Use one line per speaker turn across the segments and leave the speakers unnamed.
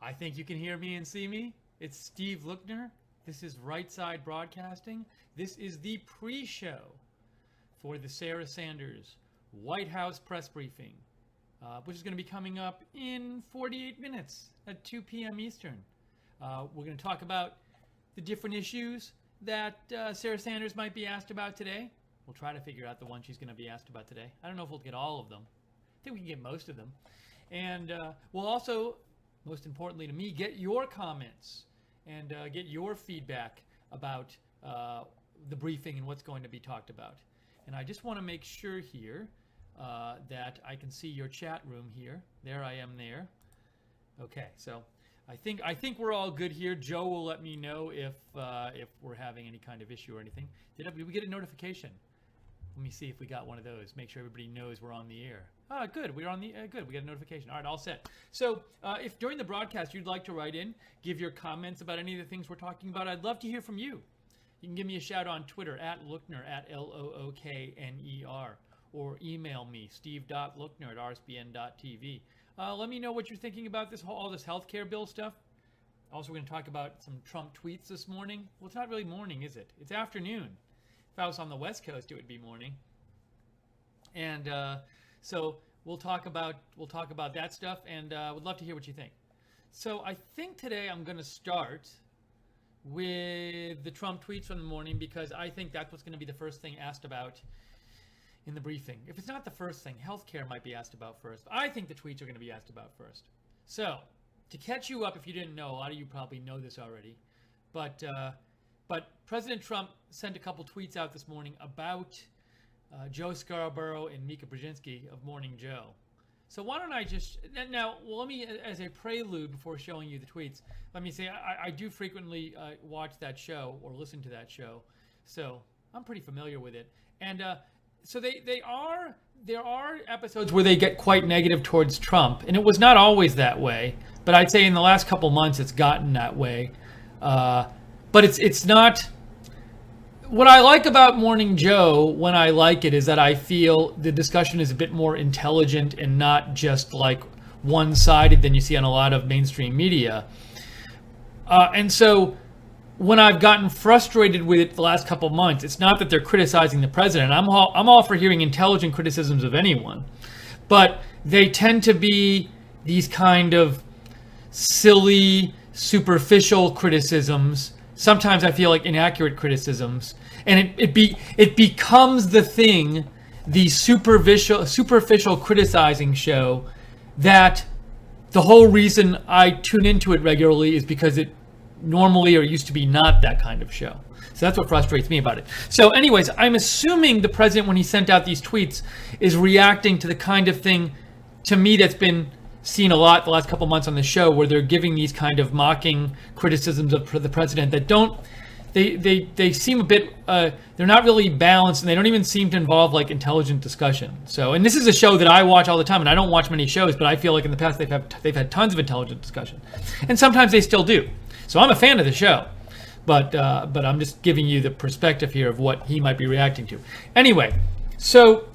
I think you can hear me and see me. It's Steve Lookner. This is Right Side Broadcasting. This is the pre-show for the Sarah Sanders White House press briefing, which is going to be coming up in 48 minutes at 2 p.m. Eastern. We're going to talk about the different issues that Sarah Sanders might be asked about today. We'll try to figure out the one she's going to be asked about today. I don't know if we'll get all of them. I think we can get most of them. And we'll also, most importantly to me, get your comments and get your feedback about the briefing and what's going to be talked about. And I just want to make sure here that I can see your chat room here. There I am there. Okay, so I think we're all good here. Joe will let me know if we're having any kind of issue or anything. Did we get a notification? Let me see if we got one of those. Make sure everybody knows we're on the air. Ah, good. We're on the good. We got a notification. All right, all set. So if during the broadcast you'd like to write in, give your comments about any of the things we're talking about, I'd love to hear from you. You can give me a shout on Twitter at Lookner, at Lookner, or email me, steve.lookner@rsbn.tv. Let me know what you're thinking about all this healthcare bill stuff. Also, we're going to talk about some Trump tweets this morning. Well, it's not really morning, is it? It's afternoon. If I was on the West Coast, it would be morning. And so we'll talk about that stuff, and would love to hear what you think. So I think today I'm going to start with the Trump tweets from the morning, because I think that's what's going to be the first thing asked about in the briefing. If it's not the first thing, healthcare might be asked about first. I think the tweets are going to be asked about first. So to catch you up, if you didn't know, a lot of you probably know this already, but President Trump sent a couple tweets out this morning about Joe Scarborough and Mika Brzezinski of Morning Joe. So why don't I just now? Well, let me, as a prelude before showing you the tweets, let me say I do frequently watch that show or listen to that show, so I'm pretty familiar with it. And so there are episodes where they get quite negative towards Trump, and it was not always that way. But I'd say in the last couple months it's gotten that way. But it's not. What I like about Morning Joe, when I like it, is that I feel the discussion is a bit more intelligent and not just like one-sided than you see on a lot of mainstream media. And so when I've gotten frustrated with it the last couple of months, it's not that they're criticizing the president. I'm all for hearing intelligent criticisms of anyone, but they tend to be these kind of silly, superficial criticisms. Sometimes I feel like inaccurate criticisms, and it becomes the thing, the superficial criticizing show, that the whole reason I tune into it regularly is because it normally or used to be not that kind of show. So that's what frustrates me about it. So anyways, I'm assuming the president, when he sent out these tweets, is reacting to the kind of thing, to me, that's been seen a lot the last couple months on the show, where they're giving these kind of mocking criticisms of the president that don't, they seem a bit, they're not really balanced, and they don't even seem to involve like intelligent discussion. So, and this is a show that I watch all the time, and I don't watch many shows, but I feel like in the past they've had tons of intelligent discussion, and sometimes they still do. So I'm a fan of the show, but I'm just giving you the perspective here of what he might be reacting to. Anyway, so.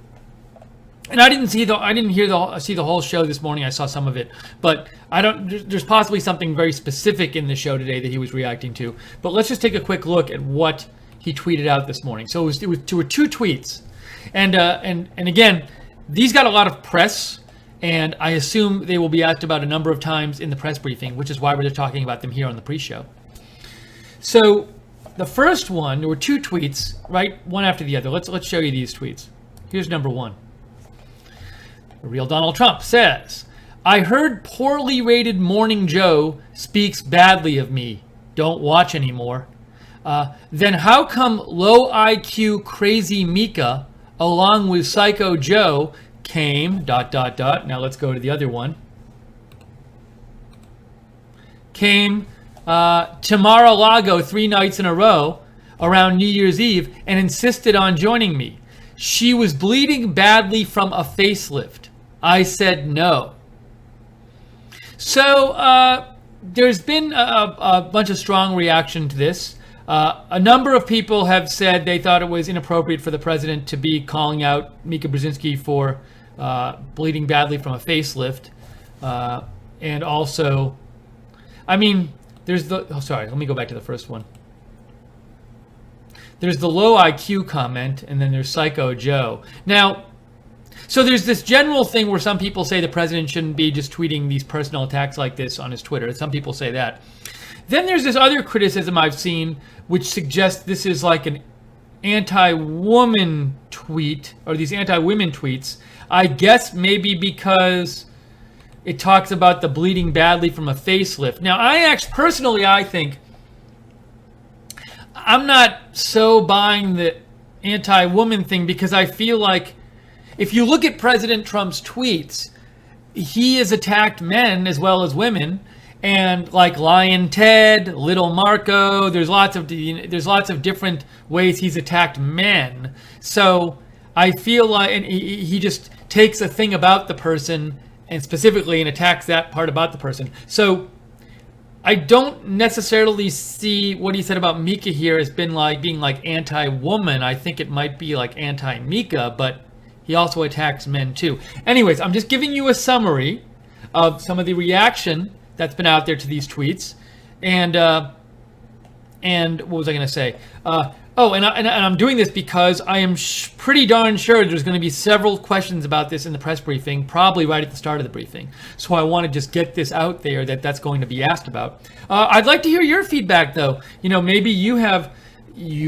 And I didn't see the whole show this morning. I saw some of it, but there's possibly something very specific in the show today that he was reacting to. But let's just take a quick look at what he tweeted out this morning. So there were two tweets, and again, these got a lot of press, and I assume they will be asked about a number of times in the press briefing, which is why we're just talking about them here on the pre-show. So the first one, there were two tweets, right, one after the other. Let's show you these tweets. Here's number one. The real Donald Trump says, "I heard poorly rated Morning Joe speaks badly of me. Don't watch anymore. Then how come low IQ crazy Mika along with Psycho Joe came ... Now let's go to the other one. Came to Mar-a-Lago 3 nights in a row around New Year's Eve and insisted on joining me. She was bleeding badly from a facelift. I said no." So there's been a bunch of strong reaction to this. A number of people have said they thought it was inappropriate for the president to be calling out Mika Brzezinski for bleeding badly from a facelift. And also I mean, there's the, oh, sorry, let me go back to the first one. There's the low IQ comment, and then there's Psycho Joe. Now, so there's this general thing where some people say the president shouldn't be just tweeting these personal attacks like this on his Twitter. Some people say that. Then there's this other criticism I've seen, which suggests this is like an anti-woman tweet, or these anti-women tweets. I guess maybe because it talks about the bleeding badly from a facelift. Now, personally, I think I'm not so buying the anti-woman thing, because I feel like if you look at President Trump's tweets, he has attacked men as well as women, and like Lion Ted, Little Marco, there's lots of different ways he's attacked men. So I feel like, and he just takes a thing about the person and specifically and attacks that part about the person. So I don't necessarily see what he said about Mika here as being like anti-woman. I think it might be like anti-Mika, but he also attacks men too. Anyways, I'm just giving you a summary of some of the reaction that's been out there to these tweets. And what was I going to say? And I'm doing this because I am pretty darn sure there's going to be several questions about this in the press briefing, probably right at the start of the briefing. So I want to just get this out there that's going to be asked about. I'd like to hear your feedback, though. Maybe you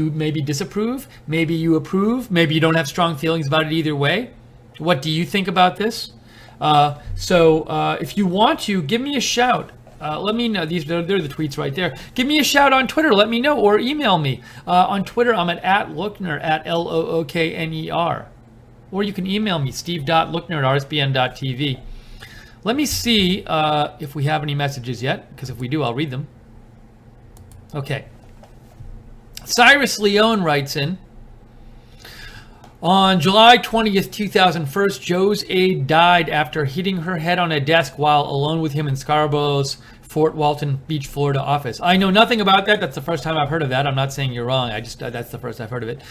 maybe disapprove, maybe you approve, maybe you don't have strong feelings about it either way. What do you think about this? So if you want to, give me a shout. Let me know. They're the tweets right there. Give me a shout on Twitter. Let me know, or email me. On Twitter, I'm at Lookner, at Lookner. Or you can email me, steve.lookner@rsbn.tv. Let me see if we have any messages yet, because if we do, I'll read them. Okay. Cyrus Leone writes in, on July 20th, 2001, Joe's aide died after hitting her head on a desk while alone with him in Scarborough's Fort Walton Beach, Florida office. I know nothing about that. That's the first time I've heard of that. I'm not saying you're wrong. That's the first I've heard of it.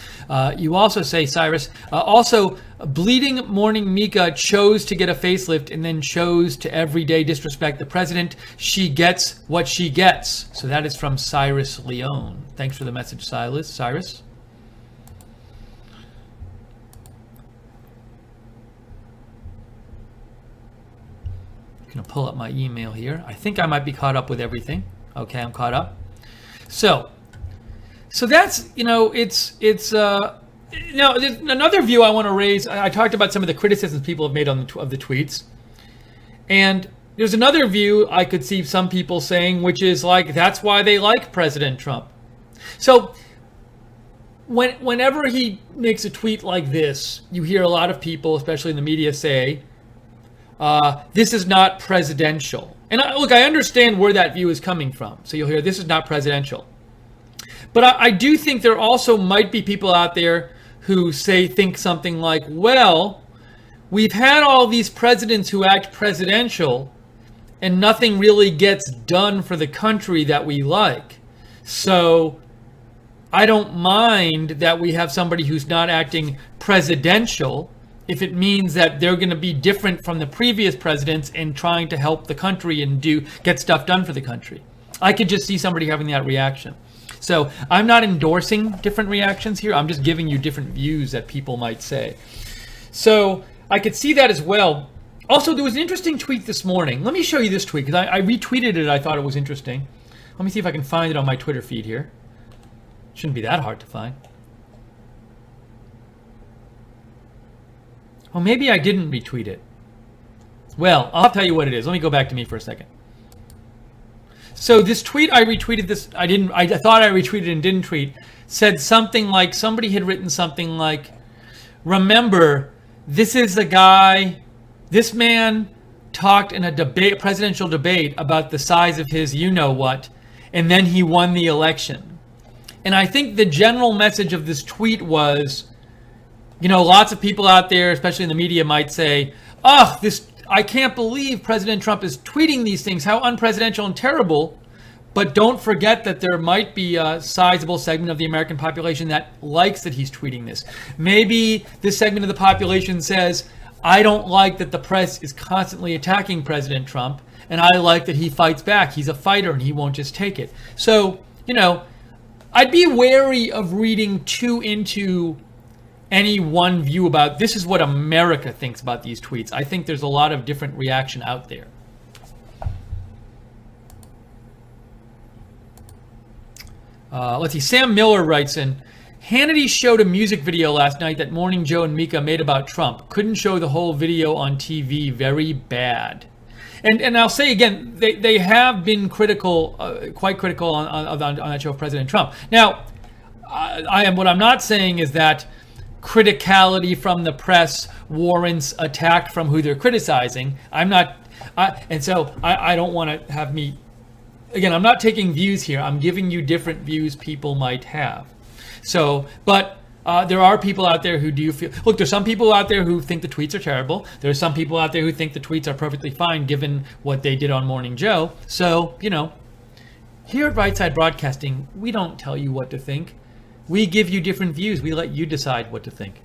You also say, Cyrus, also, bleeding morning Mika chose to get a facelift and then chose to everyday disrespect the president. She gets what she gets. So that is from Cyrus Leone. Thanks for the message, Cyrus. Going to pull up my email here. I think I might be caught up with everything. Okay, I'm caught up. So that's, it's now there's another view I want to raise. I talked about some of the criticisms people have made of the tweets, and there's another view I could see some people saying, which is like, that's why they like President Trump. So whenever he makes a tweet like this, you hear a lot of people, especially in the media, say, this is not presidential. And I understand where that view is coming from. So you'll hear, this is not presidential. But I do think there also might be people out there who think something like, well, we've had all these presidents who act presidential and nothing really gets done for the country that we like. So I don't mind that we have somebody who's not acting presidential if it means that they're going to be different from the previous presidents in trying to help the country and get stuff done for the country. I could just see somebody having that reaction. So I'm not endorsing different reactions here. I'm just giving you different views that people might say. So I could see that as well. Also, there was an interesting tweet this morning. Let me show you this tweet, because I retweeted it. I thought it was interesting. Let me see if I can find it on my Twitter feed here. Shouldn't be that hard to find. Well, maybe I didn't retweet it. Well, I'll tell you what it is. Let me go back to me for a second. So this tweet, I retweeted this. I thought I retweeted and didn't tweet. Said something like, somebody had written something like, remember, this is the guy, this man talked in a presidential debate about the size of his you-know-what, and then he won the election. And I think the general message of this tweet was, lots of people out there, especially in the media, might say, I can't believe President Trump is tweeting these things. How unpresidential and terrible. But don't forget that there might be a sizable segment of the American population that likes that he's tweeting this. Maybe this segment of the population says, I don't like that the press is constantly attacking President Trump, and I like that he fights back. He's a fighter and he won't just take it. So, I'd be wary of reading too into any one view about this is what America thinks about these tweets. I think there's a lot of different reaction out there. Let's see. Sam Miller writes in, Hannity showed a music video last night that Morning Joe and Mika made about Trump. Couldn't show the whole video on TV. Very bad. And I'll say again, they have been critical, quite critical on that show of President Trump. Now, what I'm not saying is that criticality from the press warrants attack from who they're criticizing. I don't want to have me. Again, I'm not taking views here. I'm giving you different views people might have. So, but there are people out there who do feel, look, there's some people out there who think the tweets are terrible. There's some people out there who think the tweets are perfectly fine given what they did on Morning Joe. So, here at Right Side Broadcasting, we don't tell you what to think. We give you different views. We let you decide what to think.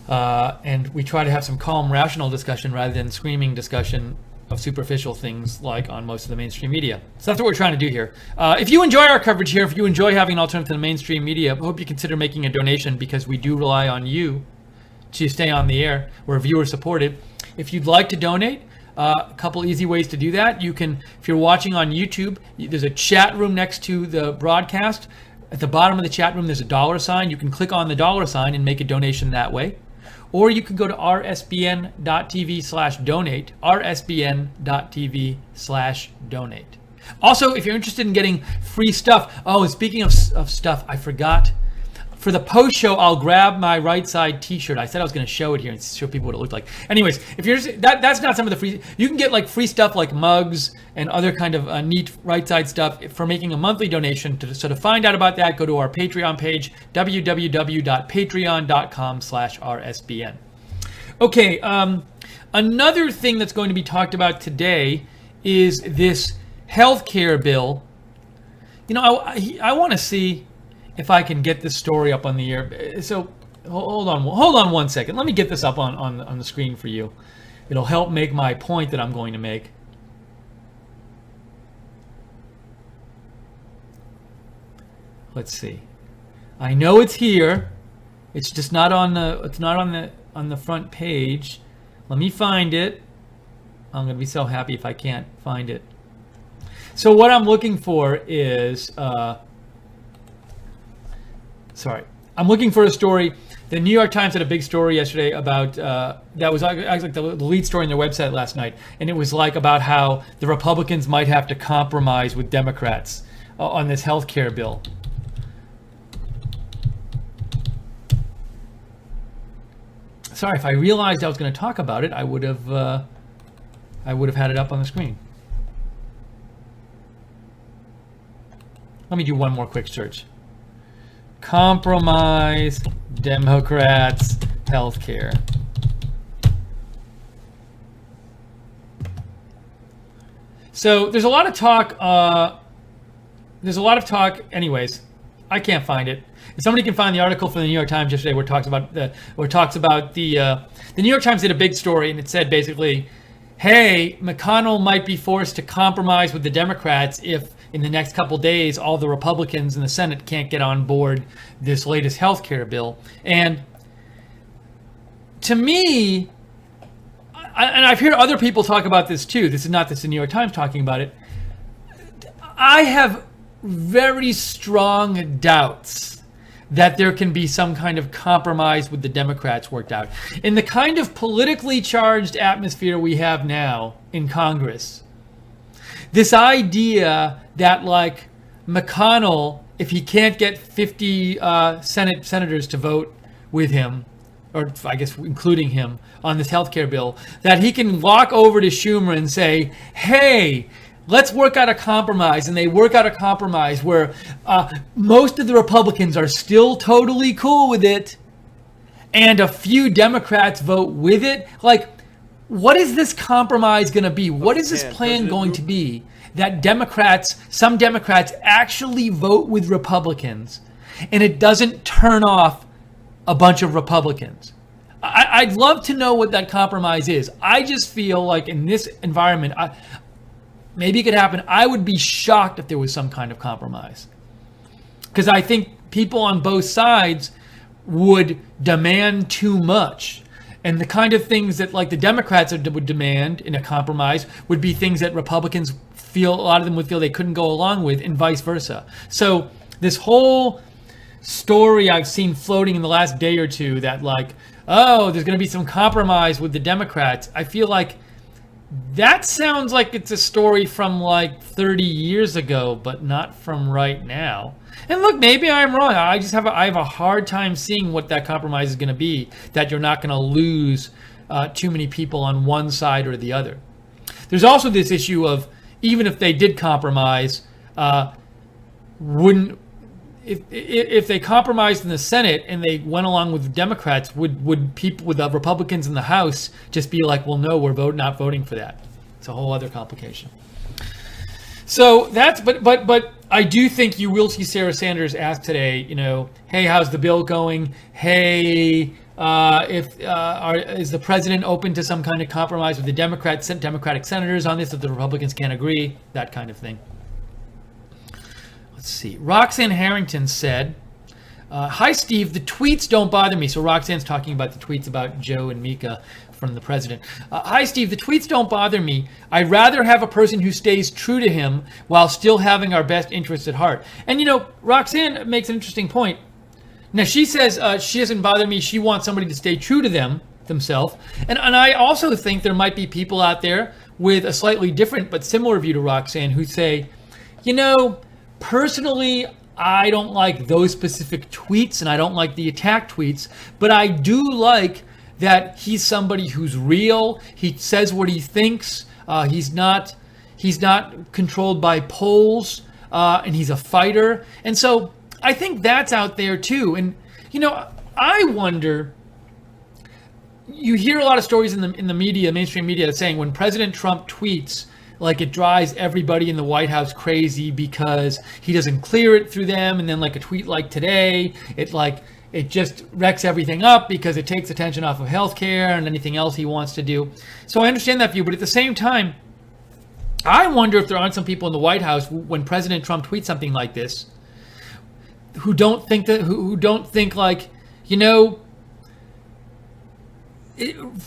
And we try to have some calm, rational discussion rather than screaming discussion of superficial things like on most of the mainstream media. So that's what we're trying to do here. If you enjoy our coverage here, if you enjoy having an alternative to the mainstream media, I hope you consider making a donation because we do rely on you to stay on the air. We're viewer supported. If you'd like to donate, a couple easy ways to do that. You can, if you're watching on YouTube, there's a chat room next to the broadcast. At the bottom of the chat room, there's a $sign. You can click on the $sign and make a donation that way. Or you can go to rsbn.tv/donate, rsbn.tv/donate. Also, if you're interested in getting free stuff, speaking of stuff, I forgot. For the post show, I'll grab my Right Side t-shirt. I said I was going to show it here and show people what it looked like. Anyways, if you're that's not some of the free, you can get like free stuff like mugs and other kind of neat Right Side stuff for making a monthly donation. So to find out about that, go to our Patreon page, www.patreon.com/rsbn. Okay, another thing that's going to be talked about today is this healthcare bill. I want to see if I can get this story up on the air. So hold on one second. Let me get this up on the screen for you. It'll help make my point that I'm going to make. Let's see. I know it's here. It's just not on the front page. Let me find it. I'm going to be so happy if I can't find it. So what I'm looking for is I'm looking for a story. The New York Times had a big story yesterday about, that was actually the lead story on their website last night. And it was like about how the Republicans might have to compromise with Democrats on this health care bill. Sorry, if I realized I was going to talk about it, I would have had it up on the screen. Let me do one more quick search. Compromise Democrats healthcare. So there's a lot of talk. Anyways, I can't find it. If somebody can find the article from the New York Times yesterday where it talks about the New York Times did a big story and it said basically, hey, McConnell might be forced to compromise with the Democrats if in the next couple days all the Republicans in the Senate can't get on board this latest health care bill. And to me, and I've heard other people talk about this too, this is not the New York Times talking about it, I have very strong doubts that there can be some kind of compromise with the Democrats worked out. In the kind of politically charged atmosphere we have now in Congress, this idea that like McConnell, if he can't get 50 senators to vote with him, or I guess including him, on this healthcare bill, that he can walk over to Schumer and say, hey, let's work out a compromise. And they work out a compromise where most of the Republicans are still totally cool with it and a few Democrats vote with it. Like, what is this compromise going to be? What is this plan going to be that some Democrats actually vote with Republicans and it doesn't turn off a bunch of Republicans? I'd love to know what that compromise is. I just feel like in this environment, maybe it could happen. I would be shocked if there was some kind of compromise, because I think people on both sides would demand too much. And the kind of things that like the Democrats would demand in a compromise would be things that Republicans feel, a lot of them would feel they couldn't go along with, and vice versa. So this whole story I've seen floating in the last day or two that like, oh, there's going to be some compromise with the Democrats. I feel like that sounds like it's a story from like 30 years ago, but not from right now. And look, maybe I'm wrong. I have a hard time seeing what that compromise is going to be, that you're not going to lose too many people on one side or the other. There's also this issue of, even if they did compromise, if they compromised in the Senate and they went along with the Democrats, would people, with the Republicans in the House, just be like, well, no, we're not voting for that? It's a whole other complication. So that's, but I do think you will see Sarah Sanders ask today, you know, hey, how's the bill going? Hey, is the president open to some kind of compromise with the Democratic senators on this if the Republicans can't agree? That kind of thing. Let's see. Roxanne Harrington said, hi, Steve, the tweets don't bother me. So Roxanne's talking about the tweets about Joe and Mika from the president. Hi, Steve, the tweets don't bother me. I'd rather have a person who stays true to him while still having our best interests at heart. And, you know, Roxanne makes an interesting point. Now, she says she doesn't bother me. She wants somebody to stay true to themselves. And I also think there might be people out there with a slightly different but similar view to Roxanne who say, you know, personally, I don't like those specific tweets and I don't like the attack tweets, but I do like that he's somebody who's real. He says what he thinks. He's not controlled by polls, and he's a fighter. And so I think that's out there too. And you know, I wonder. You hear a lot of stories in the media, mainstream media, saying when President Trump tweets, like it drives everybody in the White House crazy because he doesn't clear it through them, and then like a tweet like today, it just wrecks everything up because it takes attention off of healthcare and anything else he wants to do. So I understand that view, but at the same time, I wonder if there aren't some people in the White House when President Trump tweets something like this, who don't think like, you know,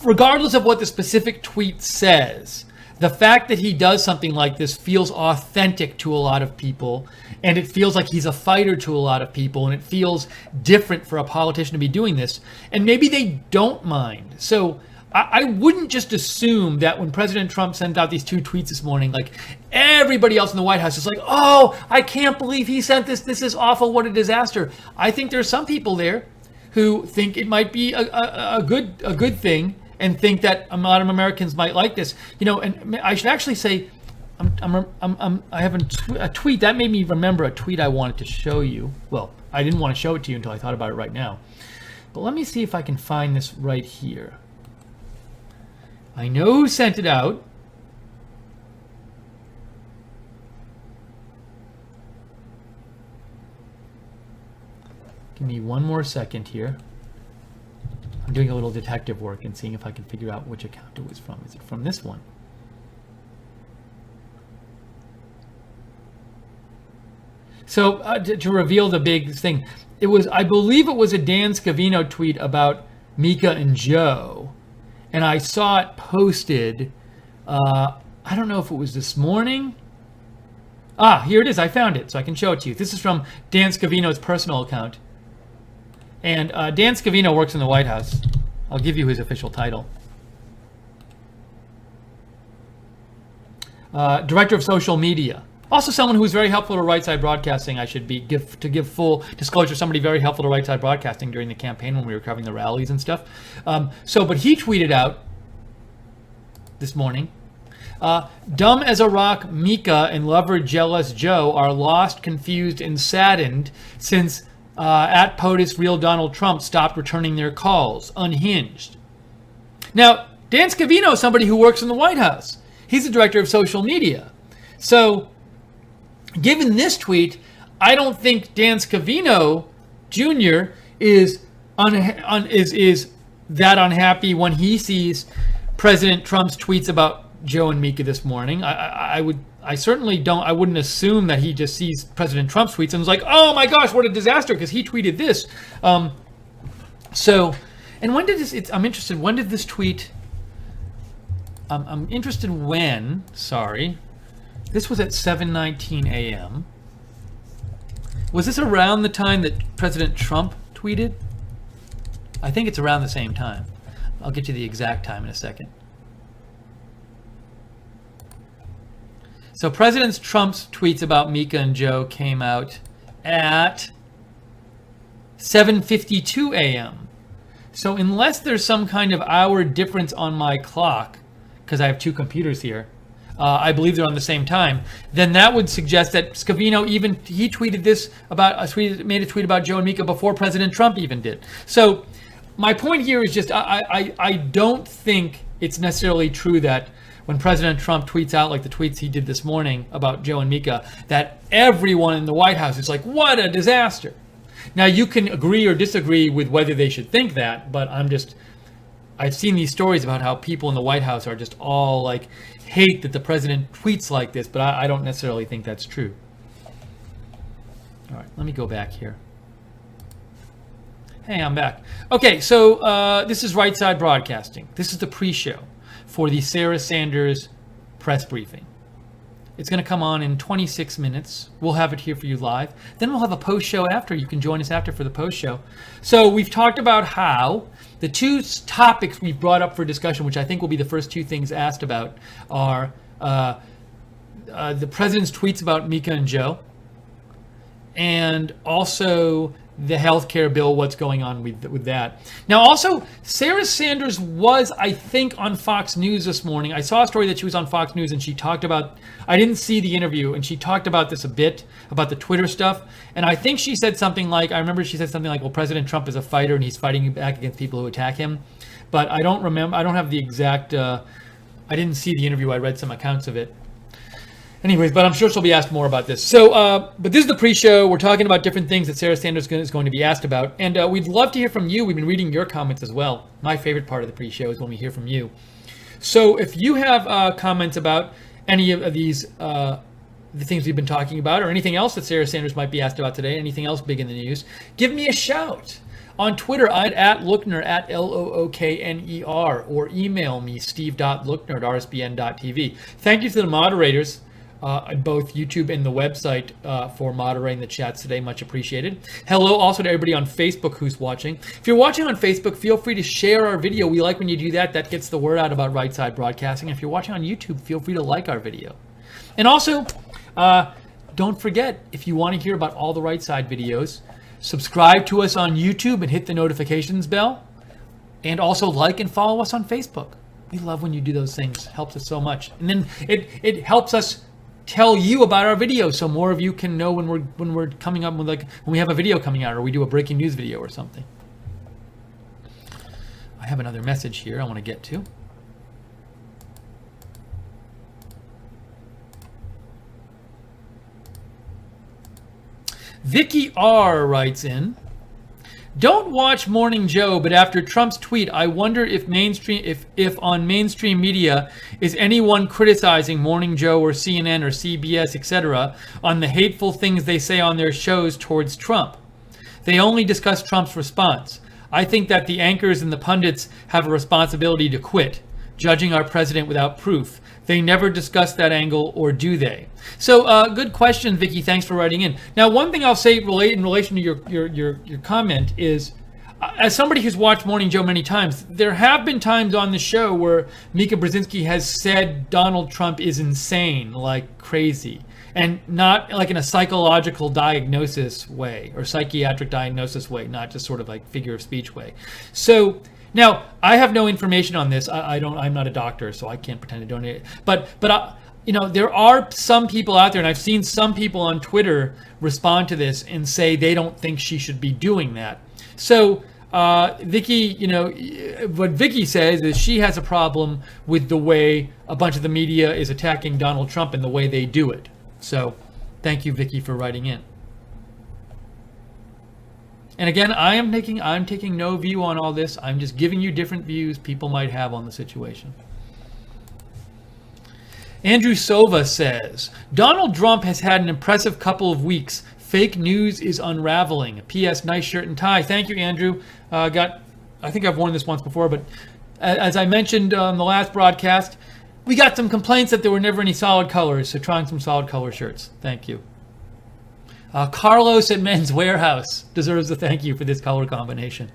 regardless of what the specific tweet says, the fact that he does something like this feels authentic to a lot of people, and it feels like he's a fighter to a lot of people, and it feels different for a politician to be doing this, and maybe they don't mind. So I wouldn't just assume that when President Trump sent out these two tweets this morning, like everybody else in the White House is like, oh, I can't believe he sent this. This is awful. What a disaster. I think there's some people there who think it might be a good thing, and think that a lot of Americans might like this, you know. And I should actually say, I have a tweet that made me remember a tweet I wanted to show you. Well, I didn't want to show it to you until I thought about it right now. But let me see if I can find this right here. I know who sent it out. Give me one more second here. I'm doing a little detective work and seeing if I can figure out which account it was from. Is it from this one? So to reveal the big thing, I believe it was a Dan Scavino tweet about Mika and Joe, and I saw it posted. I don't know if it was this morning. Here it is. I found it, so I can show it to you. This is from Dan Scavino's personal account. And Dan Scavino works in the White House. I'll give you his official title. Director of Social Media. Also someone who's very helpful to Right Side Broadcasting. I should give full disclosure, somebody very helpful to Right Side Broadcasting during the campaign when we were covering the rallies and stuff. But he tweeted out this morning, dumb as a rock, Mika and lover jealous Joe are lost, confused, and saddened since at POTUS real Donald Trump stopped returning their calls. Unhinged. Now, Dan Scavino is somebody who works in the White House. He's the director of social media. So, given this tweet, I don't think Dan Scavino Jr. is that unhappy when he sees President Trump's tweets about Joe and Mika this morning. I wouldn't assume that he just sees President Trump's tweets and is like, oh my gosh, what a disaster, because he tweeted this. And when did this, I'm interested, when did this tweet, I'm interested when, sorry, this was at 7:19 a.m. Was this around the time that President Trump tweeted? I think it's around the same time. I'll get you the exact time in a second. So President Trump's tweets about Mika and Joe came out at 7:52 a.m. So unless there's some kind of hour difference on my clock, because I have two computers here, I believe they're on the same time, then that would suggest that Scavino he tweeted this made a tweet about Joe and Mika before President Trump even did. So my point here is just I don't think it's necessarily true that when President Trump tweets out like the tweets he did this morning about Joe and Mika, that everyone in the White House is like, what a disaster. Now you can agree or disagree with whether they should think that, but I've seen these stories about how people in the White House are just all like hate that the president tweets like this, but I don't necessarily think that's true. All right, let me go back here. Hey, I'm back. Okay, so this is Right Side Broadcasting. This is the pre-show for the Sarah Sanders press briefing. It's going to come on in 26 minutes. We'll have it here for you live. Then we'll have a post-show after. You can join us after for the post-show. So we've talked about how the two topics we've brought up for discussion, which I think will be the first two things asked about, are the president's tweets about Mika and Joe, and also the health care bill, what's going on with that. Now, also, Sarah Sanders was, I think, on Fox News this morning. I saw a story that she was on Fox News and she talked about, I didn't see the interview, and she talked about this a bit, about the Twitter stuff. And I think she said something like, well, President Trump is a fighter and he's fighting back against people who attack him. But I don't have the exact, I didn't see the interview. I read some accounts of it. Anyways, but I'm sure she'll be asked more about this. So, but this is the pre-show. We're talking about different things that Sarah Sanders is going to be asked about. And we'd love to hear from you. We've been reading your comments as well. My favorite part of the pre-show is when we hear from you. So if you have comments about any of these, the things we've been talking about, or anything else that Sarah Sanders might be asked about today, anything else big in the news, give me a shout. On Twitter, I'm at Lookner, at Lookner, or email me, steve.lookner@rsbn.tv. Thank you to the moderators on both YouTube and the website for moderating the chats today. Much appreciated. Hello also to everybody on Facebook who's watching. If you're watching on Facebook, feel free to share our video. We like when you do that. That gets the word out about Right Side Broadcasting. If you're watching on YouTube, feel free to like our video. And also, don't forget, if you want to hear about all the Right Side videos, subscribe to us on YouTube and hit the notifications bell. And also like and follow us on Facebook. We love when you do those things. It helps us so much. And then it helps us tell you about our videos, so more of you can know when we're coming up with, like, when we have a video coming out or we do a breaking news video or something. I have another message here I want to get to. Vicky R writes in, don't watch Morning Joe, but after Trump's tweet, I wonder if on mainstream media is anyone criticizing Morning Joe or CNN or CBS, etc., on the hateful things they say on their shows towards Trump. They only discuss Trump's response. I think that the anchors and the pundits have a responsibility to quit, judging our president without proof. They never discuss that angle, or do they? So, good question, Vicky. Thanks for writing in. Now, one thing I'll say in relation to your comment is, as somebody who's watched Morning Joe many times, there have been times on the show where Mika Brzezinski has said Donald Trump is insane, like crazy, and not like in a psychological diagnosis way or psychiatric diagnosis way, not just sort of like figure of speech way. So. Now, I have no information on this. I'm not a doctor, so I can't pretend to donate. But there are some people out there, and I've seen some people on Twitter respond to this and say they don't think she should be doing that. So, Vicky, what Vicky says is she has a problem with the way a bunch of the media is attacking Donald Trump and the way they do it. So, thank you, Vicky, for writing in. And again, I'm taking no view on all this. I'm just giving you different views people might have on the situation. Andrew Sova says, Donald Trump has had an impressive couple of weeks. Fake news is unraveling. P.S. Nice shirt and tie. Thank you, Andrew. I think I've worn this once before, but as I mentioned on the last broadcast, we got some complaints that there were never any solid colors, so trying some solid color shirts. Thank you. Carlos at Men's Warehouse deserves a thank you for this color combination.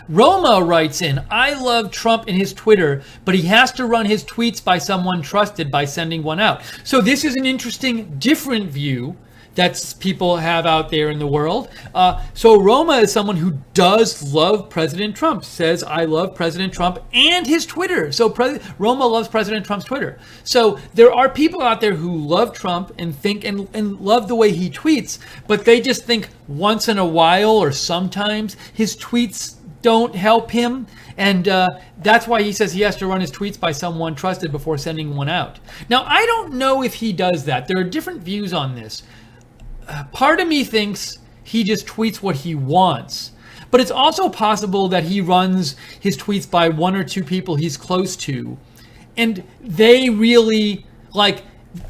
Roma writes in, I love Trump and his Twitter, but he has to run his tweets by someone trusted by sending one out. So this is an interesting, different view that people have out there in the world. So Roma is someone who does love President Trump, says, I love President Trump and his Twitter. So Roma loves President Trump's Twitter. So there are people out there who love Trump and think and love the way he tweets, but they just think once in a while or sometimes his tweets don't help him. And that's why he says he has to run his tweets by someone trusted before sending one out. Now, I don't know if he does that. There are different views on this. Part of me thinks he just tweets what he wants. But it's also possible that he runs his tweets by one or two people he's close to. And they really, like,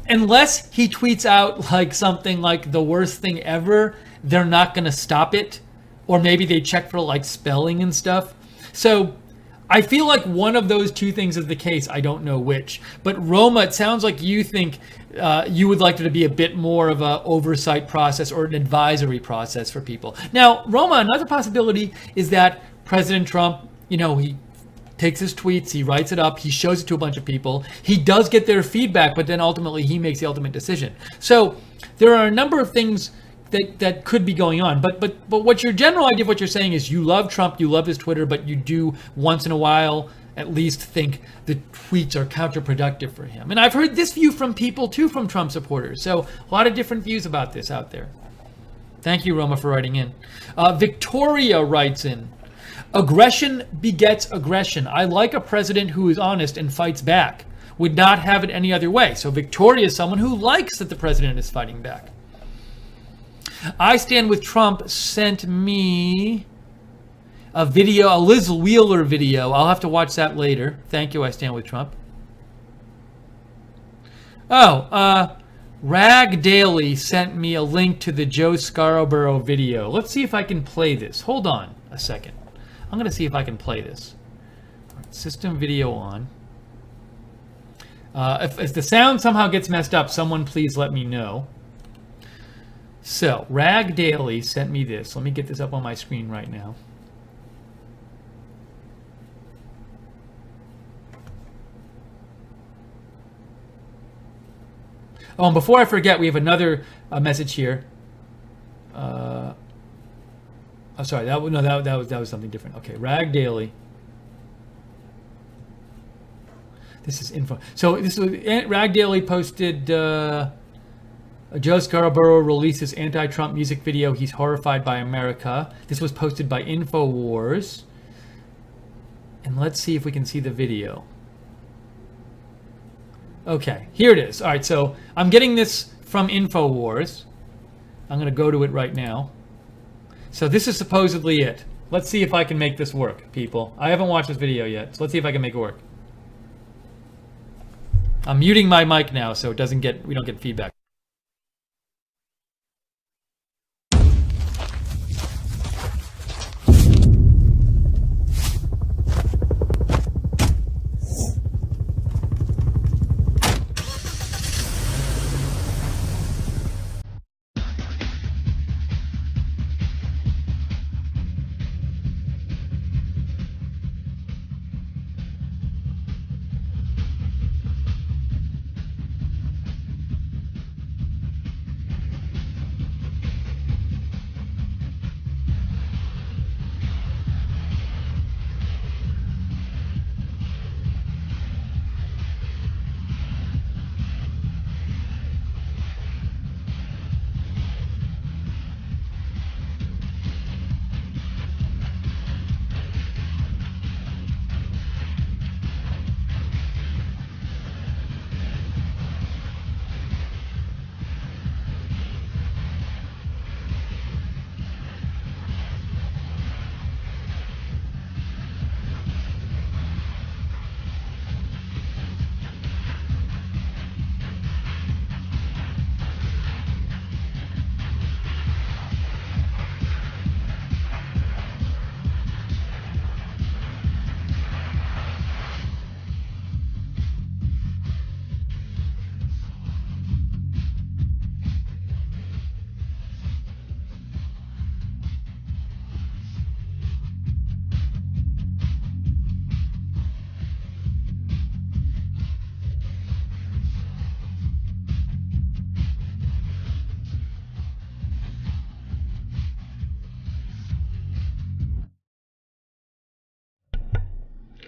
unless he tweets out like something like the worst thing ever, they're not going to stop it. Or maybe they check for like spelling and stuff. So I feel like one of those two things is the case. I don't know which. But Roma, it sounds like you think you would like there to be a bit more of an oversight process or an advisory process for people. Now, Roma, another possibility is that President Trump, he takes his tweets, he writes it up, he shows it to a bunch of people. He does get their feedback, but then ultimately he makes the ultimate decision. So there are a number of things that could be going on. But what your general idea of what you're saying is you love Trump, you love his Twitter, but you do once in a while at least think the tweets are counterproductive for him. And I've heard this view from people too, from Trump supporters. So a lot of different views about this out there. Thank you, Roma, for writing in. Victoria writes in, aggression begets aggression. I like a president who is honest and fights back. Would not have it any other way. So Victoria is someone who likes that the president is fighting back. I Stand With Trump sent me a video, a Liz Wheeler video. I'll have to watch that later. Thank you, I Stand With Trump. Rag Daily sent me a link to the Joe Scarborough video. Let's see if I can play this. Hold on a second. I'm going to see if I can play this. System video on. If the sound somehow gets messed up, someone please let me know. So, Rag Daily sent me this. Let me get this up on my screen right now. Oh, and before I forget, we have another message here. Oh, sorry, that was something different. Okay, Rag Daily. This is info. So this was Rag Daily posted. Joe Scarborough releases anti-Trump music video. He's horrified by America. This was posted by InfoWars. And let's see if we can see the video. Okay, here it is. All right, so I'm getting this from InfoWars. I'm going to go to it right now. So this is supposedly it. Let's see if I can make this work, people. I haven't watched this video yet, so let's see if I can make it work. I'm muting my mic now so we don't get feedback.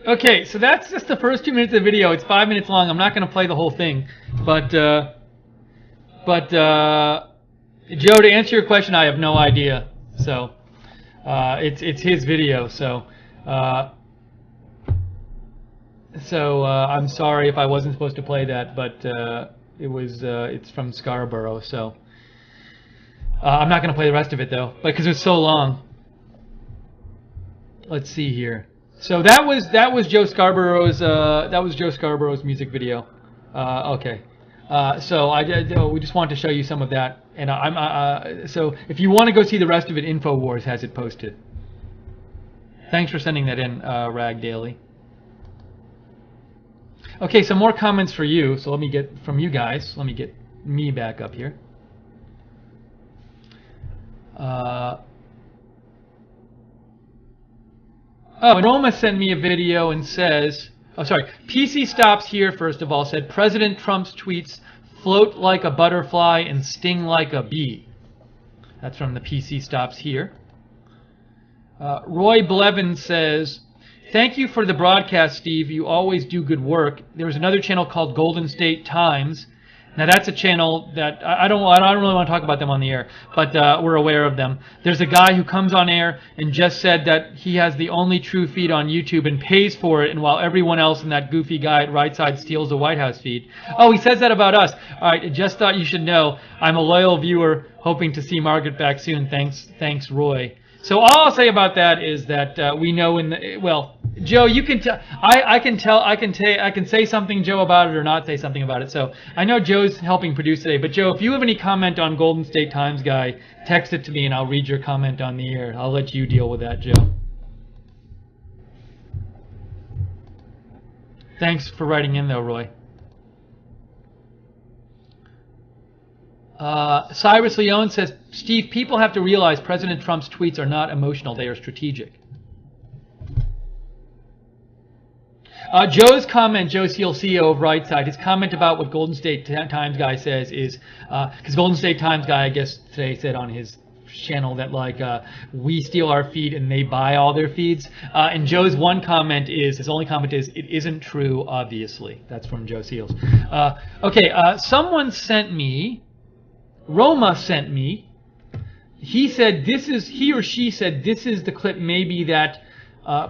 Okay, so that's just the first 2 minutes of the video. It's 5 minutes long. I'm not going to play the whole thing, but Joe, to answer your question, I have no idea. So it's his video. So I'm sorry if I wasn't supposed to play that, but it's from Scarborough. So I'm not going to play the rest of it though, because it's so long. Let's see here. So that was Joe Scarborough's music video. Okay. So we just wanted to show you some of that, and so if you want to go see the rest of it, InfoWars has it posted. Thanks for sending that in, Rag Daily. Okay, some more comments for you. So let me get from you guys. Let me get me back up here. Oh, and Roma sent me a video and says, oh, sorry, PC Stops Here, first of all, said, President Trump's tweets float like a butterfly and sting like a bee. That's from the PC Stops Here. Roy Blevin says, thank you for the broadcast, Steve. You always do good work. There was another channel called Golden State Times. Now that's a channel that I don't really want to talk about them on the air, but we're aware of them. There's a guy who comes on air and just said that he has the only true feed on YouTube and pays for it, and while everyone else in that goofy guy at Right Side steals the White House feed. Oh, he says that about us. All right, just thought you should know. I'm a loyal viewer, hoping to see Margaret back soon. Thanks, Roy. So all I'll say about that is that we know Joe, you can tell. I can say something, Joe, about it or not say something about it. So I know Joe's helping produce today, but Joe, if you have any comment on Golden State Times guy, text it to me and I'll read your comment on the air. I'll let you deal with that, Joe. Thanks for writing in, though, Roy. Cyrus Leone says, Steve, people have to realize President Trump's tweets are not emotional, they are strategic. Joe's comment, Joe Seal, CEO of Right Side, his comment about what Golden State Times guy says is, because Golden State Times guy, I guess today said on his channel that we steal our feed and they buy all their feeds. And Joe's one comment is, his only comment is, it isn't true, obviously. That's from Joe Seals. Okay, someone sent me, Roma sent me, he or she said this is the clip maybe that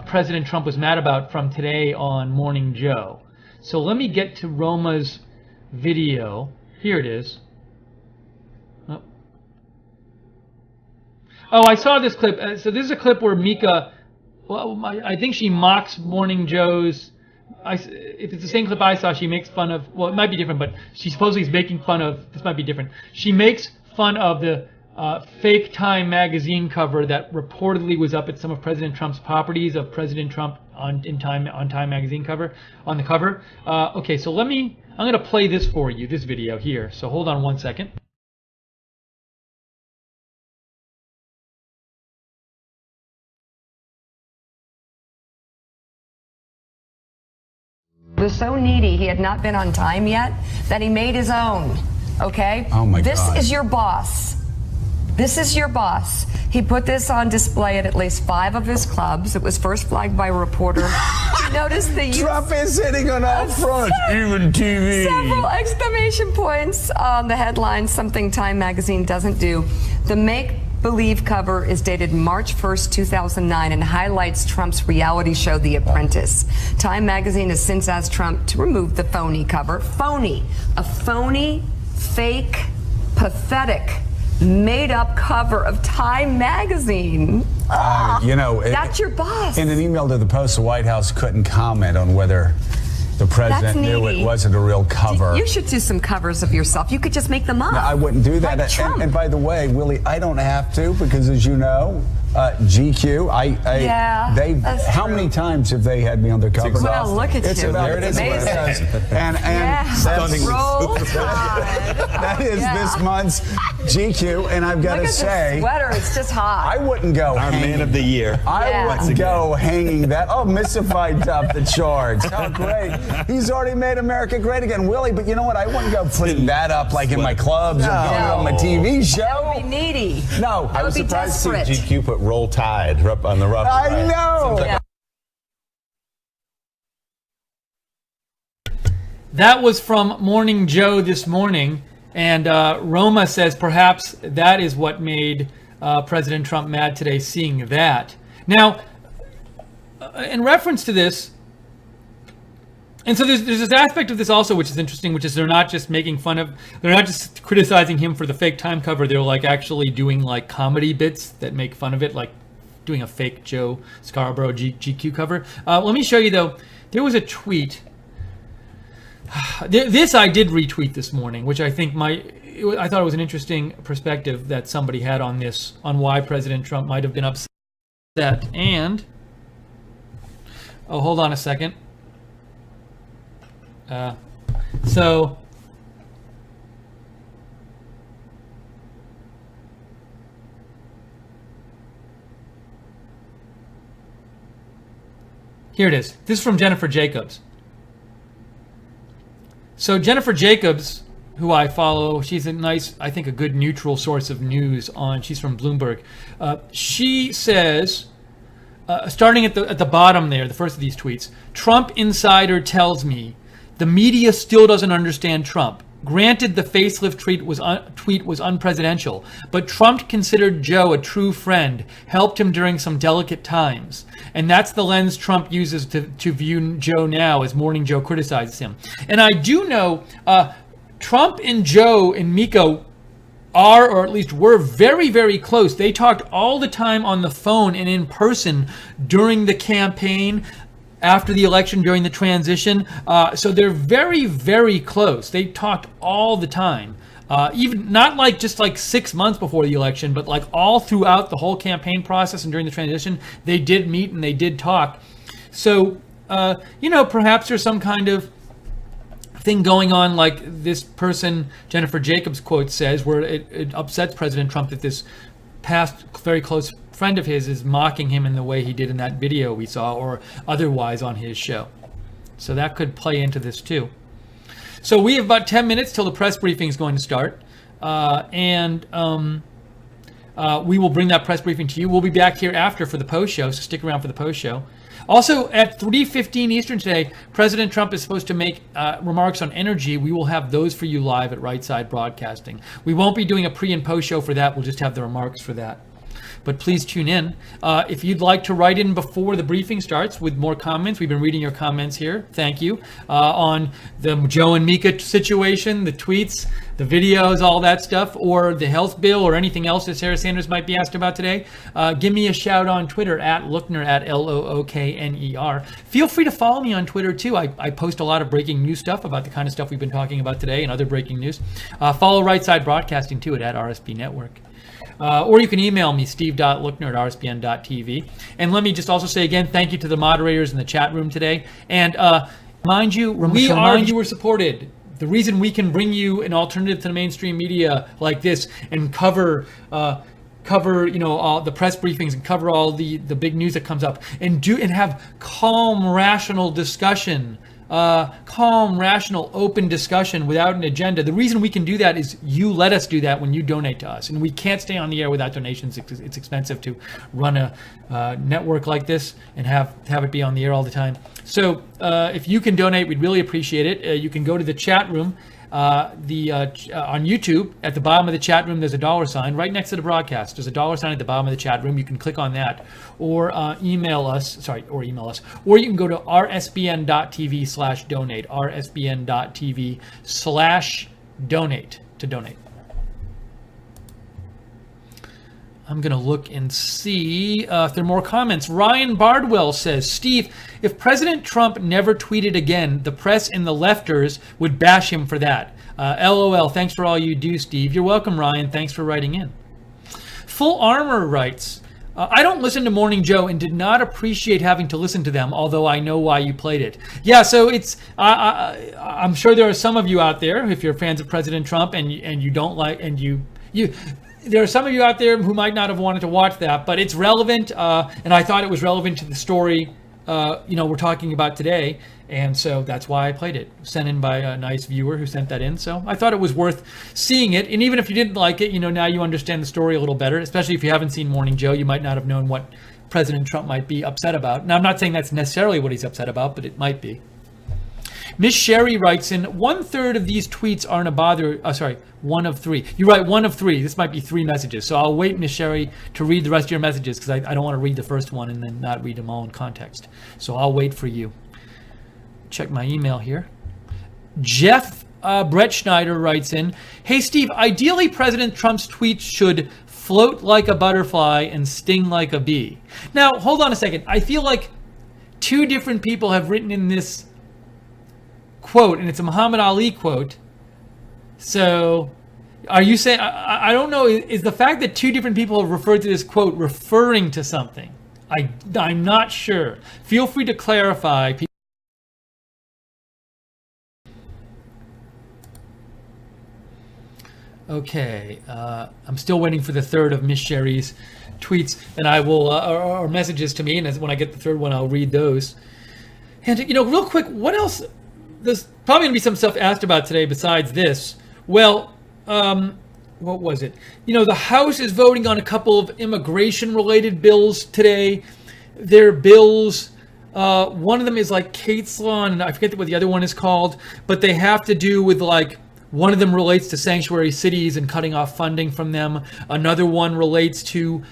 President Trump was mad about from today on Morning Joe. So let me get to Roma's video. Here it is. Oh, I saw this clip. So this is a clip where Mika, well, I think she mocks Morning Joe's. If it's the same clip I saw, she makes fun of, well, it might be different, but she supposedly is making fun of, this might be different. She makes fun of the fake Time magazine cover that reportedly was up at some of President Trump's properties of President Trump on Time magazine on the cover. Okay, so I'm going to play this for you, this video here. So hold on one second.
Was so needy he had not been on Time yet that he made his own. Okay?
Oh my God.
This is your boss. This is your boss. He put this on display at least 5 of his clubs. It was first flagged by a reporter. Notice the use
Trump is sitting on out front, even TV.
Several exclamation points on the headline, something Time magazine doesn't do. The make-believe cover is dated March 1st, 2009 and highlights Trump's reality show, The Apprentice. Time magazine has since asked Trump to remove the phony cover. Phony. A phony, fake, pathetic, made-up cover of Time magazine.
That's
your boss.
In an email to the Post, the White House couldn't comment on whether the president knew it wasn't a real cover.
You should do some covers of yourself. You could just make them up.
No, I wouldn't do that.
Like
and by the way, Willie, I don't have to, because as you know, GQ, how many times have they had me on their cover?
Well, look at you.
There it is.
Amazing.
And
Roll Tide.
that is this month's GQ, and I've got to say,
sweater, it's just hot.
I wouldn't go
Our man of the year.
I wouldn't go hanging that. Oh, Missified up the charge. How great. He's already made America great again, Willie, but you know what? I wouldn't go putting that up like in my clubs or on my TV show.
That would be needy.
No.
I was surprised to see GQ put Roll Tide up on the rough.
I know.
that was from Morning Joe this morning. And Roma says perhaps that is what made President Trump mad today, seeing that. Now, in reference to this, and so there's this aspect of this also which is interesting, which is they're not just criticizing him for the fake time cover. They're like actually doing like comedy bits that make fun of it, like doing a fake Joe Scarborough GQ cover. Let me show you though. There was a tweet. This I did retweet this morning, which I think I thought it was an interesting perspective that somebody had on this, on why President Trump might have been upset. And hold on a second. So here it is. This is from Jennifer Jacobs. So Jennifer Jacobs, who I follow, she's a nice, I think a good neutral source of news she's from Bloomberg. She says, starting at the bottom there, the first of these tweets, Trump insider tells me the media still doesn't understand Trump. Granted, the facelift tweet was unpresidential, but Trump considered Joe a true friend, helped him during some delicate times. And that's the lens Trump uses to view Joe now, as Morning Joe criticizes him. And I do know Trump and Joe and Miko are, or at least were, very, very close. They talked all the time on the phone and in person during the campaign, after the election, during the transition. So they're very, very close. They talked all the time. Even not like just like 6 months before the election, but like all throughout the whole campaign process and during the transition, they did meet and they did talk. So, perhaps there's some kind of thing going on, like this person, Jennifer Jacobs quote says, where it upsets President Trump that this past very close friend of his is mocking him in the way he did in that video we saw, or otherwise on his show. So that could play into this too. So we have about 10 minutes till the press briefing is going to start. We will bring that press briefing to you. We'll be back here after for the post show, so stick around for the post show. Also, at 3:15 Eastern today, President Trump is supposed to make remarks on energy. We will have those for you live at Right Side Broadcasting. We won't be doing a pre and post show for that. We'll just have the remarks for that. But please tune in. If you'd like to write in before the briefing starts with more comments, we've been reading your comments here. Thank you. On the Joe and Mika situation, the tweets, the videos, all that stuff, or the health bill, or anything else that Sarah Sanders might be asked about today, give me a shout on Twitter at Lookner, at Lookner. Feel free to follow me on Twitter too. I post a lot of breaking news stuff about the kind of stuff we've been talking about today and other breaking news. Follow Right Side Broadcasting too at RSB Network. Or you can email me, steve.lookner@rsbn.tv. And let me just also say again, thank you to the moderators in the chat room today. And mind you, we are viewer supported. The reason we can bring you an alternative to the mainstream media like this and cover all the press briefings and cover all the big news that comes up and have calm, rational discussion. Calm, rational, open discussion without an agenda. The reason we can do that is you let us do that when you donate to us. And we can't stay on the air without donations. It's expensive to run a network like this and have it be on the air all the time. So if you can donate, we'd really appreciate it. You can go to the chat room. On YouTube, at the bottom of the chat room, there's a $sign right next to the broadcast. There's a $sign at the bottom of the chat room. You can click on that, or email us, or you can go to rsbn.tv/donate, rsbn.tv/donate to donate. I'm going to look and see if there are more comments. Ryan Bardwell says, Steve, if President Trump never tweeted again, the press and the lefters would bash him for that. LOL, thanks for all you do, Steve. You're welcome, Ryan. Thanks for writing in. Full Armor writes, I don't listen to Morning Joe and did not appreciate having to listen to them, although I know why you played it. Yeah, so it's I'm sure there are some of you out there, if you're fans of President Trump and you don't like, and you there are some of you out there who might not have wanted to watch that, but it's relevant, and I thought it was relevant to the story we're talking about today, and so that's why I played it. Sent in by a nice viewer who sent that in, so I thought it was worth seeing it. And even if you didn't like it, now you understand the story a little better, especially if you haven't seen Morning Joe. You might not have known what President Trump might be upset about. Now, I'm not saying that's necessarily what he's upset about, but it might be. Miss Sherry writes in, 1/3 of these tweets aren't a bother. Sorry, 1 of 3. You're right, 1 of 3. This might be 3 messages. So I'll wait, Miss Sherry, to read the rest of your messages because I don't want to read the first one and then not read them all in context. So I'll wait for you. Check my email here. Jeff Brett Schneider writes in, hey, Steve, ideally President Trump's tweets should float like a butterfly and sting like a bee. Now, hold on a second. I feel like 2 different people have written in this quote, and it's a Muhammad Ali quote. So are you saying, I don't know, is the fact that 2 different people have referred to this quote referring to something? I'm not sure. Feel free to clarify. Okay, I'm still waiting for the 3rd of Miss Sherry's tweets, and I will, or messages to me, and when I get the 3rd one, I'll read those. And, real quick, what else? There's probably going to be some stuff asked about today besides this. Well, what was it? The House is voting on a couple of immigration-related bills today. They're bills, one of them is like Kate's Law, and I forget what the other one is called, but they have to do with one of them relates to sanctuary cities and cutting off funding from them. Another one relates to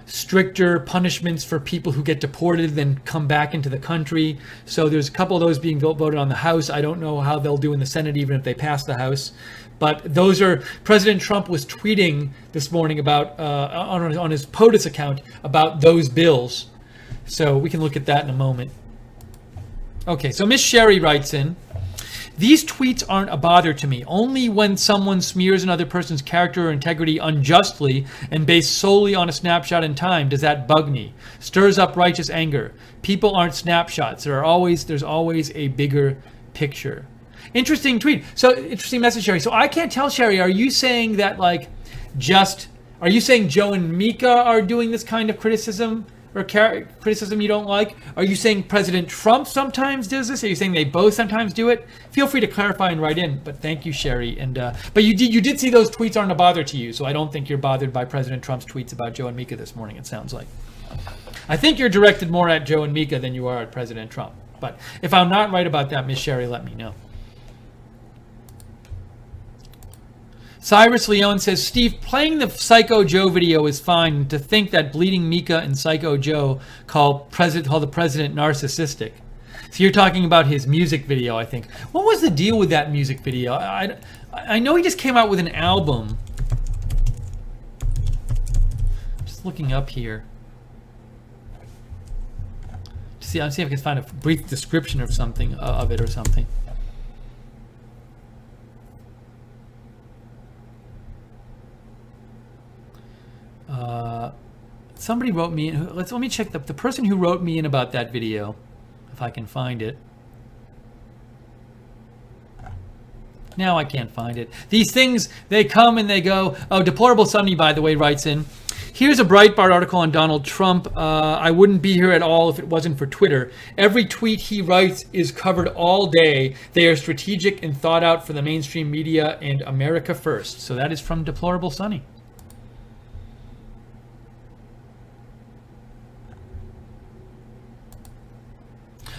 stricter punishments for people who get deported and then come back into the country. So there's a couple of those being voted on the House. I don't know how they'll do in the Senate, even if they pass the House. But those are, President Trump was tweeting this morning about, on his POTUS account, about those bills. So we can look at that in a moment. Okay, so Miss Sherry writes in, these tweets aren't a bother to me. Only when someone smears another person's character or integrity unjustly and based solely on a snapshot in time does that bug me. Stirs up righteous anger. People aren't snapshots. There's always a bigger picture. Interesting tweet. So interesting message, Sherry. So I can't tell, Sherry, are you saying that are you saying Joe and Mika are doing this kind of criticism? Or criticism you don't like? Are you saying President Trump sometimes does this? Are you saying they both sometimes do it? Feel free to clarify and write in. But thank you, Sherry. And but you did see those tweets aren't a bother to you, so I don't think you're bothered by President Trump's tweets about Joe and Mika this morning. It sounds like. I think you're directed more at Joe and Mika than you are at President Trump. But if I'm not right about that, Miss Sherry, let me know. Cyrus Leone says, Steve, playing the Psycho Joe video is fine. To think that Bleeding Mika and Psycho Joe call the president narcissistic. So you're talking about his music video, I think. What was the deal with that music video? I know he just came out with an album. Just looking up here. I'll see if I can find a brief description of something of it or something. Somebody wrote me in. Let me check the person who wrote me in about that video, if I can find it. Now I can't find it. These things, they come and they go. Oh, Deplorable Sunny, by the way, writes in, here's a Breitbart article on Donald Trump. I wouldn't be here at all if it wasn't for Twitter. Every tweet he writes is covered all day. They are strategic and thought out for the mainstream media and America first. So that is from Deplorable Sunny.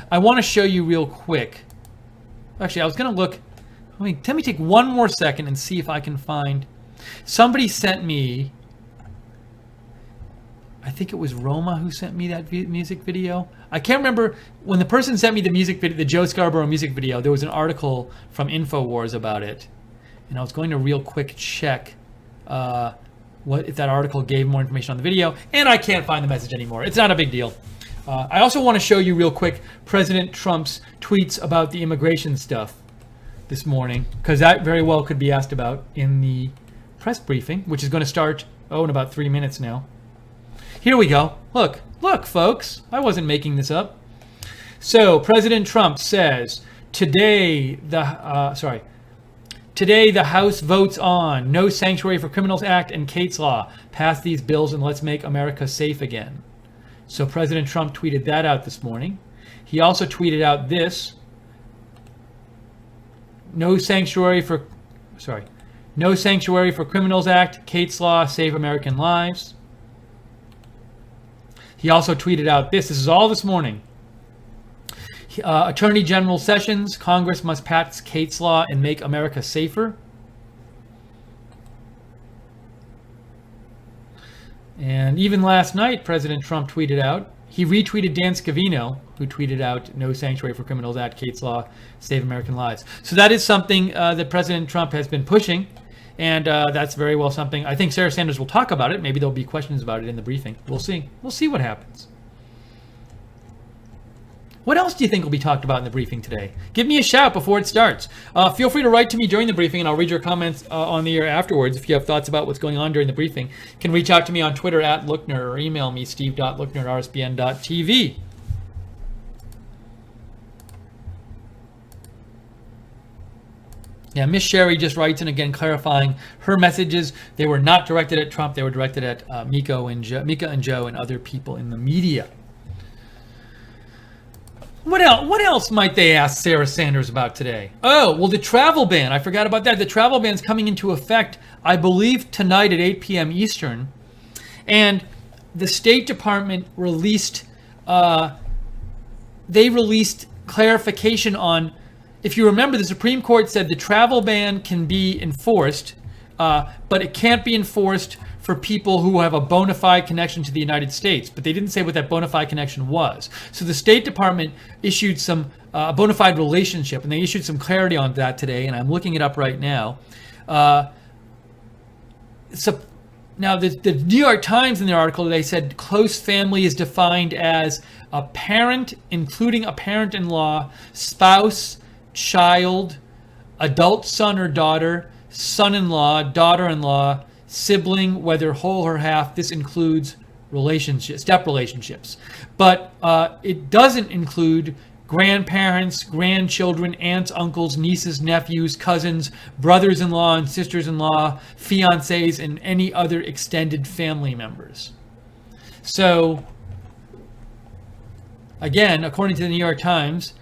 I want to show you real quick. Actually, I was going to look. Let me take one more second and see if I can find. Somebody sent me. I think it was Roma who sent me that music video. I can't remember when the person sent me the music video, the Joe Scarborough music video. There was an article from InfoWars about it, and I was going to real quick check what if that article gave more information on the video, and I can't find the message anymore. It's not a big deal. I also want to show you real quick President Trump's tweets about the immigration stuff this morning, because that very well could be asked about in the press briefing, which is going to start, in about 3 minutes now. Here we go. Look, folks. I wasn't making this up. So President Trump says, today the House votes on No Sanctuary for Criminals Act and Kate's Law. Pass these bills and let's make America safe again. So President Trump tweeted that out this morning. He also tweeted out this. No Sanctuary for Criminals Act, Kate's Law, Save American Lives. He also tweeted out this. This is all this morning. Attorney General Sessions, Congress must pass Kate's Law and make America safer. And even last night, President Trump tweeted out, he retweeted Dan Scavino, who tweeted out, "No sanctuary for criminals at Kate's Law, save American lives." So that is something that President Trump has been pushing, and that's very well something. I think Sarah Sanders will talk about it. Maybe there'll be questions about it in the briefing. We'll see. We'll see what happens. What else do you think will be talked about in the briefing today? Give me a shout before it starts. Feel free to write to me during the briefing, and I'll read your comments on the air afterwards. If you have thoughts about what's going on during the briefing, you can reach out to me on Twitter @Lookner or email me steve.lookner@rsbn.tv. Yeah, Miss Sherry just writes in again, clarifying her messages. They were not directed at Trump. They were directed at Mika and Joe and other people in the media. What else might they ask Sarah Sanders about today? Oh, well, the travel ban. I forgot about that. The travel ban is coming into effect, I believe, tonight at 8 p.m. Eastern. And the State Department released, clarification on, if you remember, the Supreme Court said the travel ban can be enforced, but it can't be enforced for people who have a bona fide connection to the United States, but they didn't say what that bona fide connection was. So the State Department issued some bona fide relationship, and they issued some clarity on that today, and I'm looking it up right now. So now the New York Times in their article, they said close family is defined as a parent, including a parent-in-law, spouse, child, adult son or daughter, son-in-law, daughter-in-law, sibling, whether whole or half. This includes relationships, step relationships, but it doesn't include grandparents, grandchildren, aunts, uncles, nieces, nephews, cousins, brothers-in-law and sisters-in-law, fiancés, and any other extended family members. So again, according to the New York Times,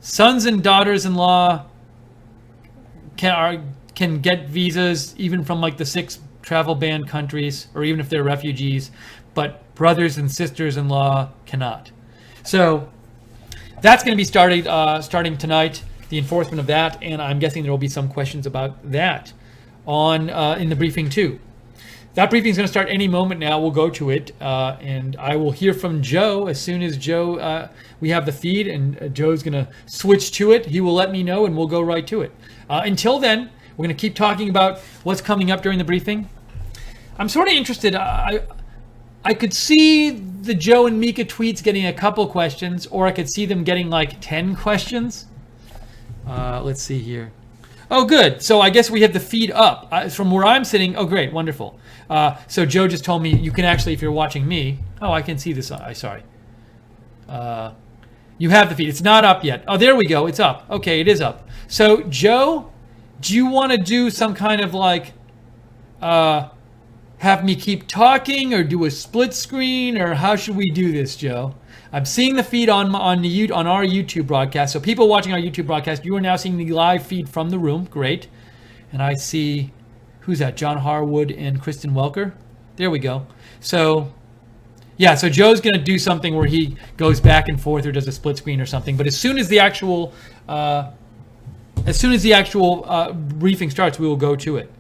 sons and daughters-in-law can get visas even from like the 6 travel ban countries, or even if they're refugees, but brothers and sisters-in-law cannot. So that's going to be starting tonight, the enforcement of that, and I'm guessing there will be some questions about that on in the briefing too. That briefing is going to start any moment now. We'll go to it, and I will hear from Joe as soon as Joe, we have the feed, and Joe's going to switch to it. He will let me know, and we'll go right to it. Until then, we're going to keep talking about what's coming up during the briefing. I'm sort of interested. I could see the Joe and Mika tweets getting a couple questions, or I could see them getting like 10 questions. Let's see here. Oh, good. So I guess we have the feed up from where I'm sitting. Oh, great. Wonderful. So Joe just told me you can actually, if you're watching me, oh, I can see this. Sorry. You have the feed. It's not up yet. Oh, there we go. It's up. Okay, it is up. So Joe, do you want to do some kind of like, have me keep talking, or do a split screen, or how should we do this, Joe? I'm seeing the feed on our YouTube broadcast. So people watching our YouTube broadcast, you are now seeing the live feed from the room. Great. And I see, who's that? John Harwood and Kristen Welker. There we go. So yeah, so Joe's going to do something where he goes back and forth or does a split screen or something. But as soon as the actual briefing starts, we will go to it.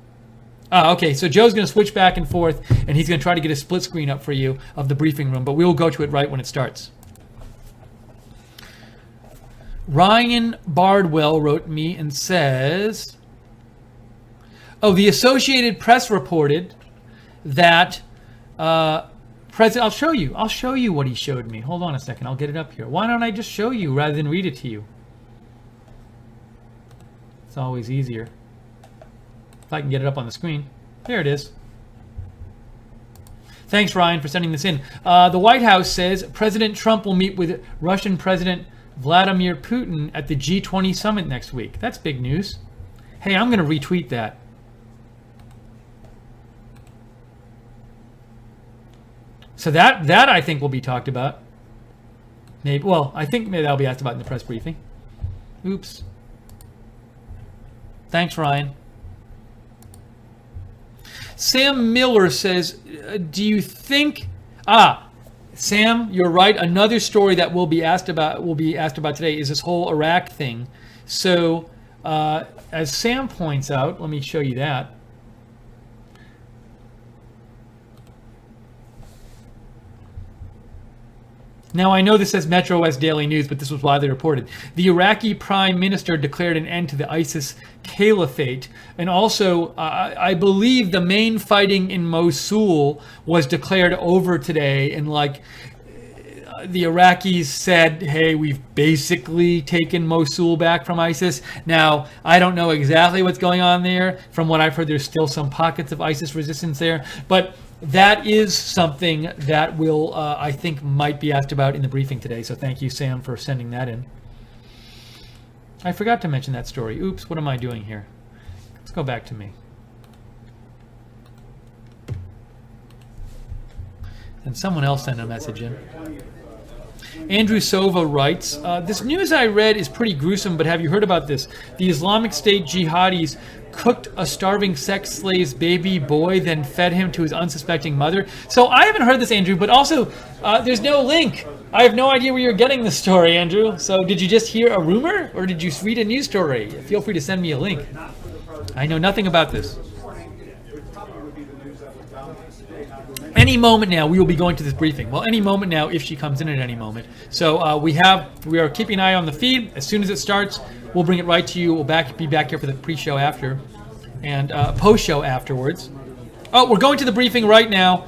Okay, so Joe's going to switch back and forth, and he's going to try to get a split screen up for you of the briefing room, but we will go to it right when it starts. Ryan Bardwell wrote me and says, oh, the Associated Press reported that I'll show you what he showed me. Hold on a second, I'll get it up here. Why don't I just show you rather than read it to you? It's always easier. If I can get it up on the screen. There it is. Thanks, Ryan, for sending this in. The White House says President Trump will meet with Russian President Vladimir Putin at the G20 summit next week. That's big news. Hey, I'm going to retweet that. So that I think will be talked about. Maybe. Well, I think maybe that'll be asked about in the press briefing. Oops. Thanks, Ryan. Sam Miller says, do you think... Sam, you're right. Another story that will be asked about today is this whole Iraq thing. So, as Sam points out, let me show you that. Now, I know this says Metro West Daily News, but this was widely reported. The Iraqi prime minister declared an end to the ISIS caliphate. And also, I believe the main fighting in Mosul was declared over today. And the Iraqis said, hey, we've basically taken Mosul back from ISIS. Now, I don't know exactly what's going on there. From what I've heard, there's still some pockets of ISIS resistance there. But that is something that will, I think, might be asked about in the briefing today. So thank you, Sam, for sending that in. I forgot to mention that story. Oops, what am I doing here? Let's go back to me. And someone else sent a message in. Andrew Sova writes, this news I read is pretty gruesome, but have you heard about this? The Islamic State jihadis cooked a starving sex slave's baby boy, then fed him to his unsuspecting mother. So I haven't heard this, Andrew, but also there's no link. I have no idea where you're getting this story, Andrew. So did you just hear a rumor, or did you read a news story? Feel free to send me a link. I know nothing about this. Any moment now, we will be going to this briefing. Well, any moment now, if she comes in at any moment. So we are keeping an eye on the feed. As soon as it starts, we'll bring it right to you. We'll be back here for the pre-show after, and post-show afterwards. Oh, we're going to the briefing right now.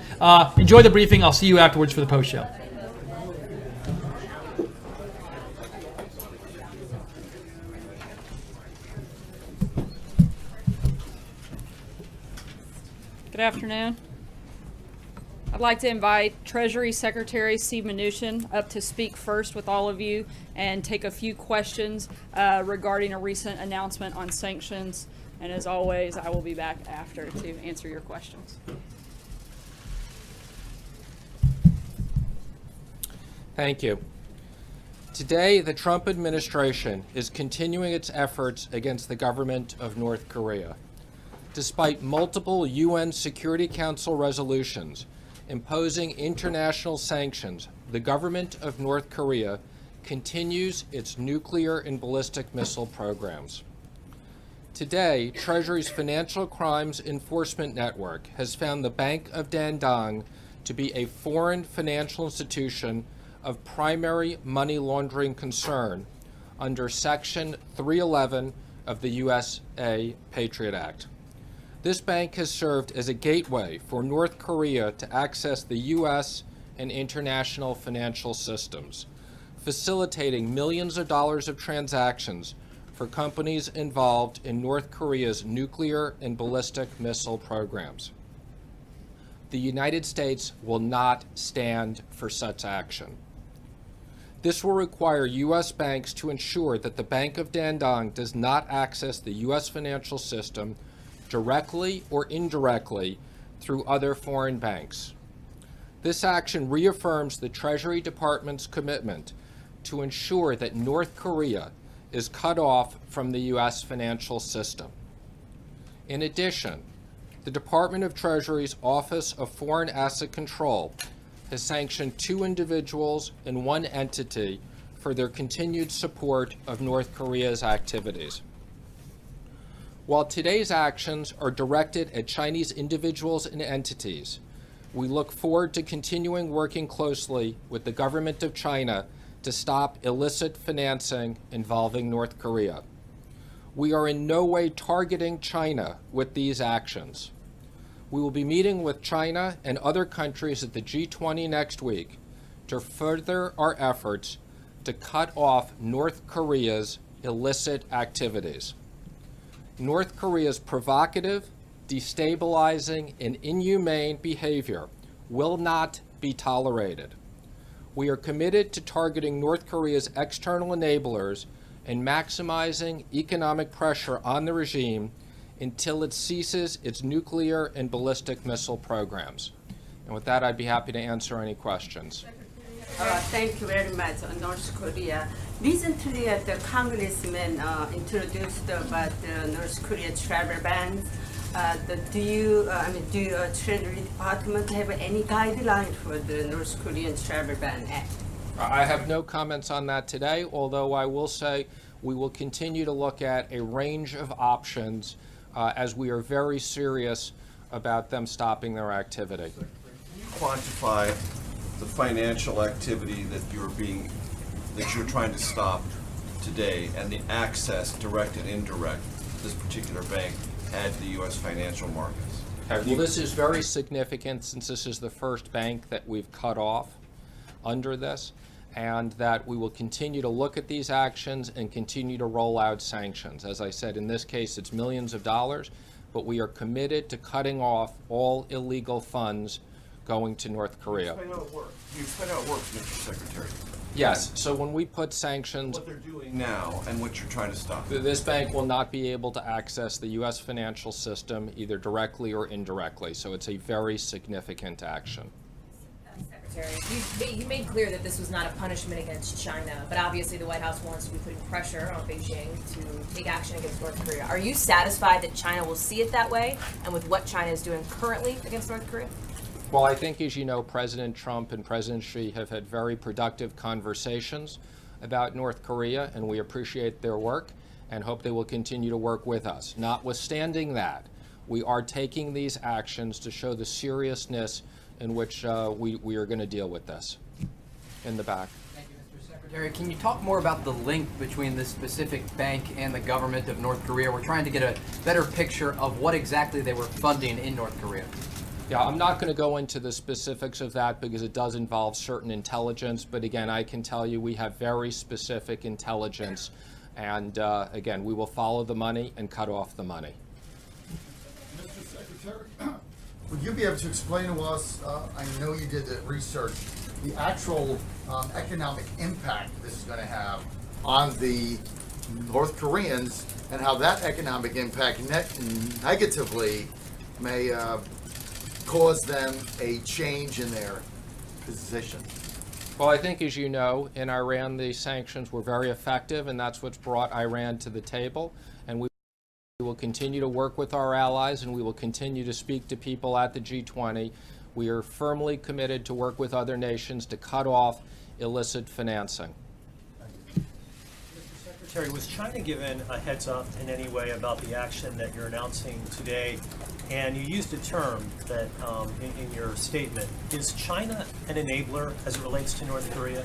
Enjoy the briefing. I'll see you afterwards for the post-show.
Good afternoon. I'd like to invite Treasury Secretary Steve Mnuchin up to speak first with all of you and take a few questions regarding a recent announcement on sanctions. And as always, I will be back after to answer your questions.
Thank you. Today, the Trump administration is continuing its efforts against the government of North Korea. Despite multiple UN Security Council resolutions imposing international sanctions, the government of North Korea continues its nuclear and ballistic missile programs. Today, Treasury's Financial Crimes Enforcement Network has found the Bank of Dandong to be a foreign financial institution of primary money laundering concern under Section 311 of the USA Patriot Act. This bank has served as a gateway for North Korea to access the U.S. and international financial systems, facilitating millions of dollars of transactions for companies involved in North Korea's nuclear and ballistic missile programs. The United States will not stand for such action. This will require U.S. banks to ensure that the Bank of Dandong does not access the U.S. financial system directly or indirectly through other foreign banks. This action reaffirms the Treasury Department's commitment to ensure that North Korea is cut off from the U.S. financial system. In addition, the Department of Treasury's Office of Foreign Asset Control has sanctioned 2 individuals and 1 entity for their continued support of North Korea's activities. While today's actions are directed at Chinese individuals and entities, we look forward to continuing working closely with the government of China to stop illicit financing involving North Korea. We are in no way targeting China with these actions. We will be meeting with China and other countries at the G20 next week to further our efforts to cut off North Korea's illicit activities. North Korea's provocative, destabilizing, and inhumane behavior will not be tolerated. We are committed to targeting North Korea's external enablers and maximizing economic pressure on the regime until it ceases its nuclear and ballistic missile programs. And with that, I'd be happy to answer any questions.
Thank you very much, North Korea. Recently, the congressman introduced about the North Korea travel ban. do Treasury Department have any guideline for the North Korean Travel Ban Act?
I have no comments on that today, although I will say we will continue to look at a range of options as we are very serious about them stopping their activity.
Quantify the financial activity that you're trying to stop today and the access, direct and indirect, this particular bank had to the U.S. financial markets.
Well, this is very significant since this is the first bank that we've cut off under this, and that we will continue to look at these actions and continue to roll out sanctions. As I said, in this case, it's millions of dollars, but we are committed to cutting off all illegal funds going to North Korea.
Explain how it works. You explain how it works, Mr. Secretary.
Yes, so when we put sanctions,
What they're doing now and what you're trying to stop.
this bank will not be able to access the U.S. financial system either directly or indirectly, so it's a very significant action.
Secretary, you made clear that this was not a punishment against China, but obviously the White House wants to be putting pressure on Beijing to take action against North Korea. Are you satisfied that China will see it that way, and with what China is doing currently against North Korea?
Well, I think, as you know, President Trump and President Xi have had very productive conversations about North Korea, and we appreciate their work and hope they will continue to work with us. Notwithstanding that, we are taking these actions to show the seriousness in which we are going to deal with this. In the back.
Thank you, Mr. Secretary. Can you talk more about the link between this specific bank and the government of North Korea? We're trying to get a better picture of what exactly they were funding in North Korea.
Yeah, I'm not going to go into the specifics of that because it does involve certain intelligence, but again, I can tell you we have very specific intelligence, and again, we will follow the money and cut off the money.
Mr. Secretary, would you be able to explain to us, I know you did the research, the actual economic impact this is going to have on the North Koreans and how that economic impact negatively may cause them a change in their position?
Well, I think, as you know, in Iran, the sanctions were very effective, and that's what's brought Iran to the table. And we will continue to work with our allies, and we will continue to speak to people at the G20. We are firmly committed to work with other nations to cut off illicit financing.
Mr. Secretary, was China given a heads up in any way about the action that you're announcing today? And you used a term that in your statement. Is China an enabler as it relates to North Korea?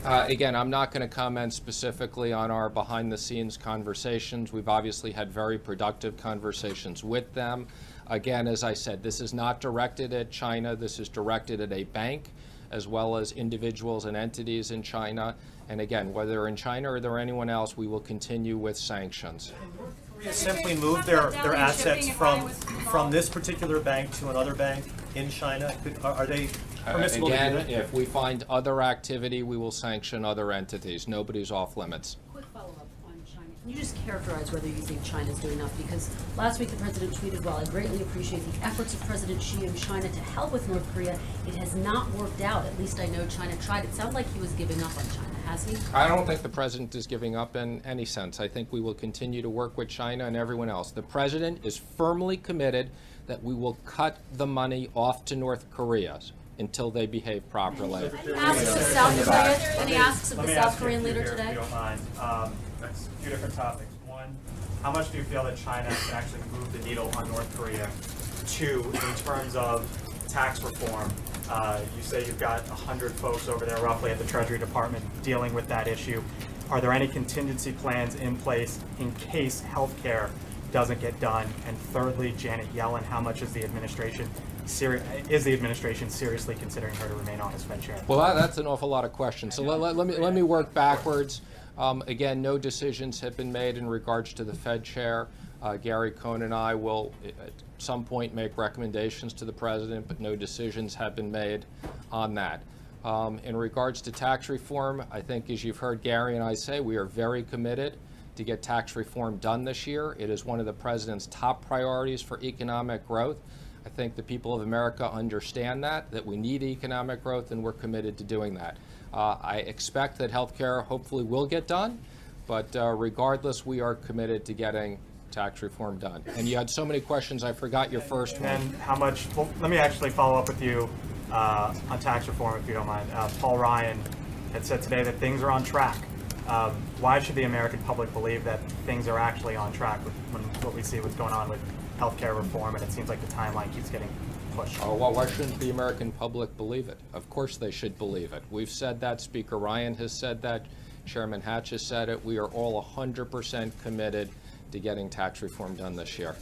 Again, I'm not going to comment specifically on our behind-the-scenes conversations. We've obviously had very productive conversations with them. Again, as I said, this is not directed at China. This is directed at a bank as well as individuals and entities in China. And again, whether in China or there anyone else, we will continue with sanctions.
North Korea simply move their assets from this particular bank to another bank in China? Are they permissible
Again,
to do that?
if we find other activity, we will sanction other entities. Nobody's off limits.
Quick follow-up on China. Can you just characterize whether you think China's doing enough? Because last week the president tweeted, "While I greatly appreciate the efforts of President Xi and China to help with North Korea, it has not worked out. At least I know China tried." It sounded like he was giving up on China. Has he?
I don't think the president is giving up in any sense. I think we will continue to work with China and everyone else. The president is firmly committed that we will cut the money off to North Korea until they behave properly.
Asks of South Korea. Any asks of the South Korean leader
If
today?
you don't mind. That's two different topics. One, how much do you feel that China can actually move the needle on North Korea? Two, in terms of tax reform, you say you've got 100 folks over there roughly at the Treasury Department dealing with that issue. Are there any contingency plans in place in case health care doesn't get done? And thirdly, Janet Yellen, how much is the administration seriously considering her to remain on as Fed chair?
Well, that's an awful lot of questions. So let me work backwards. Again, no decisions have been made in regards to the Fed chair. Gary Cohn and I will at some point make recommendations to the president, but no decisions have been made on that. In regards to tax reform, I think, as you've heard Gary and I say, we are very committed to get tax reform done this year. It is one of the president's top priorities for economic growth. I think the people of America understand that we need economic growth, and we're committed to doing that. I expect that health care hopefully will get done, but regardless, we are committed to getting tax reform done. And you had so many questions, I forgot your first one.
And how much, well, let me actually follow up with you on tax reform, if you don't mind. Paul Ryan had said today that things are on track. Why should the American public believe that things are actually on track with what we see what's going on with healthcare reform, and it seems like the timeline keeps getting pushed?
Oh, well, why shouldn't the American public believe it? Of course they should believe it. We've said that. Speaker Ryan has said that. Chairman Hatch has said it. We are all 100% committed to getting tax reform done this year.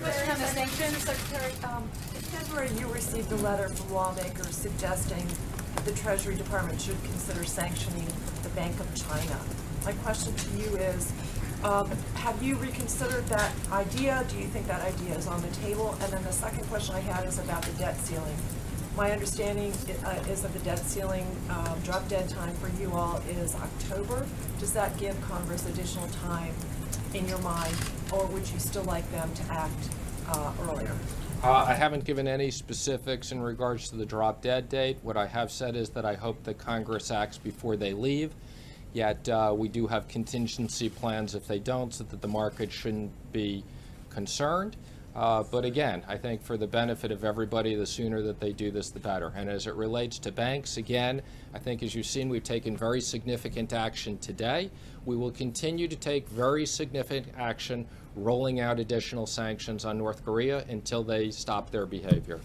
Question on the sanctions, Secretary. In February, you received a letter from lawmakers suggesting the Treasury Department should consider sanctioning the Bank of China. My question to you is, have you reconsidered that idea? Do you think that idea is on the table? And then the second question I had is about the debt ceiling. My understanding is that the debt ceiling drop dead time for you all is October. Does that give Congress additional time in your mind, or would you still like them to act earlier?
I haven't given any specifics in regards to the drop dead date. What I have said is that I hope that Congress acts before they leave. Yet we do have contingency plans if they don't, so that the market shouldn't be concerned. But again, I think for the benefit of everybody, the sooner that they do this, the better. And as it relates to banks, again, I think as you've seen, we've taken very significant action today. We will continue to take very significant action, rolling out additional sanctions on North Korea until they stop their behavior.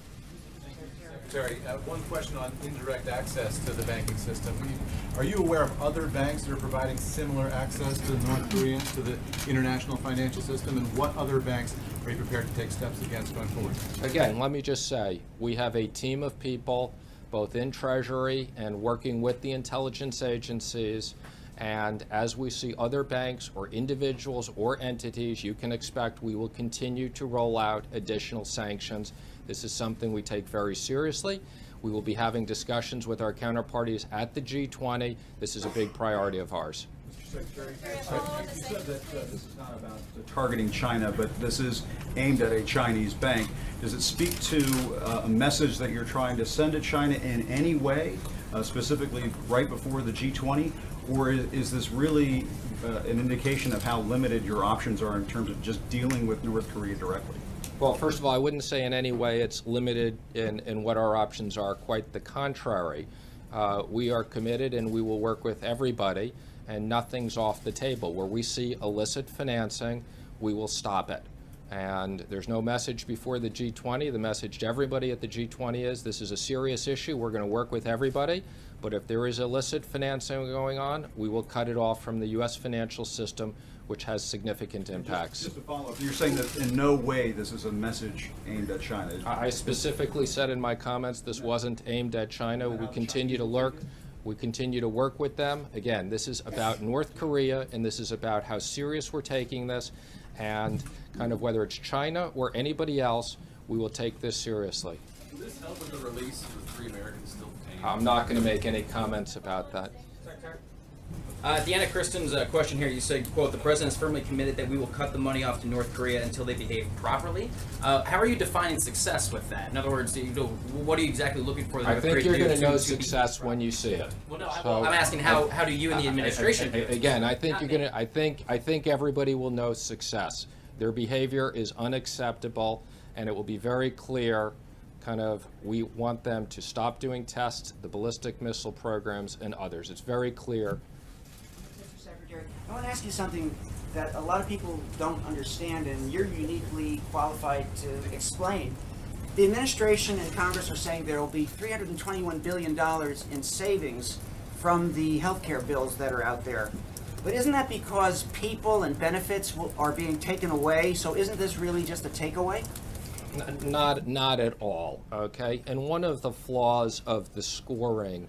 Secretary, one question on indirect access to the banking system. Are you aware of other banks that are providing similar access to North Korea, to the international financial system, and what other banks are you prepared to take steps against going forward?
Again, let me just say, we have a team of people, both in Treasury and working with the intelligence agencies, and as we see other banks or individuals or entities, you can expect we will continue to roll out additional sanctions. This is something we take very seriously. We will be having discussions with our counterparties at the G20. This is a big priority of ours.
Mr. Secretary, you said that this is not about targeting China, but this is aimed at a Chinese bank. Does it speak to a message that you're trying to send to China in any way, specifically right before the G20? Or is this really an indication of how limited your options are in terms of just dealing with North Korea directly?
Well, first of all, I wouldn't say in any way it's limited in what our options are. Quite the contrary. We are committed and we will work with everybody, and nothing's off the table. Where we see illicit financing, we will stop it. And there's no message before the G20. The message to everybody at the G20 is this is a serious issue. We're going to work with everybody. But if there is illicit financing going on, we will cut it off from the U.S. financial system, which has significant impacts.
Just to follow up, you're saying that in no way this is a message aimed at China.
I specifically said in my comments this wasn't aimed at China. We continue to lurk. We continue to work with them. Again, this is about North Korea, and this is about how serious we're taking this, and kind of whether it's China or anybody else, we will take this seriously.
Will this help with the release of the 3 Americans still detained?
I'm not going to make any comments about that.
Deanna Christen's question here, you say, quote, the president is firmly committed that we will cut the money off to North Korea until they behave properly. How are you defining success with that? In other words, what are you exactly looking for?
I think you're going to know success when you see it.
Well, no,
So,
I'm asking how do you and the administration do it?
Again, I think you're going to. I think everybody will know success. Their behavior is unacceptable, and it will be very clear. Kind of, we want them to stop doing tests, the ballistic missile programs, and others. It's very clear.
Mr. Secretary, I want to ask you something that a lot of people don't understand, and you're uniquely qualified to explain. The administration and Congress are saying there will be $321 billion in savings from the health care bills that are out there. But isn't that because people and benefits are being taken away? So isn't this really just a takeaway?
Not at all, okay? And one of the flaws of the scoring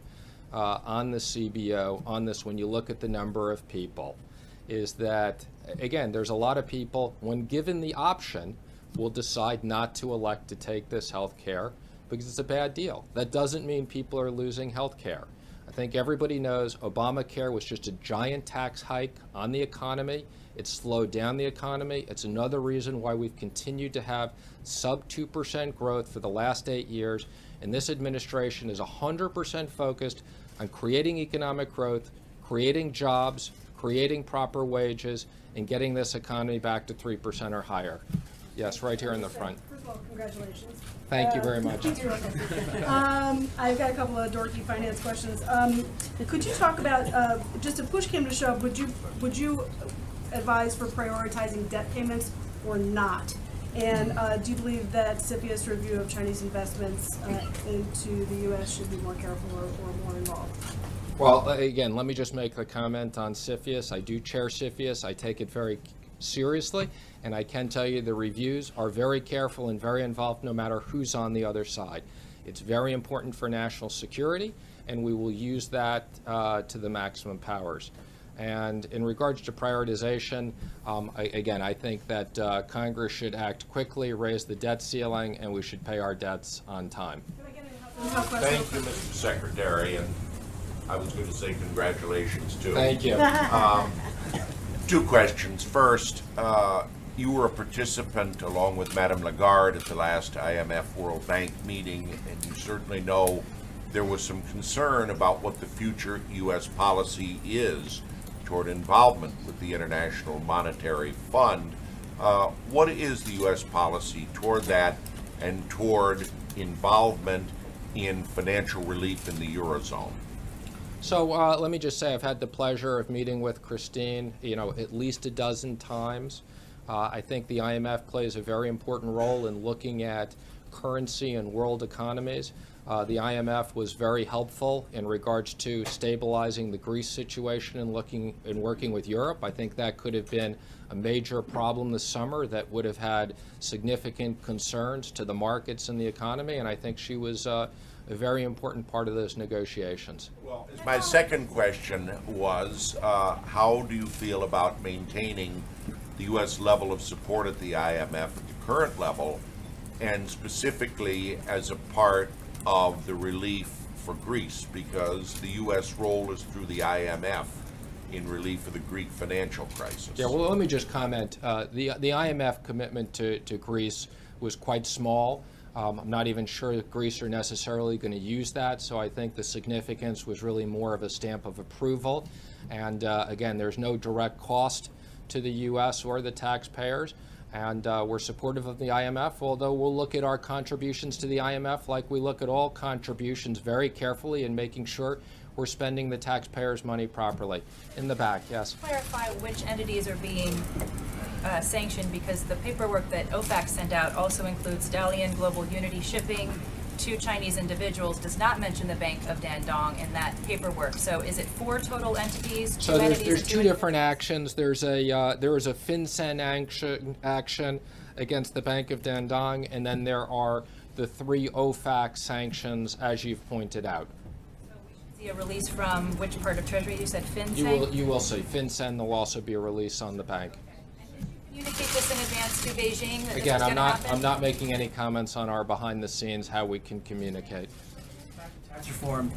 on the CBO, on this, when you look at the number of people, is that, again, there's a lot of people, when given the option, will decide not to elect to take this health care because it's a bad deal. That doesn't mean people are losing health care. I think everybody knows Obamacare was just a giant tax hike on the economy. It slowed down the economy. It's another reason why we've continued to have sub 2% growth for the last 8 years. And this administration is 100% focused on creating economic growth, creating jobs, creating proper wages, and getting this economy back to 3% or higher. Yes, right here in the front.
First of all, congratulations.
Thank you very much.
I've got a couple of dorky finance questions. Could you talk about, just if push came to shove, would you advise for prioritizing debt payments or not? And do you believe that CFIUS review of Chinese investments into the U.S. should be more careful or more involved?
Well, again, let me just make a comment on CFIUS. I do chair CFIUS. I take it very seriously, and I can tell you the reviews are very careful and very involved no matter who's on the other side. It's very important for national security, and we will use that to the maximum powers. And in regards to prioritization, again, I think that Congress should act quickly, raise the debt ceiling, and we should pay our debts on time.
Thank you, Mr. Secretary, and I was going to say congratulations too.
Thank you.
Two questions. First, you were a participant along with Madame Lagarde at the last IMF World Bank meeting, and you certainly know there was some concern about what the future U.S. policy is toward involvement with the International Monetary Fund. What is the U.S. policy toward that and toward involvement in financial relief in the Eurozone?
So let me just say I've had the pleasure of meeting with Christine, at least a dozen times. I think the IMF plays a very important role in looking at currency and world economies. The IMF was very helpful in regards to stabilizing the Greece situation and working with Europe. I think that could have been a major problem this summer that would have had significant concerns to the markets and the economy, and I think she was a very important part of those negotiations.
Well, my second question was, how do you feel about maintaining the U.S. level of support at the IMF at the current level, and specifically as a part of the relief for Greece, because the U.S. role is through the IMF in relief of the Greek financial crisis?
Yeah, well, let me just comment. The IMF commitment to Greece was quite small. I'm not even sure that Greece are necessarily going to use that, so I think the significance was really more of a stamp of approval. And again, there's no direct cost to the U.S. or the taxpayers, and we're supportive of the IMF, although we'll look at our contributions to the IMF like we look at all contributions very carefully and making sure we're spending the taxpayers' money properly. In the back, yes.
Clarify which entities are being sanctioned, because the paperwork that OFAC sent out also includes Dalian Global Unity Shipping, 2 Chinese individuals, does not mention the Bank of Dandong in that paperwork. So is it 4 total entities?
So there's 2 different actions. There is a FinCEN action against the Bank of Dandong, and then there are the 3 OFAC sanctions, as you've pointed out.
So we should see a release from which part of Treasury? You said FinCEN?
You will see FinCEN. There'll also be a release on the bank.
Communicate this in advance to Beijing that
Again,
this was
I'm not making any comments on our behind the scenes how we can communicate.
Tax reform.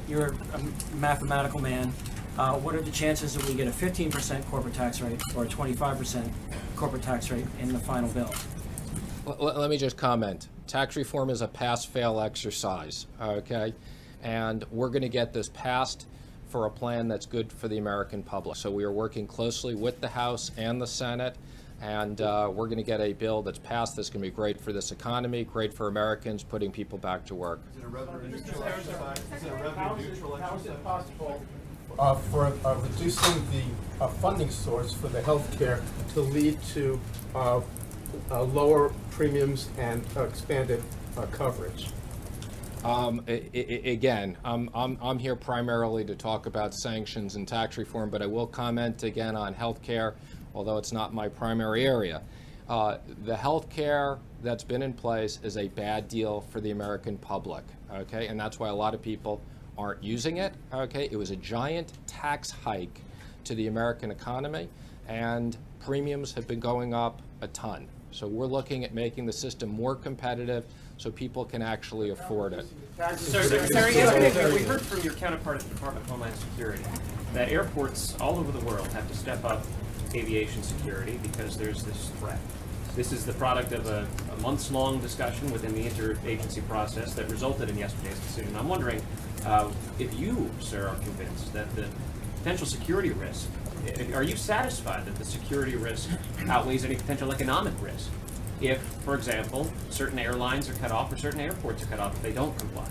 You're a mathematical man. What are the chances that we get a 15% corporate tax rate or a 25% corporate tax rate in the final bill?
Let me just comment. Tax reform is a pass-fail exercise, okay? And we're going to get this passed for a plan that's good for the American public. So we are working closely with the House and the Senate, and we're going to get a bill that's passed that's going to be great for this economy, great for Americans, putting people back to work.
Is it a revenue neutral exercise? How is it possible for reducing the funding source for the healthcare to lead to lower premiums and expanded coverage?
Again, I'm here primarily to talk about sanctions and tax reform, but I will comment again on health care, although it's not my primary area. The health care that's been in place is a bad deal for the American public, okay? And that's why a lot of people aren't using it, okay? It was a giant tax hike to the American economy, and premiums have been going up a ton. So we're looking at making the system more competitive so people can actually afford it.
Secretary, we heard from your counterpart at the Department of Homeland Security that airports all over the world have to step up aviation security because there's this threat. This is the product of a months-long discussion within the interagency process that resulted in yesterday's decision. I'm wondering if you, sir, are convinced that the potential security risk, are you satisfied that the security risk outweighs any potential economic risk if, for example, certain airlines are cut off or certain airports are cut off if they don't comply?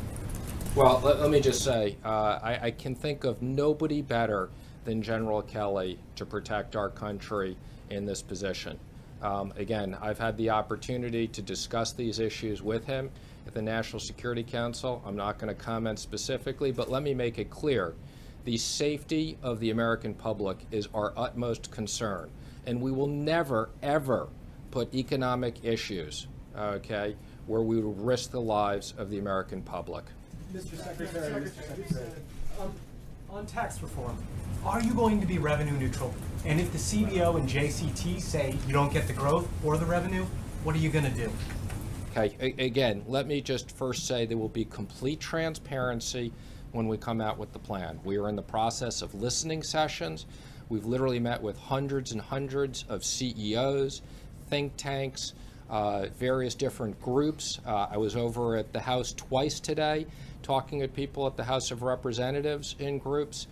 Well, let me just say, I can think of nobody better than General Kelly to protect our country in this position. Again, I've had the opportunity to discuss these issues with him at the National Security Council. I'm not going to comment specifically, but let me make it clear. The safety of the American public is our utmost concern, and we will never, ever put economic issues, okay, where we will risk the lives of the American public.
Mr. Secretary, on tax reform, are you going to be revenue neutral? And if the CBO and JCT say you don't get the growth or the revenue, what are you going to do?
Okay, again, let me just first say there will be complete transparency when we come out with the plan. We are in the process of listening sessions. We've literally met with hundreds and hundreds of CEOs, think tanks, various different groups. I was over at the House twice today talking with people at the House of Representatives in groups.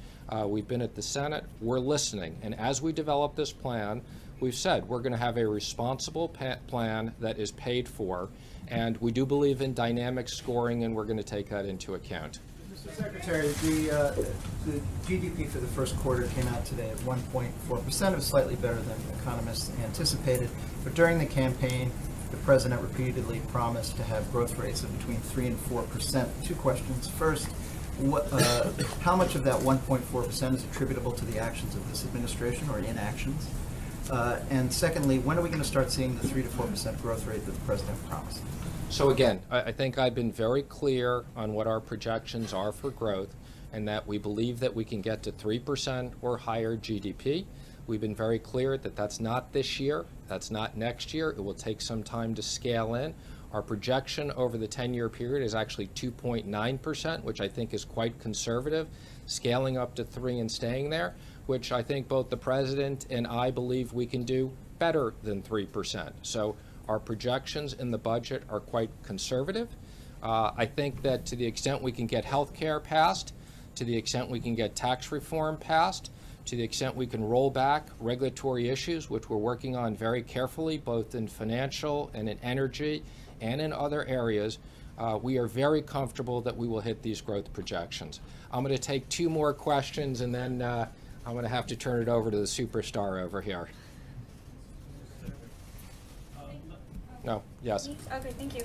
We've been at the Senate. We're listening. And as we develop this plan, we've said we're going to have a responsible plan that is paid for. And we do believe in dynamic scoring, and we're going to take that into account.
Mr. Secretary, the GDP for the first quarter came out today at 1.4%. It was slightly better than economists anticipated. But during the campaign, the president repeatedly promised to have growth rates of between 3 and 4%. Two questions. First, how much of that 1.4% is attributable to the actions of this administration or inactions? And secondly, when are we going to start seeing the 3 to 4% growth rate that the president promised?
So again, I think I've been very clear on what our projections are for growth, and that we believe that we can get to 3% or higher GDP. We've been very clear that that's not this year, that's not next year. It will take some time to scale in. Our projection over the 10-year period is actually 2.9%, which I think is quite conservative, scaling up to 3 and staying there, which I think both the president and I believe we can do better than 3%. So our projections in the budget are quite conservative. I think that to the extent we can get health care passed, to the extent we can get tax reform passed, to the extent we can roll back regulatory issues, which we're working on very carefully, both in financial and in energy and in other areas, we are very comfortable that we will hit these growth projections. I'm going to take 2 more questions, and then I'm going to have to turn it over to the superstar over here. No, yes.
Okay, thank you.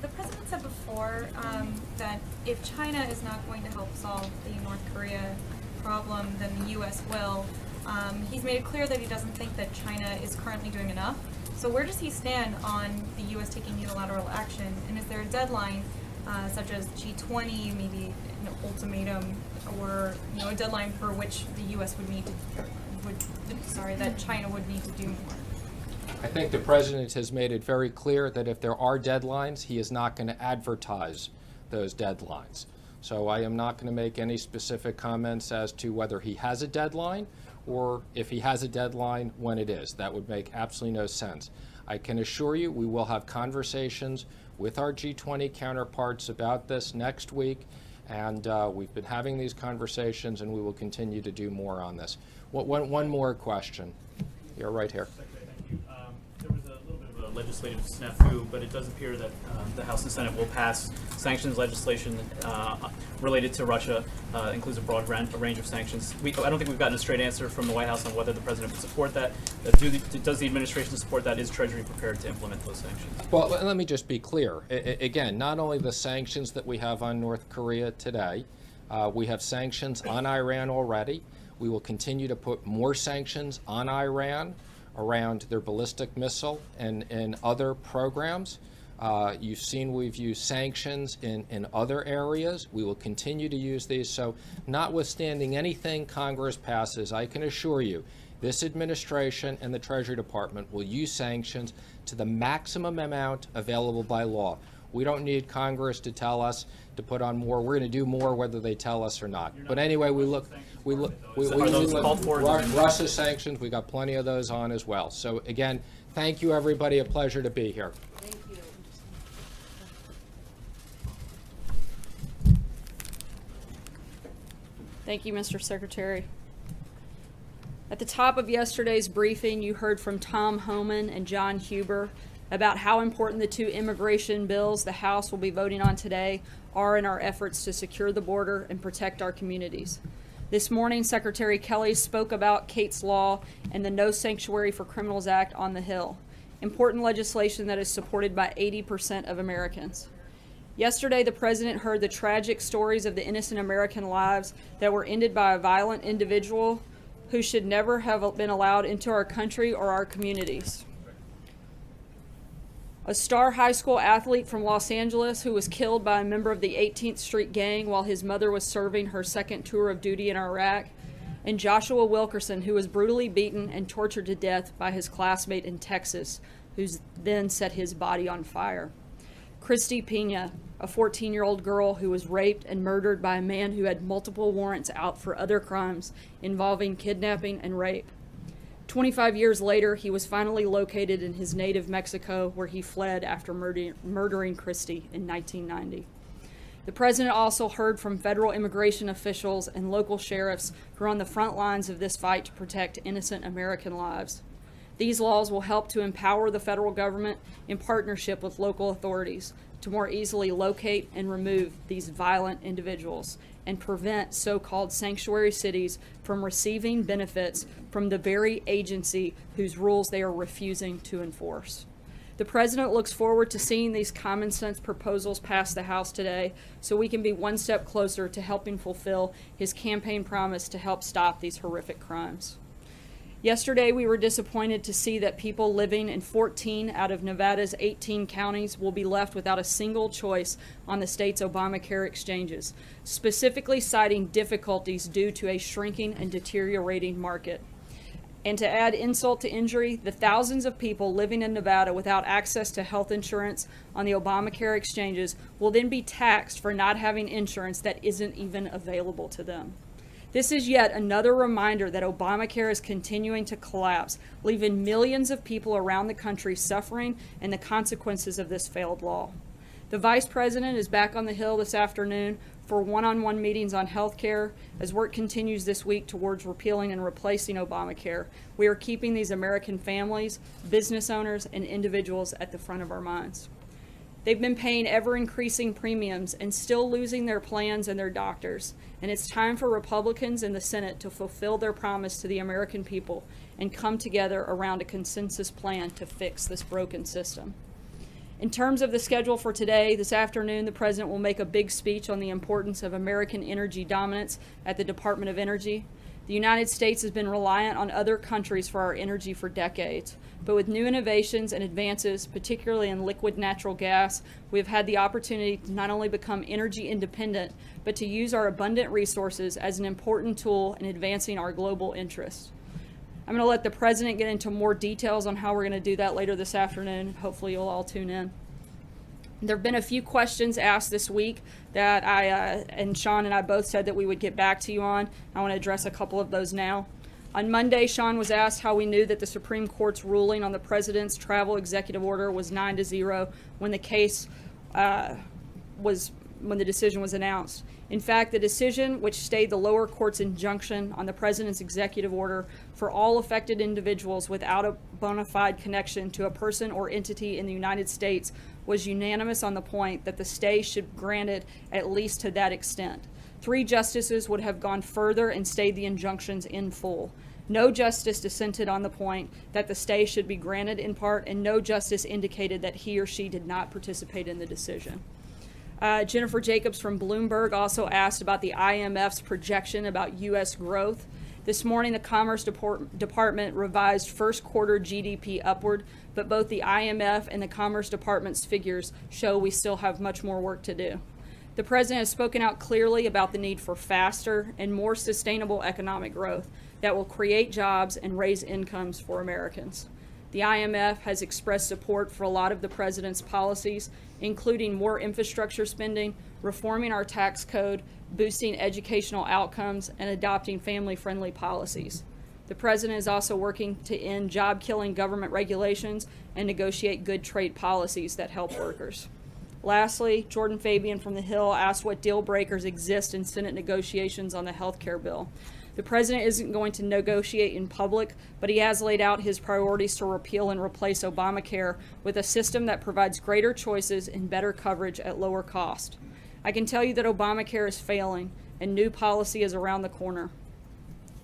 The president said before that if China is not going to help solve the North Korea problem, then the U.S. will. He's made it clear that he doesn't think that China is currently doing enough. So where does he stand on the U.S. taking unilateral action? And is there a deadline, such as G20, maybe an ultimatum, or a deadline for which the U.S. would need to, that China would need to do more?
I think the president has made it very clear that if there are deadlines, he is not going to advertise those deadlines. So I am not going to make any specific comments as to whether he has a deadline or if he has a deadline, when it is. That would make absolutely no sense. I can assure you we will have conversations with our G20 counterparts about this next week, and we've been having these conversations, and we will continue to do more on this. One more question. You're right here.
There was a little bit of a legislative snafu, but it does appear that the House and Senate will pass sanctions legislation related to Russia, includes a broad range of sanctions. I don't think we've gotten a straight answer from the White House on whether the president would support that. Does the administration support that? Is Treasury prepared to implement those sanctions?
Well, let me just be clear. Again, not only the sanctions that we have on North Korea today, we have sanctions on Iran already. We will continue to put more sanctions on Iran around their ballistic missile and other programs. You've seen we've used sanctions in other areas. We will continue to use these. So notwithstanding anything Congress passes, I can assure you this administration and the Treasury Department will use sanctions to the maximum amount available by law. We don't need Congress to tell us to put on more. We're going to do more whether they tell us or not. But anyway, we look Russia sanctions. We got plenty of those on as well. So again, thank you everybody. A pleasure to be here.
Thank you.
Thank you, Mr. Secretary. At the top of yesterday's briefing, you heard from Tom Homan and John Huber about how important the two immigration bills the House will be voting on today are in our efforts to secure the border and protect our communities. This morning, Secretary Kelly spoke about Kate's Law and the No Sanctuary for Criminals Act on the Hill, important legislation that is supported by 80% of Americans. Yesterday, the President heard the tragic stories of the innocent American lives that were ended by a violent individual who should never have been allowed into our country or our communities. A star high school athlete from Los Angeles who was killed by a member of the 18th Street Gang while his mother was serving her second tour of duty in Iraq, and Joshua Wilkerson, who was brutally beaten and tortured to death by his classmate in Texas, who then set his body on fire. Christy Pena, a 14-year-old girl who was raped and murdered by a man who had multiple warrants out for other crimes involving kidnapping and rape. 25 years later, he was finally located in his native Mexico, where he fled after murdering Christy in 1990. The President also heard from federal immigration officials and local sheriffs who are on the front lines of this fight to protect innocent American lives. These laws will help to empower the federal government in partnership with local authorities to more easily locate and remove these violent individuals and prevent so-called sanctuary cities from receiving benefits from the very agency whose rules they are refusing to enforce. The President looks forward to seeing these common sense proposals pass the House today so we can be one step closer to helping fulfill his campaign promise to help stop these horrific crimes. Yesterday, we were disappointed to see that people living in 14 out of Nevada's 18 counties will be left without a single choice on the state's Obamacare exchanges, specifically citing difficulties due to a shrinking and deteriorating market. And to add insult to injury, the thousands of people living in Nevada without access to health insurance on the Obamacare exchanges will then be taxed for not having insurance that isn't even available to them. This is yet another reminder that Obamacare is continuing to collapse, leaving millions of people around the country suffering and the consequences of this failed law. The Vice President is back on the Hill this afternoon for one-on-one meetings on health care. As work continues this week towards repealing and replacing Obamacare, we are keeping these American families, business owners, and individuals at the front of our minds. They've been paying ever-increasing premiums and still losing their plans and their doctors. And it's time for Republicans in the Senate to fulfill their promise to the American people and come together around a consensus plan to fix this broken system. In terms of the schedule for today, this afternoon, the President will make a big speech on the importance of American energy dominance at the Department of Energy. The United States has been reliant on other countries for our energy for decades. But with new innovations and advances, particularly in liquid natural gas, we have had the opportunity to not only become energy independent, but to use our abundant resources as an important tool in advancing our global interests. I'm going to let the President get into more details on how we're going to do that later this afternoon. Hopefully you'll all tune in. There have been a few questions asked this week that and Sean and I both said that we would get back to you on. I want to address a couple of those now. On Monday, Sean was asked how we knew that the Supreme Court's ruling on the President's travel executive order was 9-0 when the decision was announced. In fact, the decision, which stayed the lower court's injunction on the President's executive order for all affected individuals without a bona fide connection to a person or entity in the United States, was unanimous on the point that the stay should be granted at least to that extent. 3 justices would have gone further and stayed the injunctions in full. No justice dissented on the point that the stay should be granted in part, and no justice indicated that he or she did not participate in the decision. Jennifer Jacobs from Bloomberg also asked about the IMF's projection about U.S. growth. This morning, the Commerce Department revised first quarter GDP upward, but both the IMF and the Commerce Department's figures show we still have much more work to do. The President has spoken out clearly about the need for faster and more sustainable economic growth that will create jobs and raise incomes for Americans. The IMF has expressed support for a lot of the President's policies, including more infrastructure spending, reforming our tax code, boosting educational outcomes, and adopting family-friendly policies. The President is also working to end job-killing government regulations and negotiate good trade policies that help workers. Lastly, Jordan Fabian from the Hill asked what deal breakers exist in Senate negotiations on the health care bill. The president isn't going to negotiate in public, but he has laid out his priorities to repeal and replace Obamacare with a system that provides greater choices and better coverage at lower cost. I can tell you that Obamacare is failing and new policy is around the corner.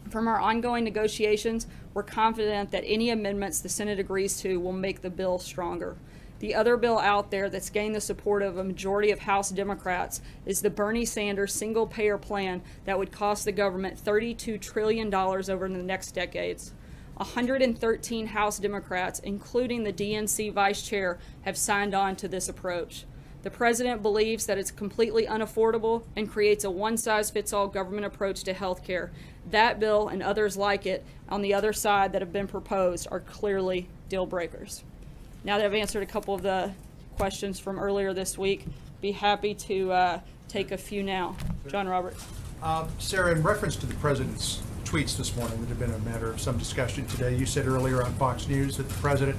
From our ongoing negotiations, we're confident that any amendments the Senate agrees to will make the bill stronger. The other bill out there that's gained the support of a majority of House Democrats is the Bernie Sanders single-payer plan that would cost the government $32 trillion over the next decades. 113 House Democrats, including the DNC vice chair, have signed on to this approach. The president believes that it's completely unaffordable and creates a one-size-fits-all government approach to health care. That bill and others like it on the other side that have been proposed are clearly deal breakers. Now that I've answered a couple of the questions from earlier this week, be happy to take a few now. John Roberts.
Sarah, in reference to the president's tweets this morning that have been a matter of some discussion today, you said earlier on Fox News that the president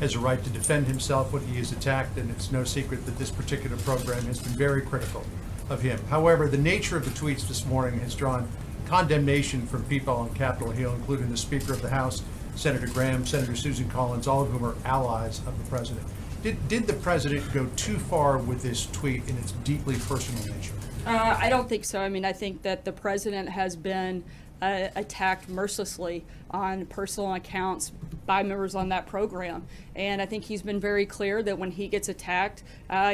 has a right to defend himself when he is attacked, and it's no secret that this particular program has been very critical of him. However, the nature of the tweets this morning has drawn condemnation from people on Capitol Hill, including the Speaker of the House, Senator Graham, Senator Susan Collins, all of whom are allies of the president. Did the president go too far with this tweet in its deeply personal nature?
I don't think so. I mean, I think that the president has been attacked mercilessly on personal accounts by members on that program. And I think he's been very clear that when he gets attacked,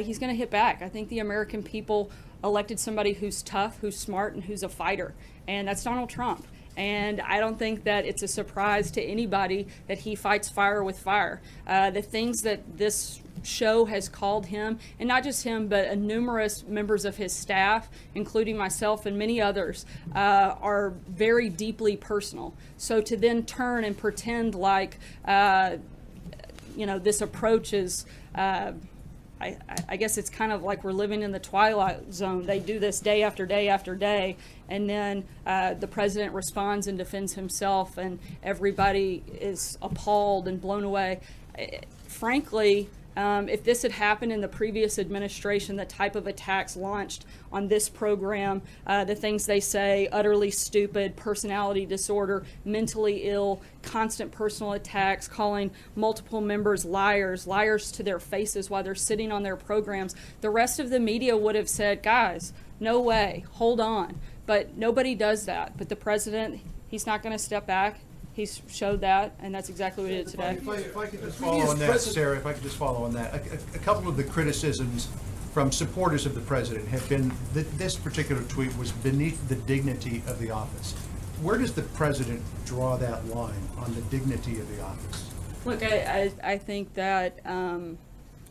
he's going to hit back. I think the American people elected somebody who's tough, who's smart, and who's a fighter. And that's Donald Trump. And I don't think that it's a surprise to anybody that he fights fire with fire. The things that this show has called him, and not just him, but numerous members of his staff, including myself and many others, are very deeply personal. So to then turn and pretend like, this approach is, I guess it's kind of like we're living in the twilight zone. They do this day after day after day, and then the president responds and defends himself, and everybody is appalled and blown away. Frankly, if this had happened in the previous administration, the type of attacks launched on this program, the things they say, utterly stupid, personality disorder, mentally ill, constant personal attacks, calling multiple members liars to their faces while they're sitting on their programs, the rest of the media would have said, guys, no way, hold on. But nobody does that. But the president, he's not going to step back. He's showed that, and that's exactly what he did today.
If I could just follow on that, Sarah, if I could just follow on that. A couple of the criticisms from supporters of the president have been that this particular tweet was beneath the dignity of the office. Where does the president draw that line on the dignity of the office?
Look, I think that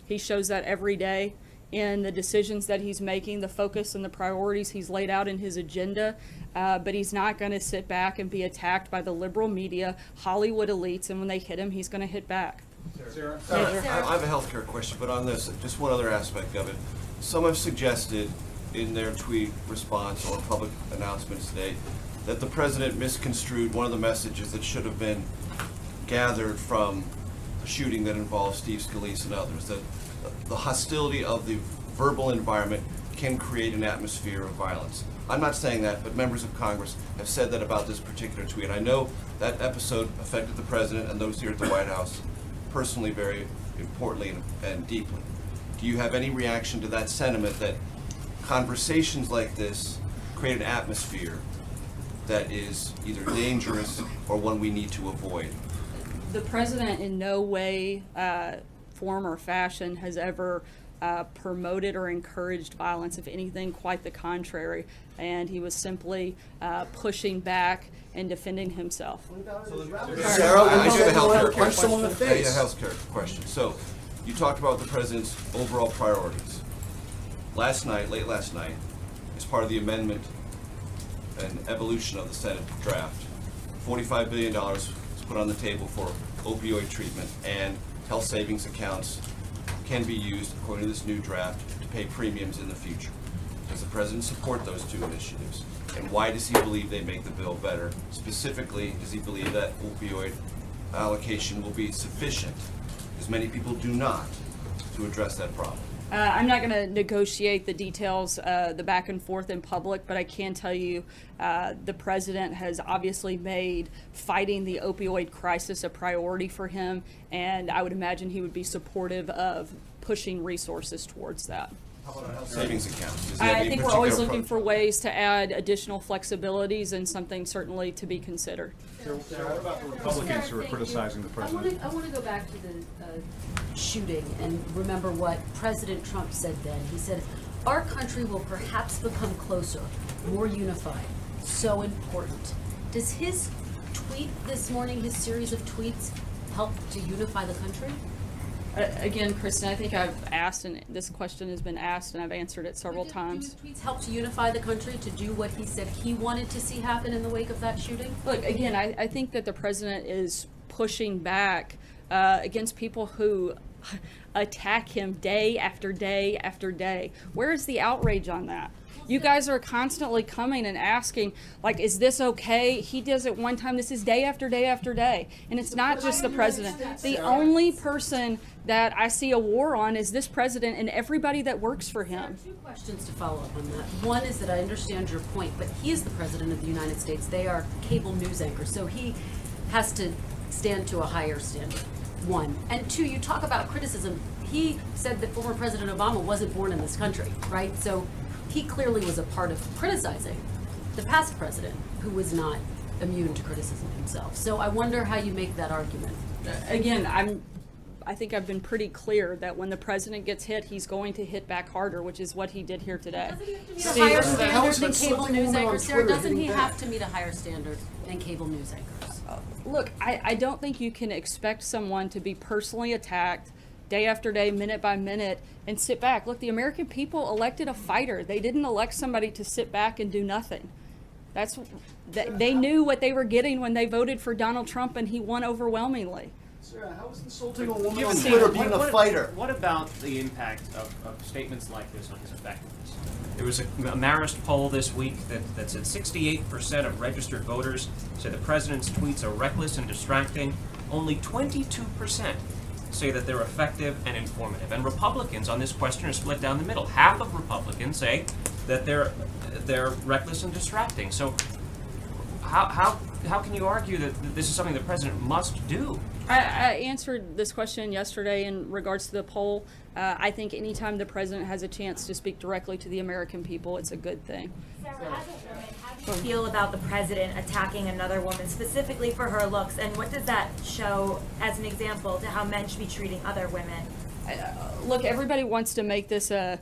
he shows that every day in the decisions that he's making, the focus and the priorities he's laid out in his agenda, but he's not going to sit back and be attacked by the liberal media, Hollywood elites, and when they hit him, he's going to hit back.
Sarah? I have a healthcare question, but on this, just one other aspect of it. Some have suggested in their tweet response or public announcements today that the president misconstrued one of the messages that should have been gathered from the shooting that involved Steve Scalise and others, that the hostility of the verbal environment can create an atmosphere of violence. I'm not saying that, but members of Congress have said that about this particular tweet. I know that episode affected the president and those here at the White House personally, very importantly and deeply. Do you have any reaction to that sentiment that conversations like this create an atmosphere that is either dangerous or one we need to avoid?
The president in no way, form or fashion has ever promoted or encouraged violence. If anything, quite the contrary. And he was simply pushing back and defending himself.
Sarah, I do have a healthcare question. I have a healthcare question. So, you talked about the president's overall priorities. Late last night, as part of the amendment and evolution of the Senate draft, $45 billion was put on the table for opioid treatment, and health savings accounts can be used, according to this new draft, to pay premiums in the future. Does the president support those two initiatives? And why does he believe they make the bill better? Specifically, does he believe that opioid allocation will be sufficient, as many people do not, to address that problem?
I'm not going to negotiate the details, the back and forth in public, but I can tell you the president has obviously made fighting the opioid crisis a priority for him, and I would imagine he would be supportive of pushing resources towards that.
How about health savings accounts? Does he have
I
any
think we're always
particular
looking for ways to add additional flexibilities and something certainly to be considered.
Sarah, what about the Republicans who are criticizing the president?
I want to go back to the shooting and remember what President Trump said then. He said, our country will perhaps become closer, more unified, so important. Does his tweet this morning, his series of tweets, help to unify the country?
Again, Kristen, I think I've asked, and this question has been asked, and I've answered it several times.
Do his tweets help to unify the country, to do what he said he wanted to see happen in the wake of that shooting?
Look, again, I think that the president is pushing back against people who attack him day after day after day. Where is the outrage on that? You guys are constantly coming and asking, like, is this okay? He does it one time. This is day after day after day. And it's not just the president. The only person that I see a war on is this president and everybody that works for him.
Two questions to follow up on that. One is that I understand your point, but he is the president of the United States. They are cable news anchors, so he has to stand to a higher standard. One. And two, you talk about criticism. He said that former President Obama wasn't born in this country, right? So he clearly was a part of criticizing the past president, who was not immune to criticism himself. So I wonder how you make that argument.
Again, I think I've been pretty clear that when the president gets hit, he's going to hit back harder, which is what he did here today.
Doesn't he have to meet a higher standard than cable news anchors? Sarah, doesn't he have to meet a higher standard than cable news anchors?
Look, I don't think you can expect someone to be personally attacked day after day, minute by minute, and sit back. Look, the American people elected a fighter. They didn't elect somebody to sit back and do nothing. They knew what they were getting when they voted for Donald Trump, and he won overwhelmingly.
Sarah, how is insulting a woman
Given
on
the-
Twitter being a fighter?
What about the impact of statements like this on his effectiveness? There was a Marist poll this week that said 68% of registered voters say the president's tweets are reckless and distracting. Only 22% say that they're effective and informative. And Republicans on this question are split down the middle. Half of Republicans say that they're reckless and distracting. So how can you argue that this is something the president must do?
I answered this question yesterday in regards to the poll. I think anytime the president has a chance to speak directly to the American people, it's a good thing.
Sarah, as a woman, how do you feel about the president attacking another woman specifically for her looks, and what does that show as an example to how men should be treating other women?
Look, everybody wants to make this an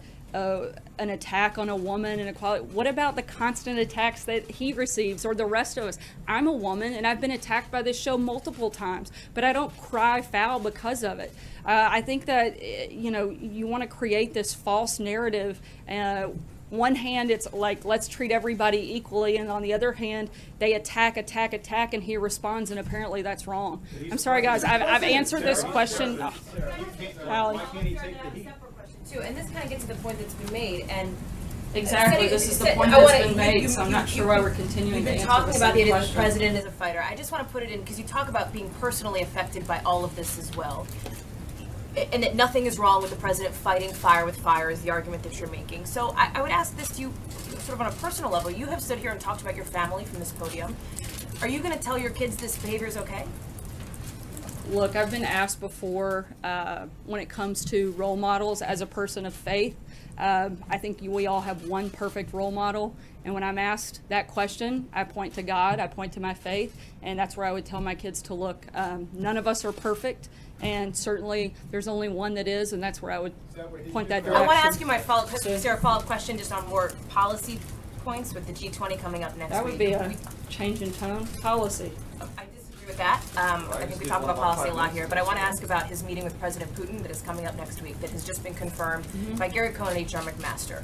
attack on a woman and equality. What about the constant attacks that he receives or the rest of us? I'm a woman and I've been attacked by this show multiple times, but I don't cry foul because of it. I think that, you want to create this false narrative. One hand, it's like, let's treat everybody equally, and on the other hand, they attack, and he responds, and apparently that's wrong. I'm sorry, guys. I've answered this question. Allie.
Too, and this kind of gets to the point that's been made, and
Exactly. This is the point that's been made, so I'm not sure why we're continuing to answer the same question.
You've been talking about the idea that the president is a fighter. I just want to put it in, because you talk about being personally affected by all of this as well. And that nothing is wrong with the president fighting fire with fire is the argument that you're making. So I would ask this to you sort of on a personal level. You have stood here and talked about your family from this podium. Are you going to tell your kids this behavior is okay?
Look, I've been asked before when it comes to role models as a person of faith. I think we all have one perfect role model. And when I'm asked that question, I point to God, I point to my faith, and that's where I would tell my kids to look. None of us are perfect, and certainly there's only one that is, and that's where I would point that direction.
I want to ask you my follow-up question just on more policy points with the G20 coming up next week.
That would be a change in tone. Policy.
I disagree with that. I think we talk about policy a lot here, but I want to ask about his meeting with President Putin that is coming up next week that has just been confirmed by Gary Cohn and H.R. McMaster.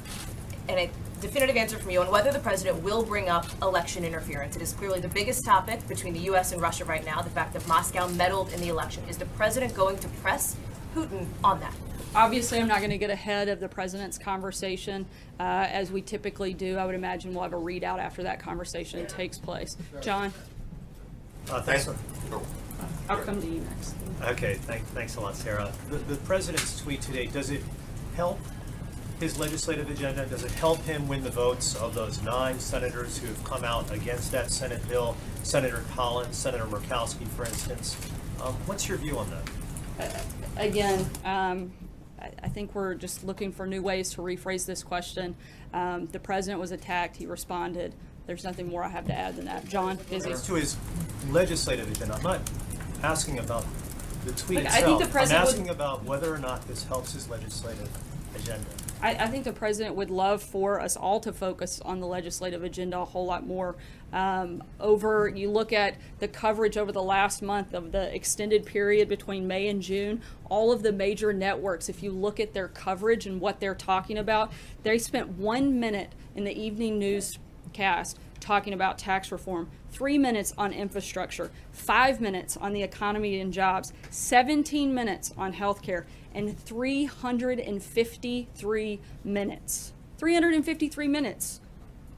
And a definitive answer from you on whether the president will bring up election interference. It is clearly the biggest topic between the U.S. and Russia right now, the fact that Moscow meddled in the election. Is the president going to press Putin on that?
Obviously, I'm not going to get ahead of the president's conversation, as we typically do. I would imagine we'll have a readout after that conversation takes place. John?
Thanks.
I'll come to you next.
Okay, thanks a lot, Sarah. The president's tweet today, does it help his legislative agenda? Does it help him win the votes of those 9 senators who have come out against that Senate bill? Senator Collins, Senator Murkowski, for instance. What's your view on that?
Again, I think we're just looking for new ways to rephrase this question. The president was attacked. He responded. There's nothing more I have to add than that. John, busy.
To his legislative agenda. I'm not asking about the tweet
Look,
itself.
I think the president
I'm asking about whether or not this helps his legislative agenda.
I think the president would love for us all to focus on the legislative agenda a whole lot more. You look at the coverage over the last month of the extended period between May and June, all of the major networks, if you look at their coverage and what they're talking about, they spent 1 minute in the evening newscast talking about tax reform, 3 minutes on infrastructure, 5 minutes on the economy and jobs, 17 minutes on healthcare, and 353 minutes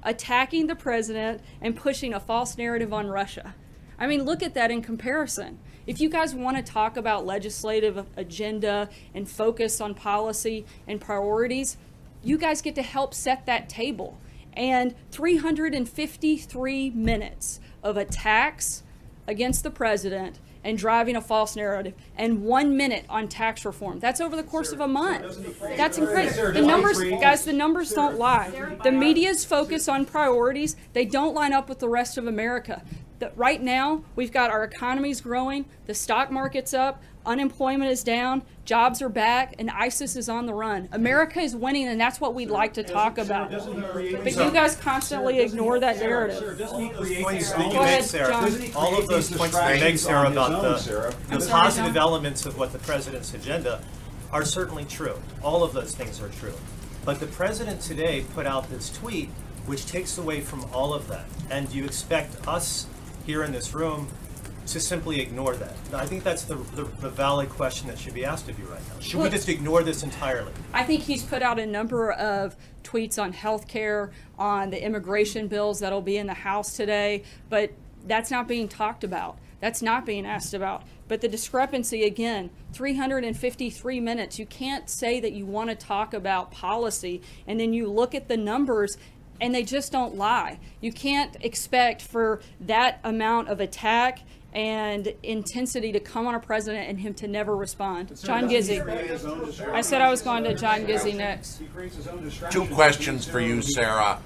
attacking the president and pushing a false narrative on Russia. I mean, look at that in comparison. If you guys want to talk about legislative agenda and focus on policy and priorities, you guys get to help set that table. And 353 minutes of attacks against the president and driving a false narrative, and 1 minute on tax reform. That's over the course of a month. That's incredible. The numbers, guys, the numbers don't lie. The media's focus on priorities, they don't line up with the rest of America. Right now, we've got our economy's growing, the stock market's up, unemployment is down, jobs are back, and ISIS is on the run. America is winning, and that's what we'd like to talk about. But you guys constantly ignore that narrative.
Points that you make, Sarah, all of those points that you make, Sarah, about the positive elements of what the president's agenda are certainly true. All of those things are true. But the president today put out this tweet which takes away from all of that. And do you expect us here in this room to simply ignore that? I think that's the valid question that should be asked of you right now. Should we just ignore this entirely?
I think he's put out a number of tweets on healthcare, on the immigration bills that'll be in the House today, but that's not being talked about. That's not being asked about. But the discrepancy, again, 353 minutes. You can't say that you want to talk about policy and then you look at the numbers and they just don't lie. You can't expect for that amount of attack and intensity to come on a president and him to never respond. John Gizzi. I said I was going to John Gizzi next.
2 questions for you, Sarah.